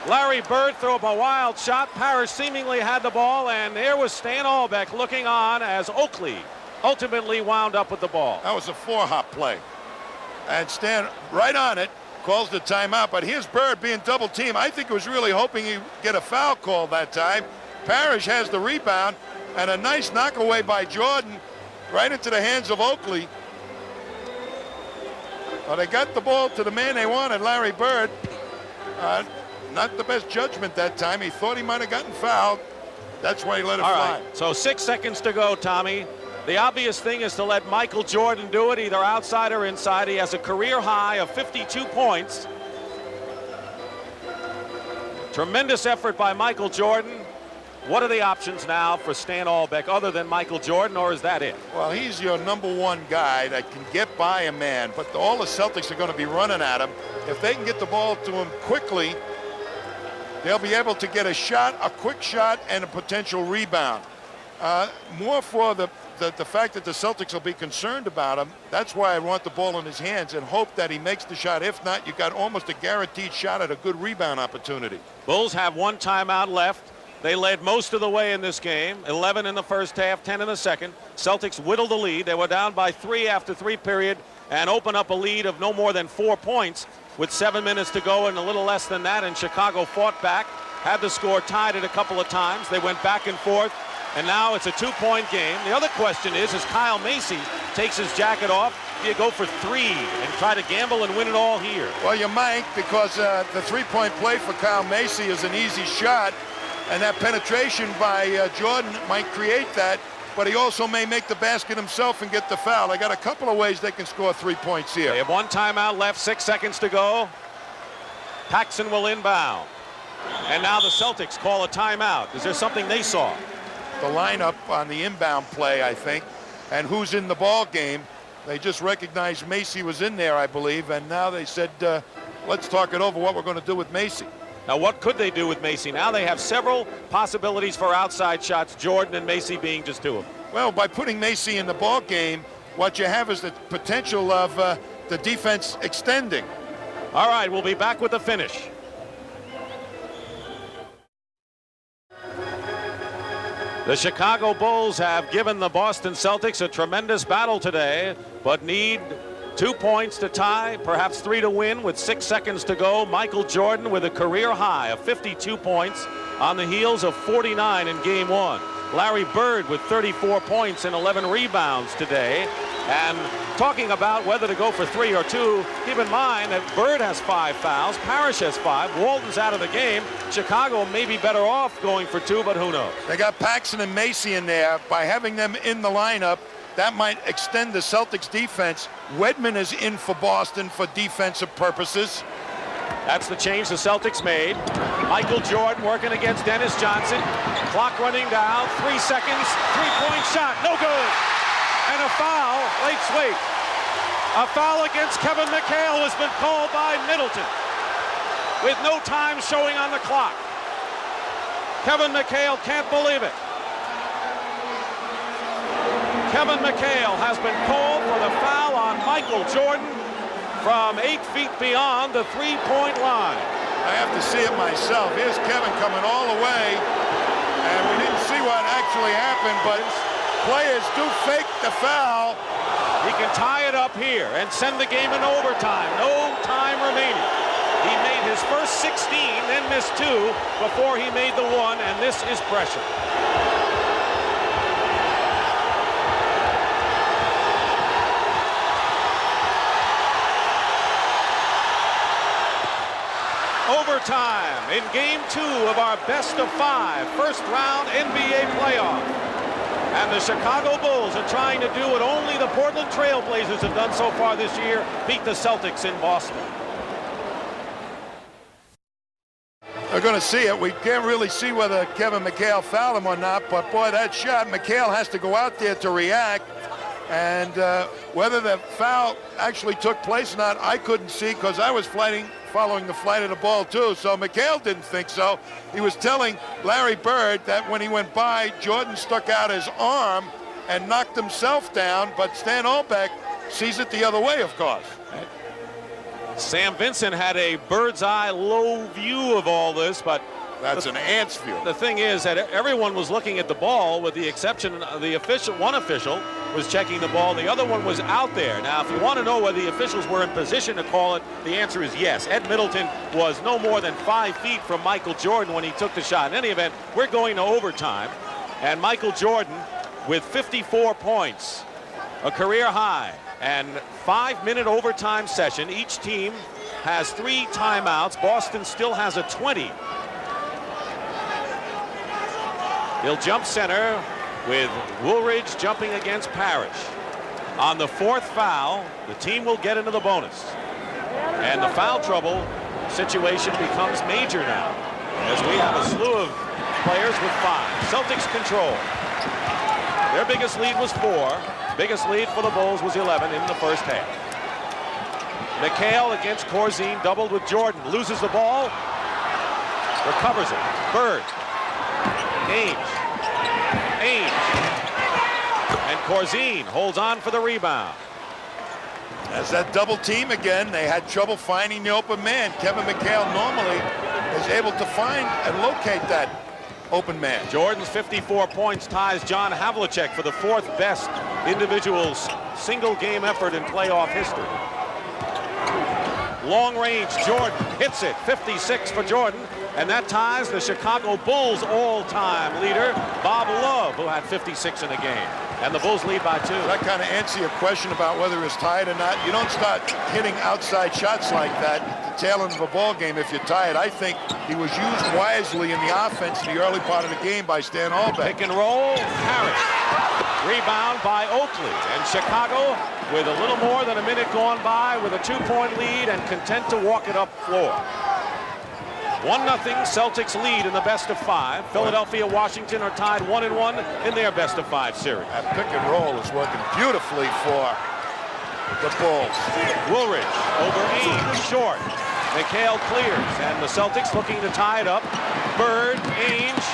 Larry Bird threw up a wild shot. Parrish seemingly had the ball, and there was Stan Albeck looking on as Oakley ultimately wound up with the ball. That was a 4-hop play. And Stan, right on it, calls the timeout. But here's Bird being double teamed. I think he was really hoping he'd get a foul call that time. Parrish has the rebound, and a nice knockaway by Jordan right into the hands of Oakley. Well, they got the ball to the man they wanted, Larry Bird. Not the best judgment that time. He thought he might have gotten fouled. That's why he let it fly. Right. So 6 seconds to go, Tommy. The obvious thing is to let Michael Jordan do it, either outside or inside. He has a career high of 52 points. Tremendous effort by Michael Jordan. What are the options now for Stan Albeck other than Michael Jordan, or is that it? Well, he's your #1 guy that can get by a man, but all the Celtics are going to be running at him. If they can get the ball to him quickly, they'll be able to get a shot, a quick shot, and a potential rebound. More for the fact that the Celtics will be concerned about him. That's why I want the ball in his hands and hope that he makes the shot. If not, you got almost a guaranteed shot at a good rebound opportunity. Bulls have 1 timeout left. They led most of the way in this game, 11 in the first half, 10 in the second. Celtics whittled the lead. They were down by 3 after 3 period and open up a lead of no more than 4 points with 7 minutes to go and a little less than that. And Chicago fought back, had the score tied it a couple of times. They went back and forth, and now it's a 2-point game. The other question is, as Kyle Macy takes his jacket off, do you go for 3 and try to gamble and win it all here? Well, you might, because the 3-point play for Kyle Macy is an easy shot. And that penetration by Jordan might create that, but he also may make the basket himself and get the foul. They got a couple of ways they can score 3 points here. They have 1 timeout left, 6 seconds to go. Paxson will inbound. And now the Celtics call a timeout. Is there something they saw? The lineup on the inbound play, I think, and who's in the ball game. They just recognized Macy was in there, I believe, and now they said, let's talk it over what we're going to do with Macy. Now, what could they do with Macy? Now they have several possibilities for outside shots, Jordan and Macy being just 2 of them. Well, by putting Macy in the ball game, what you have is the potential of the defense extending. All right, we'll be back with the finish. The Chicago Bulls have given the Boston Celtics a tremendous battle today, but need 2 points to tie, perhaps 3 to win with 6 seconds to go. Michael Jordan with a career high of 52 points on the heels of 49 in game 1. Larry Bird with 34 points and 11 rebounds today. And talking about whether to go for 3 or 2, keep in mind that Bird has 5 fouls, Parrish has 5, Walton's out of the game. Chicago may be better off going for 2, but who knows? They got Paxson and Macy in there. By having them in the lineup, that might extend the Celtics defense. Wedman is in for Boston for defensive purposes. That's the change the Celtics made. Michael Jordan working against Dennis Johnson. Clock running down, 3 seconds, 3-point shot, no good. And a foul, wait. A foul against Kevin Mchale has been called by Middleton with no time showing on the clock. Kevin Mchale can't believe it. Kevin Mchale has been called for the foul on Michael Jordan from 8 feet beyond the 3-point line. I have to see it myself. Here's Kevin coming all the way, and we didn't see what actually happened, but players do fake the foul. He can tie it up here and send the game in overtime. No time remaining. He made his first 16, then missed 2 before he made the 1, and this is pressure. Overtime in game 2 of our best-of-5 first-round NBA playoff. And the Chicago Bulls are trying to do what only the Portland Trail Blazers have done so far this year, beat the Celtics in Boston. They're going to see it. We can't really see whether Kevin Mchale fouled him or not, but boy, that shot, Mchale has to go out there to react. And whether the foul actually took place or not, I couldn't see because I was following the flight of the ball too. So Mchale didn't think so. He was telling Larry Bird that when he went by, Jordan stuck out his arm and knocked himself down, but Stan Olbeck sees it the other way, of course. Sam Vincent had a bird's eye low view of all this, but that's an ant's view. The thing is that everyone was looking at the ball with the exception of the official. One official was checking the ball. The other one was out there. Now, if you want to know whether the officials were in position to call it, the answer is yes. Ed Middleton was no more than 5 feet from Michael Jordan when he took the shot. In any event, we're going to overtime. And Michael Jordan with 54 points, a career high, and 5-minute overtime session. Each team has 3 timeouts. Boston still has a 20. He'll jump center with Woolridge jumping against Parrish. On the 4th foul, the team will get into the bonus. And the foul trouble situation becomes major now, as we have a slew of players with 5. Celtics control. Their biggest lead was 4. Biggest lead for the Bulls was 11 in the first half. Mchale against Corzine, doubled with Jordan. Loses the ball. Recovers it. Bird. Ainge. And Corzine holds on for the rebound. As that double team again, they had trouble finding the open man. Kevin Mchale normally is able to find and locate that open man. Jordan's 54 points ties John Havlicek for the 4th best individual single game effort in playoff history. Long range, Jordan hits it, 56 for Jordan, and that ties the Chicago Bulls all-time leader, Bob Love, who had 56 in the game. And the Bulls lead by 2. That kind of answers your question about whether it's tied or not. You don't start hitting outside shots like that at the tail end of a ball game if you're tied. I think he was used wisely in the offense in the early part of the game by Stan Olbeck. Pick and roll, Harris. Rebound by Oakley. And Chicago, with a little more than a minute gone by, with a 2-point lead and content to walk it up floor. 1-0 Celtics lead in the best-of-5. Philadelphia, Washington are tied 1-1 in their best-of-5 series. That pick and roll is working beautifully for the Bulls. Woolridge over Ainge, short. Mchale clears, and the Celtics looking to tie it up. Bird, Ainge.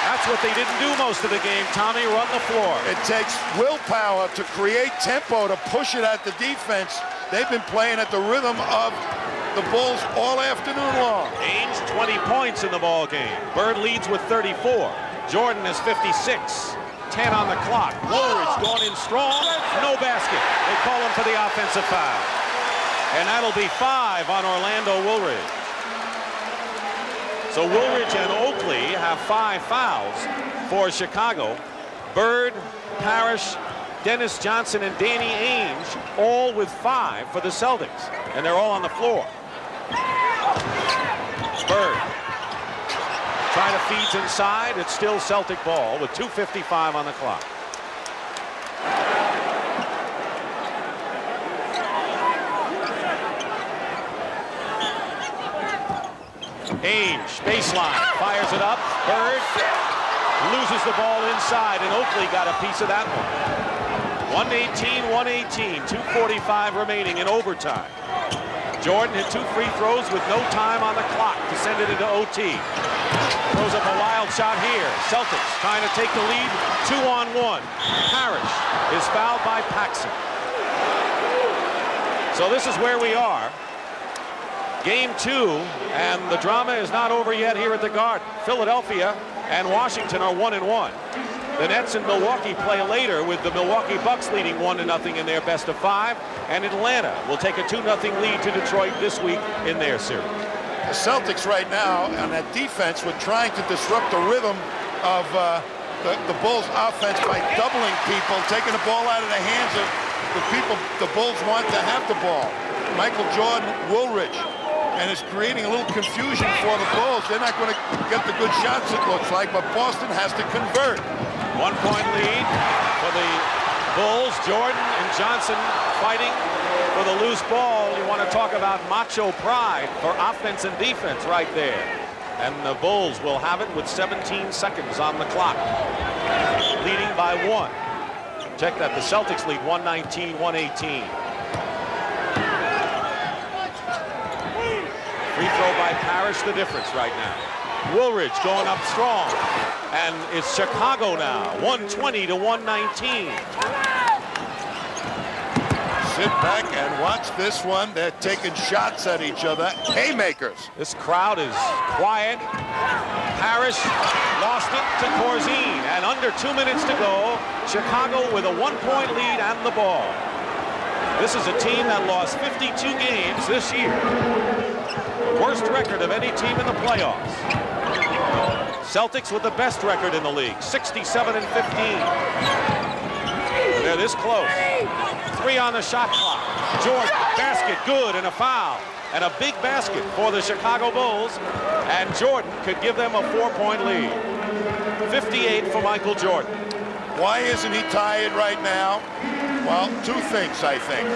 That's what they didn't do most of the game, Tommy, run the floor. It takes willpower to create tempo, to push it at the defense. They've been playing at the rhythm of the Bulls all afternoon long. Ainge 20 points in the ball game. Bird leads with 34. Jordan is 56. 10 on the clock. Woolridge going in strong. No basket. They call him for the offensive foul. And that'll be 5 on Orlando Woolridge. So Woolridge and Oakley have 5 fouls for Chicago. Bird, Parrish, Dennis Johnson, and Danny Ainge all with 5 for the Celtics. And they're all on the floor. Bird trying to feed inside. It's still Celtic ball with 2:55 on the clock. Ainge, baseline, fires it up. Bird loses the ball inside, and Oakley got a piece of that one. 118, 2:45 remaining in overtime. Jordan hit 2 free throws with no time on the clock to send it into OT. Throws up a wild shot here. Celtics trying to take the lead 2-on-1. Parrish is fouled by Paxson. So this is where we are. Game 2, and the drama is not over yet here at the Garden. Philadelphia and Washington are 1-1. The Nets and Milwaukee play later, with the Milwaukee Bucks leading 1-0 in their best of 5, and Atlanta will take a 2-0 lead to Detroit this week in their series. The Celtics right now on that defense were trying to disrupt the rhythm of the Bulls offense by doubling people, taking the ball out of the hands of the people the Bulls want to have the ball. Michael Jordan, Woolridge, and it's creating a little confusion for the Bulls. They're not going to get the good shots, it looks like, but Boston has to convert. 1-point lead for the Bulls. Jordan and Johnson fighting for the loose ball. You want to talk about macho pride for offense and defense right there. And the Bulls will have it with 17 seconds on the clock, leading by 1. Check that. The Celtics lead 119-118. Free throw by Parrish, the difference right now. Woolridge going up strong, and it's Chicago now, 120-119. Sit back and watch this one. They're taking shots at each other. Haymakers. This crowd is quiet. Parrish lost it to Corzine, and under 2 minutes to go, Chicago with a 1-point lead and the ball. This is a team that lost 52 games this year. The worst record of any team in the playoffs. Celtics with the best record in the league, 67-15. They're this close. 3 on the shot clock. Jordan, basket, good, and a foul. And a big basket for the Chicago Bulls. And Jordan could give them a 4-point lead. 58 for Michael Jordan. Why isn't he tired right now? Well, 2 things, I think.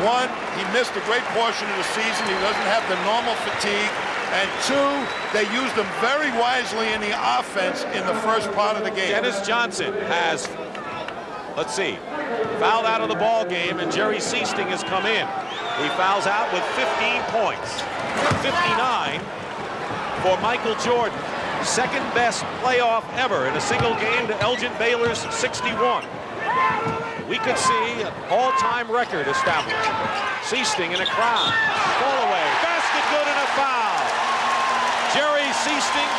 1, he missed a great portion of the season. He doesn't have the normal fatigue. And 2, they used him very wisely in the offense in the first part of the game. Dennis Johnson has, let's see, fouled out of the ball game, and Jerry Seasting has come in. He fouls out with 15 points. 59 for Michael Jordan. Second best playoff ever in a single game to Elgin Baylor's 61. We could see an all-time record established. Seasting in a crowd. Fall away. Basket good and a foul. Jerry Seasting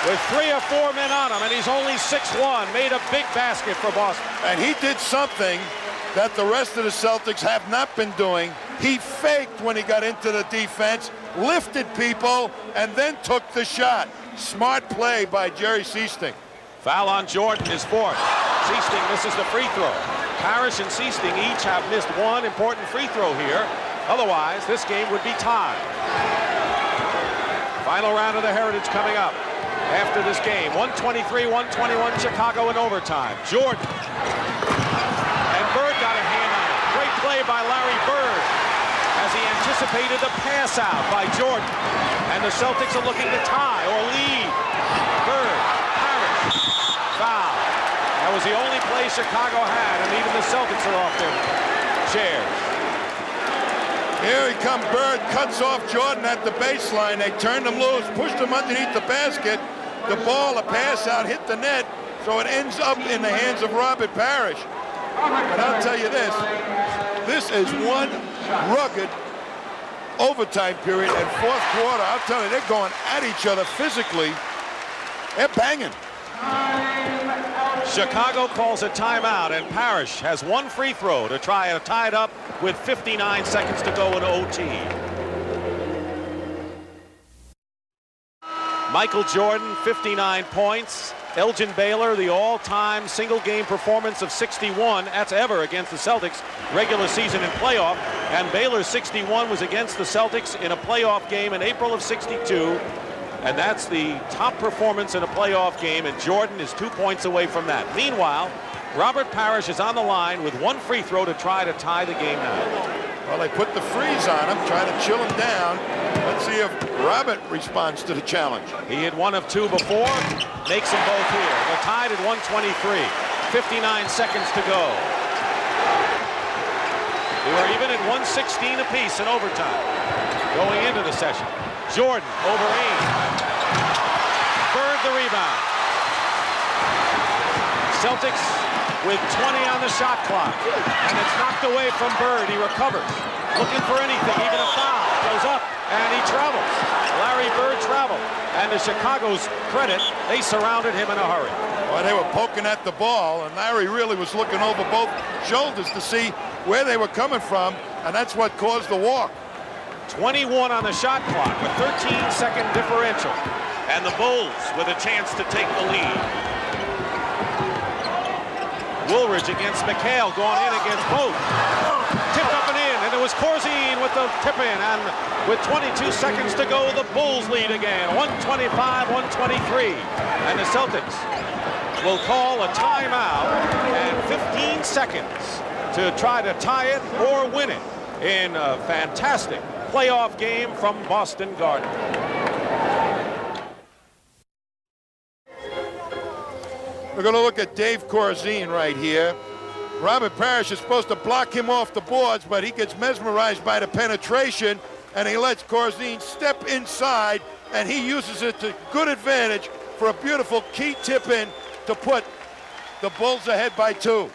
with 3 or 4 men on him, and he's only 6'1", made a big basket for Boston. And he did something that the rest of the Celtics have not been doing. He faked when he got into the defense, lifted people, and then took the shot. Smart play by Jerry Seasting. Foul on Jordan is 4th. Seasting misses the free throw. Parrish and Seasting each have missed 1 important free throw here. Otherwise, this game would be tied. Final round of the Heritage coming up after this game. 123-121 Chicago in overtime. Jordan. And Bird got a hand on it. Great play by Larry Bird as he anticipated the pass out by Jordan. And the Celtics are looking to tie or lead. Bird, Parrish, foul. That was the only play Chicago had, and even the Celtics are off their chairs. Here he comes, Bird cuts off Jordan at the baseline. They turned him loose, pushed him underneath the basket. The ball, a pass out, hit the net, so it ends up in the hands of Robert Parrish. But I'll tell you this is one rugged overtime period, and 4th quarter, I'll tell you, they're going at each other physically. They're banging. Chicago calls a timeout, and Parrish has one free throw to try to tie it up with 59 seconds to go in OT. Michael Jordan, 59 points. Elgin Baylor, the all-time single-game performance of 61. That's ever against the Celtics, regular season and playoff. And Baylor's 61 was against the Celtics in a playoff game in April of 62. And that's the top performance in a playoff game, and Jordan is 2 points away from that. Meanwhile, Robert Parrish is on the line with one free throw to try to tie the game now. Well, they put the freeze on him, trying to chill him down. Let's see if Robert responds to the challenge. He hit one of two before, makes them both here. They're tied at 123, 59 seconds to go. They were even at 116 apiece in overtime going into the session. Jordan over Ainge. Bird the rebound. Celtics with 20 on the shot clock. And it's knocked away from Bird. He recovers. Looking for anything, even a foul. Goes up, and he travels. Larry Bird traveled. And to Chicago's credit, they surrounded him in a hurry. Well, they were poking at the ball, and Larry really was looking over both shoulders to see where they were coming from, and that's what caused the walk. 21 on the shot clock, a 13-second differential. And the Bulls with a chance to take the lead. Woolridge against Mchale, going in against both. Tipped up and in, and it was Corzine with the tip-in. And with 22 seconds to go, the Bulls lead again, 125-123. And the Celtics will call a timeout and 15 seconds to try to tie it or win it in a fantastic playoff game from Boston Garden. We're going to look at Dave Corzine right here. Robert Parrish is supposed to block him off the boards, but he gets mesmerized by the penetration, and he lets Corzine step inside, and he uses it to good advantage for a beautiful key tip-in to put the Bulls ahead by 2.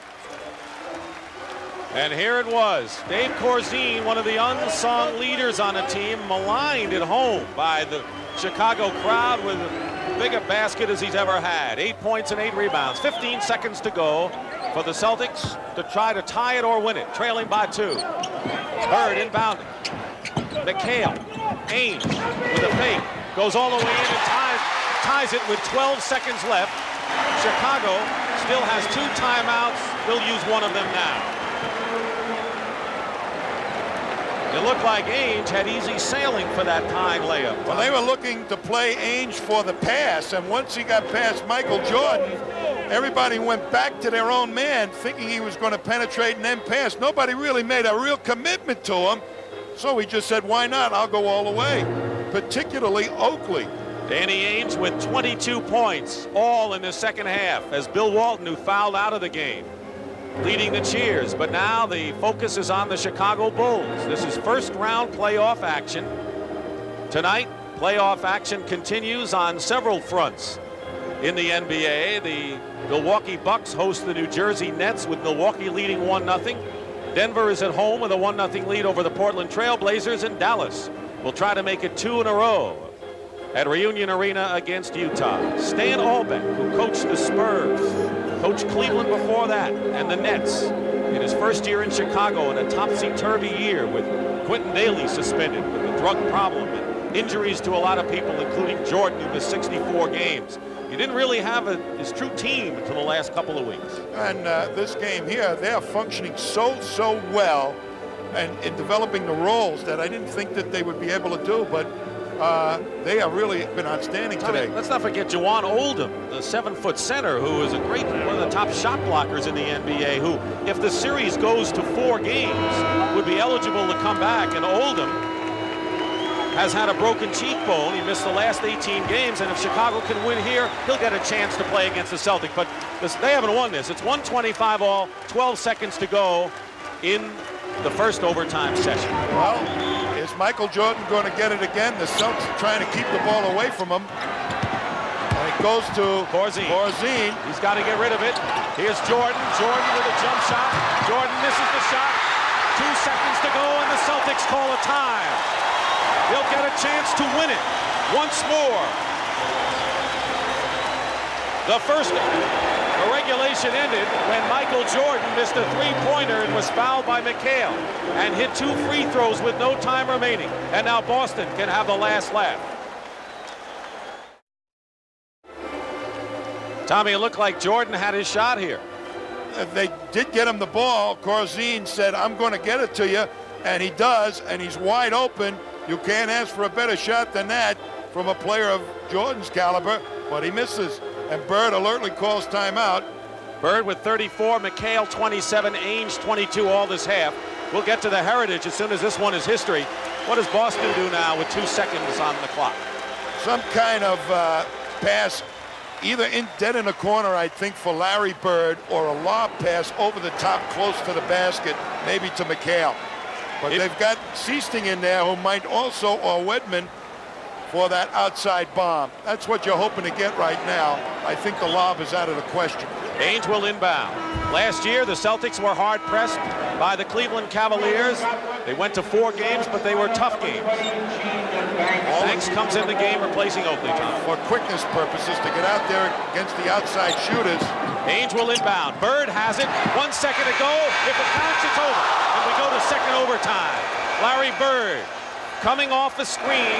And here it was. Dave Corzine, one of the unsung leaders on the team, maligned at home by the Chicago crowd with as big a basket as he's ever had. 8 points and 8 rebounds. 15 seconds to go for the Celtics to try to tie it or win it, trailing by 2. Bird inbounding. Mchale, Ainge with a fake, goes all the way in and ties it with 12 seconds left. Chicago still has 2 timeouts. They'll use one of them now. It looked like Ainge had easy sailing for that tying layup. Well, they were looking to play Ainge for the pass, and once he got past Michael Jordan, everybody went back to their own man, thinking he was going to penetrate and then pass. Nobody really made a real commitment to him, so he just said, why not? I'll go all the way, particularly Oakley. Danny Ainge with 22 points, all in the second half, as Bill Walton, who fouled out of the game, leading the cheers. But now the focus is on the Chicago Bulls. This is first round playoff action. Tonight, playoff action continues on several fronts. In the NBA, the Milwaukee Bucks host the New Jersey Nets with Milwaukee leading 1-0. Denver is at home with a 1-0 lead over the Portland Trail Blazers, and Dallas will try to make it 2 in a row at Reunion Arena against Utah. Stan Albeck, who coached the Spurs, coached Cleveland before that, and the Nets in his first year in Chicago in a topsy-turvy year with Quentin Daly suspended with a drug problem and injuries to a lot of people, including Jordan, who missed 64 games. He didn't really have his true team until the last couple of weeks. And this game here, they're functioning so well and in developing the roles that I didn't think that they would be able to do, but they have really been outstanding today. Let's not forget Juwan Oldham, the 7-foot center, who is one of the top shot blockers in the NBA, who, if the series goes to 4 games, would be eligible to come back. And Oldham has had a broken cheekbone. He missed the last 18 games, and if Chicago can win here, he'll get a chance to play against the Celtics. But they haven't won this. It's 125 all, 12 seconds to go in the first overtime session. Well, is Michael Jordan going to get it again? The Celtics are trying to keep the ball away from him. And it goes to Corzine. He's got to get rid of it. Here's Jordan. Jordan with a jump shot. Jordan misses the shot. 2 seconds to go, and the Celtics call a time. They'll get a chance to win it once more. The first the regulation ended when Michael Jordan missed a three-pointer and was fouled by Mchale and hit 2 free throws with no time remaining. And now Boston can have the last laugh. Tommy, it looked like Jordan had his shot here. They did get him the ball. Corzine said, I'm going to get it to you. And he does, and he's wide open. You can't ask for a better shot than that from a player of Jordan's caliber, but he misses. And Bird alertly calls timeout. Bird with 34, Mchale 27, Ainge 22 all this half. We'll get to the heritage as soon as this one is history. What does Boston do now with 2 seconds on the clock? Some kind of pass, either dead in the corner, I think, for Larry Bird, or a lob pass over the top close to the basket, maybe to Mchale. But they've got Seasting in there, who might also, or Wedman, for that outside bomb. That's what you're hoping to get right now. I think the lob is out of the question. Ainge will inbound. Last year, the Celtics were hard-pressed by the Cleveland Cavaliers. They went to 4 games, but they were tough games. Banks comes in the game, replacing Oakley, Tom. For quickness purposes, to get out there against the outside shooters. Ainge will inbound. Bird has it. 1 second to go. If it counts, it's over. And we go to second overtime. Larry Bird coming off the screen.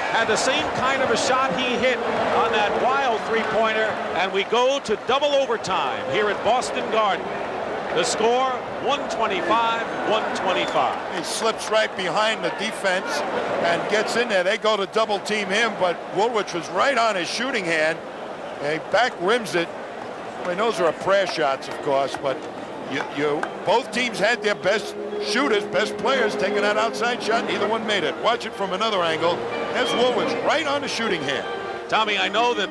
Had the same kind of a shot he hit on that wild three-pointer, and we go to double overtime here at Boston Garden. The score, 125-125. He slips right behind the defense and gets in there. They go to double team him, but Woolwich was right on his shooting hand. And he back rims it. I mean, those are prayer shots, of course, but both teams had their best shooters, best players taking that outside shot. Neither one made it. Watch it from another angle. There's Woolwich right on the shooting hand. Tommy, I know that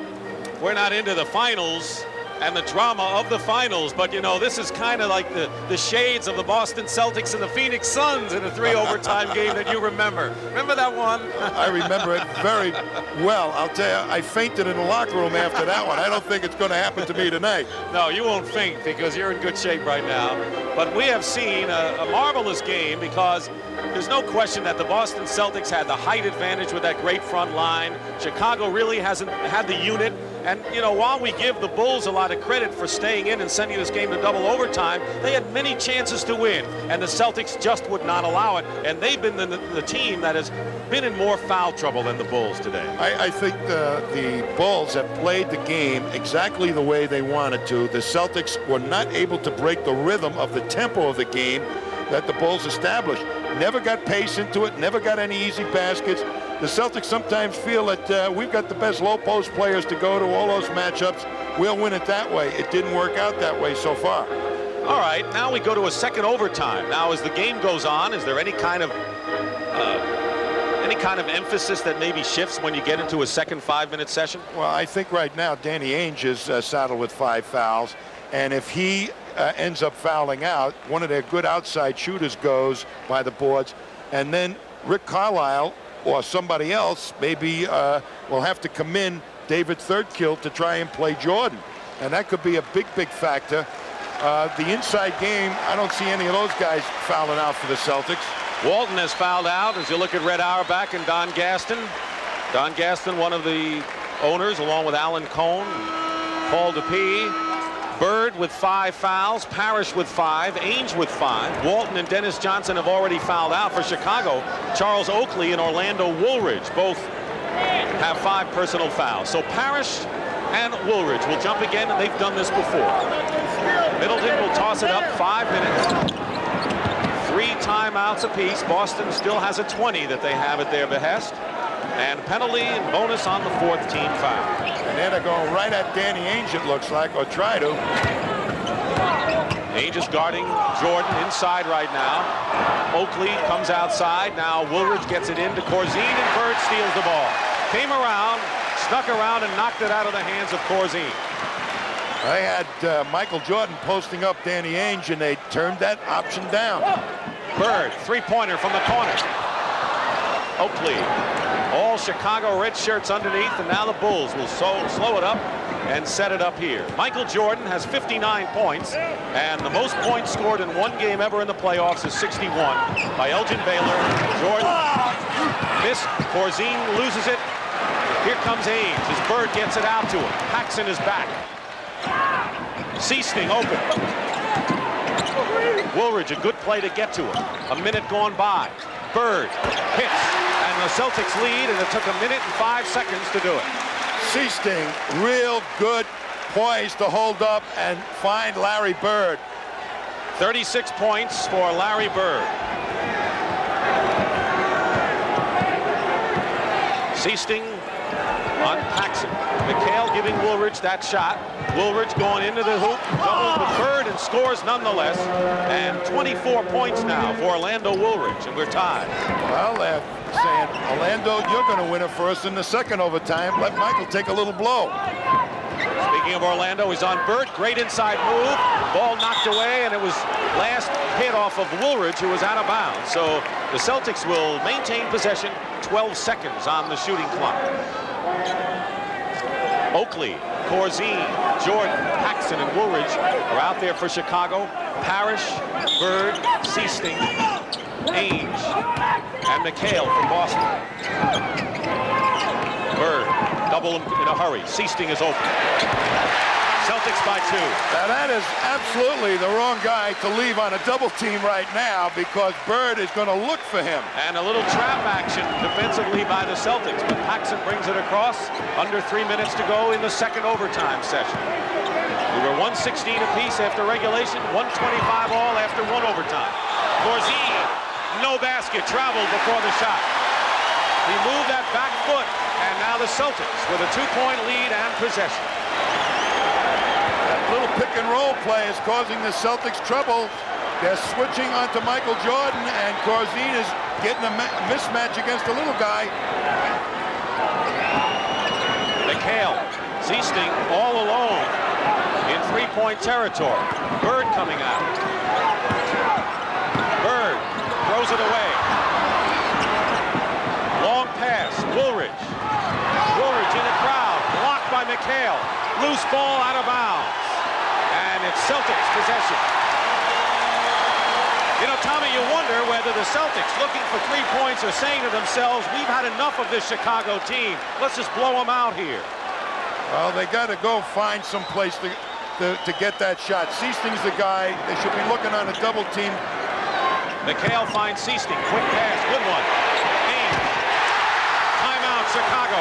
we're not into the finals and the drama of the finals, but you know, this is kind of like the shades of the Boston Celtics and the Phoenix Suns in a 3 overtime game that you remember. Remember that one? I remember it very well. I'll tell you, I fainted in the locker room after that one. I don't think it's going to happen to me tonight. No, you won't faint because you're in good shape right now. But we have seen a marvelous game, because there's no question that the Boston Celtics had the height advantage with that great front line. Chicago really hasn't had the unit. And, you know, while we give the Bulls a lot of credit for staying in and sending this game to double overtime, they had many chances to win, and the Celtics just would not allow it. And they've been the team that has been in more foul trouble than the Bulls today. I think the Bulls have played the game exactly the way they wanted to. The Celtics were not able to break the rhythm of the tempo of the game that the Bulls established. Never got pace into it, never got any easy baskets. The Celtics sometimes feel that we've got the best low post players to go to all those matchups. We'll win it that way. It didn't work out that way so far. All right, now we go to a second overtime. Now, as the game goes on, is there any kind of emphasis that maybe shifts when you get into a second 5-minute session? Well, I think right now Danny Ainge is saddled with 5 fouls, and if he ends up fouling out, one of their good outside shooters goes by the boards, and then Rick Carlisle or somebody else maybe will have to come in, David Thirdkill, to try and play Jordan, and that could be a big The factor. inside game, I don't see any of those guys fouling out for the Celtics. Walton has fouled out as you look at Red Auerbach and Don Gaston. Don Gaston, one of the owners, along with Alan Cohn, Paul DeP. Bird with 5 fouls, Parrish with 5, Ainge with 5. Walton and Dennis Johnson have already fouled out for Chicago. Charles Oakley and Orlando Woolridge both have 5 personal fouls. So Parrish and Woolridge will jump again, and they've done this before. Middleton will toss it up, 5 minutes. 3 timeouts apiece. Boston still has a 20 that they have at their behest. And penalty and bonus on the 4th team foul. And they're going right at Danny Ainge, it looks like, or try to. Ainge is guarding Jordan inside right now. Oakley comes outside. Now Woolridge gets it into Corzine, and Bird steals the ball. Came around, snuck around, and knocked it out of the hands of Corzine. They had Michael Jordan posting up Danny Ainge, and they turned that option down. Bird, 3-pointer from the corner. Oakley, all Chicago red shirts underneath, and now the Bulls will slow it up and set it up here. Michael Jordan has 59 points, and the most points scored in one game ever in the playoffs is 61 by Elgin Baylor. Jordan missed. Corzine loses it. Here comes Ames as Bird gets it out to him. Paxson is back. Seasting open. Woolridge, a good play to get to him. A minute gone by. Bird hits, and the Celtics lead, and it took 1 minute and 5 seconds to do it. Seasting, real good poise to hold up and find Larry Bird. 36 points for Larry Bird. Seasting on Paxson. Mchale giving Woolridge that shot. Woolridge going into the hoop, doubles with Bird and scores nonetheless. And 24 points now for Orlando Woolridge, and we're tied. Well, they're saying, Orlando, you're going to win it for us in the second overtime. Let Michael take a little blow. Speaking of Orlando, he's on Bird. Great inside move. Ball knocked away, and it was last hit off of Woolridge, who was out of bounds. So the Celtics will maintain possession. 12 seconds on the shooting clock. Oakley, Corzine, Jordan, Paxson, and Woolridge are out there for Chicago. Parrish, Bird, Seasting, Ainge, and Mchale for Boston. Bird, double him in a hurry. Seasting is open. Celtics by 2. Now that is absolutely the wrong guy to leave on a double team right now, because Bird is going to look for him. And a little trap action defensively by the Celtics, but Paxson brings it across. Under 3 minutes to go in the second overtime session. We were 116 apiece after regulation, 125 all after 1 overtime. Corzine, no basket, traveled before the shot. He moved that back foot, and now the Celtics with a 2-point lead and possession. That little pick and roll play is causing the Celtics trouble. They're switching onto Michael Jordan, and Corzine is getting a mismatch against the little guy. Mchale, Seasting all alone in 3-point territory. Bird coming out. Bird throws it away. Long pass, Woolridge. Woolridge in the crowd, blocked by Mchale. Loose ball out of bounds. And it's Celtics possession. You know, Tommy, you wonder whether the Celtics, looking for 3 points, are saying to themselves, we've had enough of this Chicago team. Let's just blow them out here. Well, they got to go find some place to get that shot. Seasting's the guy. They should be looking on a double team. Mchale finds Seasting. Quick pass. Good one. Ames. Timeout, Chicago.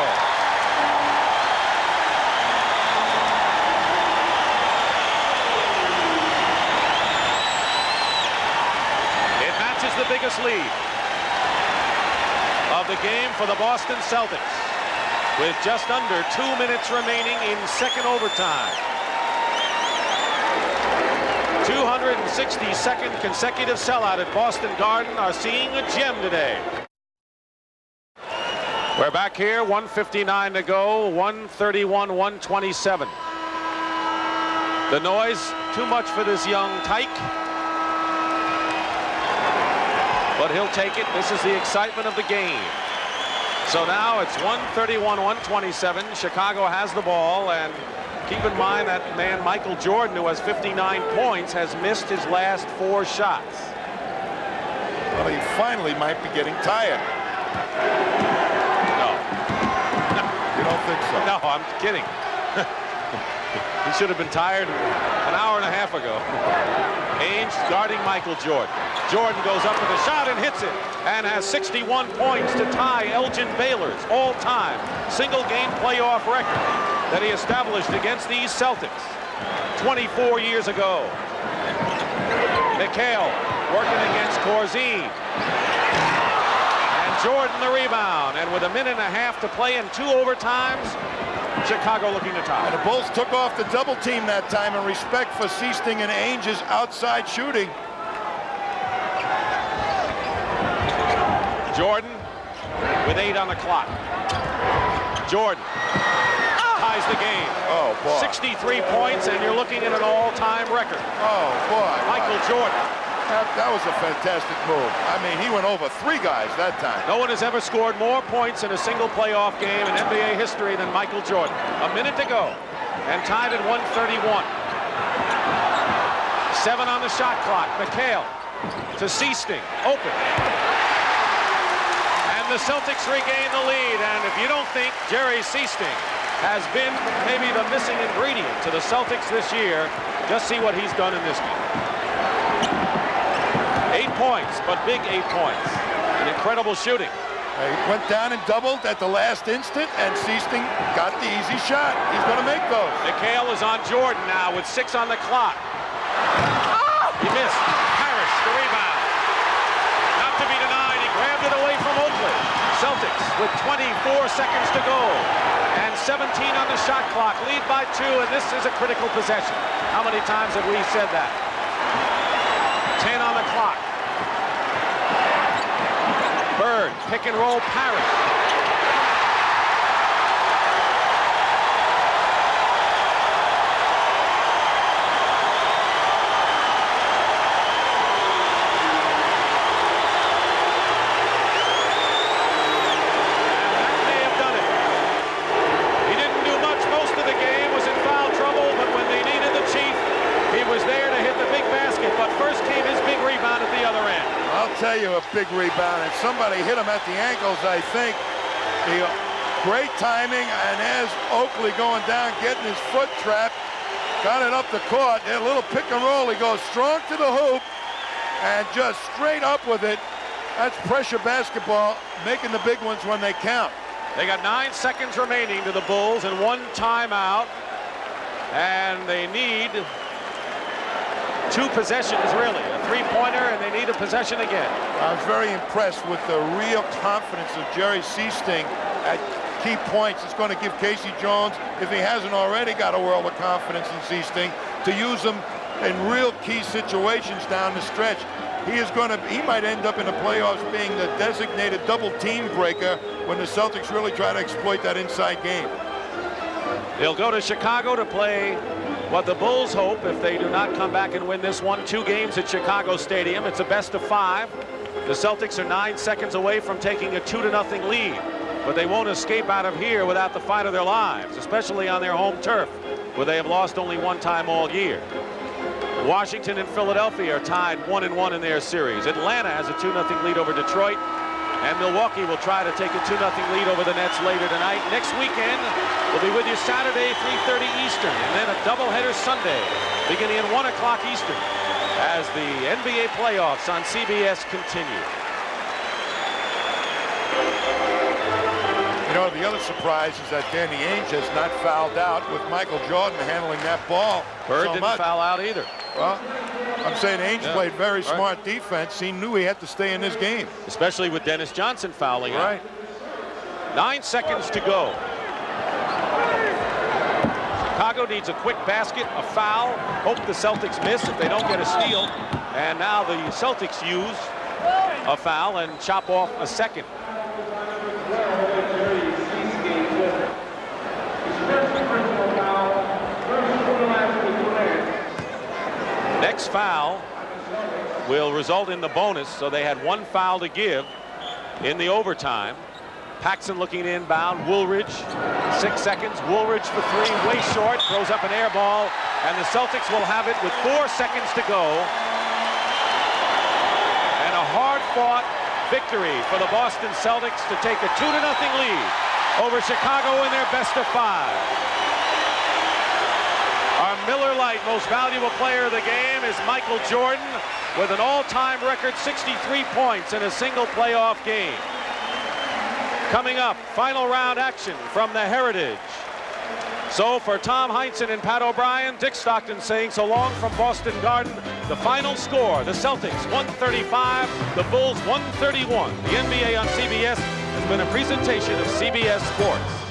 It matches the biggest lead of the game for the Boston Celtics, with just under 2 minutes remaining in second overtime. 262nd consecutive sellout at Boston Garden are seeing a gem today. We're back here, 1:59 to go, 131-127. The noise, too much for this young tyke. But he'll take it. This is the excitement of the game. So now it's 131-127. Chicago has the ball, and keep in mind that man Michael Jordan, who has 59 points, has missed his last 4 shots. Well, he finally might be getting tired. No. You don't think so? No, I'm kidding. He should have been tired an hour and a half ago. Ainge guarding Michael Jordan. Jordan goes up with a shot and hits it, and has 61 points to tie Elgin Baylor's all-time single-game playoff record that he established against these Celtics 24 years ago. Mchale working against Corzine. And Jordan the rebound. And with 1.5 minutes to play in 2 overtimes, Chicago looking to tie. And the Bulls took off the double team that time in respect for Seasting and Ainge's outside shooting. Jordan with 8 on the clock. Jordan ties the game. Oh, boy. 63 points, and you're looking at an all-time record. Oh, boy. Michael Jordan. That was a fantastic move. I mean, he went over 3 guys that time. No one has ever scored more points in a single playoff game in NBA history than Michael Jordan. 1 minute to go, and tied at 131. 7 on the shot clock. Mchale to Seasting, open. And And the Celtics regain the lead. And if you don't think Jerry Seasting has been maybe the missing ingredient to the Celtics this year, just see what he's done in this game. 8 points, but big 8 points. And incredible shooting. He went down and doubled at the last instant, and Seasting got the easy shot. He's going to make those. Mchale is on Jordan now with 6 on the clock. He missed. Harris, the rebound. Not to be denied, he grabbed it away from Oakley. Celtics with 24 seconds to go. And 17 on the shot clock. Lead by 2, and this is a critical possession. How many times have we said that? 10 on the clock. Bird, pick and roll, Parrish. Tell you, a big rebound, and somebody hit him at the ankles, I think. Great timing, and as Oakley going down, getting his foot trapped, got it up the court. A little pick and roll. He goes strong to the hoop and just straight up with it. That's pressure basketball, making the big ones when they count. They got 9 seconds remaining to the Bulls and 1 timeout, and they need 2 possessions, really. A 3-pointer, and they need a possession again. I was very impressed with the real confidence of Jerry Seasting at key points. It's going to give Casey Jones, if he hasn't already got a world of confidence in Seasting, to use him in real key situations down the stretch. He might end up in the playoffs being the designated double team breaker when the Celtics really try to exploit that inside game. They'll go to Chicago to play what the Bulls hope, if they do not come back and win this one, 2 games at Chicago Stadium. It's a best of 5. The Celtics are 9 seconds away from taking a 2-0 lead, but they won't escape out of here without the fight of their lives, especially on their home turf, where they have lost only 1 time all year. Washington and Philadelphia are tied 1-1 in their series. Atlanta has a 2-0 lead over Detroit, and Milwaukee will try to take a 2-0 lead over the Nets later tonight. Next weekend, we'll be with you Saturday, 3:30 Eastern, and then a doubleheader Sunday, beginning at 1 o'clock Eastern, as the NBA playoffs on CBS continue. You know, the other surprise is that Danny Ainge has not fouled out with Michael Jordan handling that ball. Bird didn't foul out either. Well, I'm saying Ainge played very smart defense. He knew he had to stay in this game. Especially with Dennis Johnson fouling out. Right. 9 seconds to go. Chicago needs a quick basket, a foul. Hope the Celtics miss if they don't get a steal. And now the Celtics use a foul and chop off a second. Next foul will result in the bonus, so they had 1 foul to give in the overtime. Paxson looking inbound. Woolridge, 6 seconds. Woolridge for 3, way short, throws up an air ball, and the Celtics will have it with 4 seconds to go. And a hard-fought victory for the Boston Celtics to take a 2-0 lead over Chicago in their best of 5. Our Miller Lite most valuable player of the game is Michael Jordan, with an all-time record 63 points in a single playoff game. Coming up, final round action from the Heritage. So for Tom Heinsohn and Pat O'Brien, Dick Stockton saying so long from Boston Garden. The final score, the Celtics 135, the Bulls 131. The NBA on CBS has been a presentation of CBS Sports.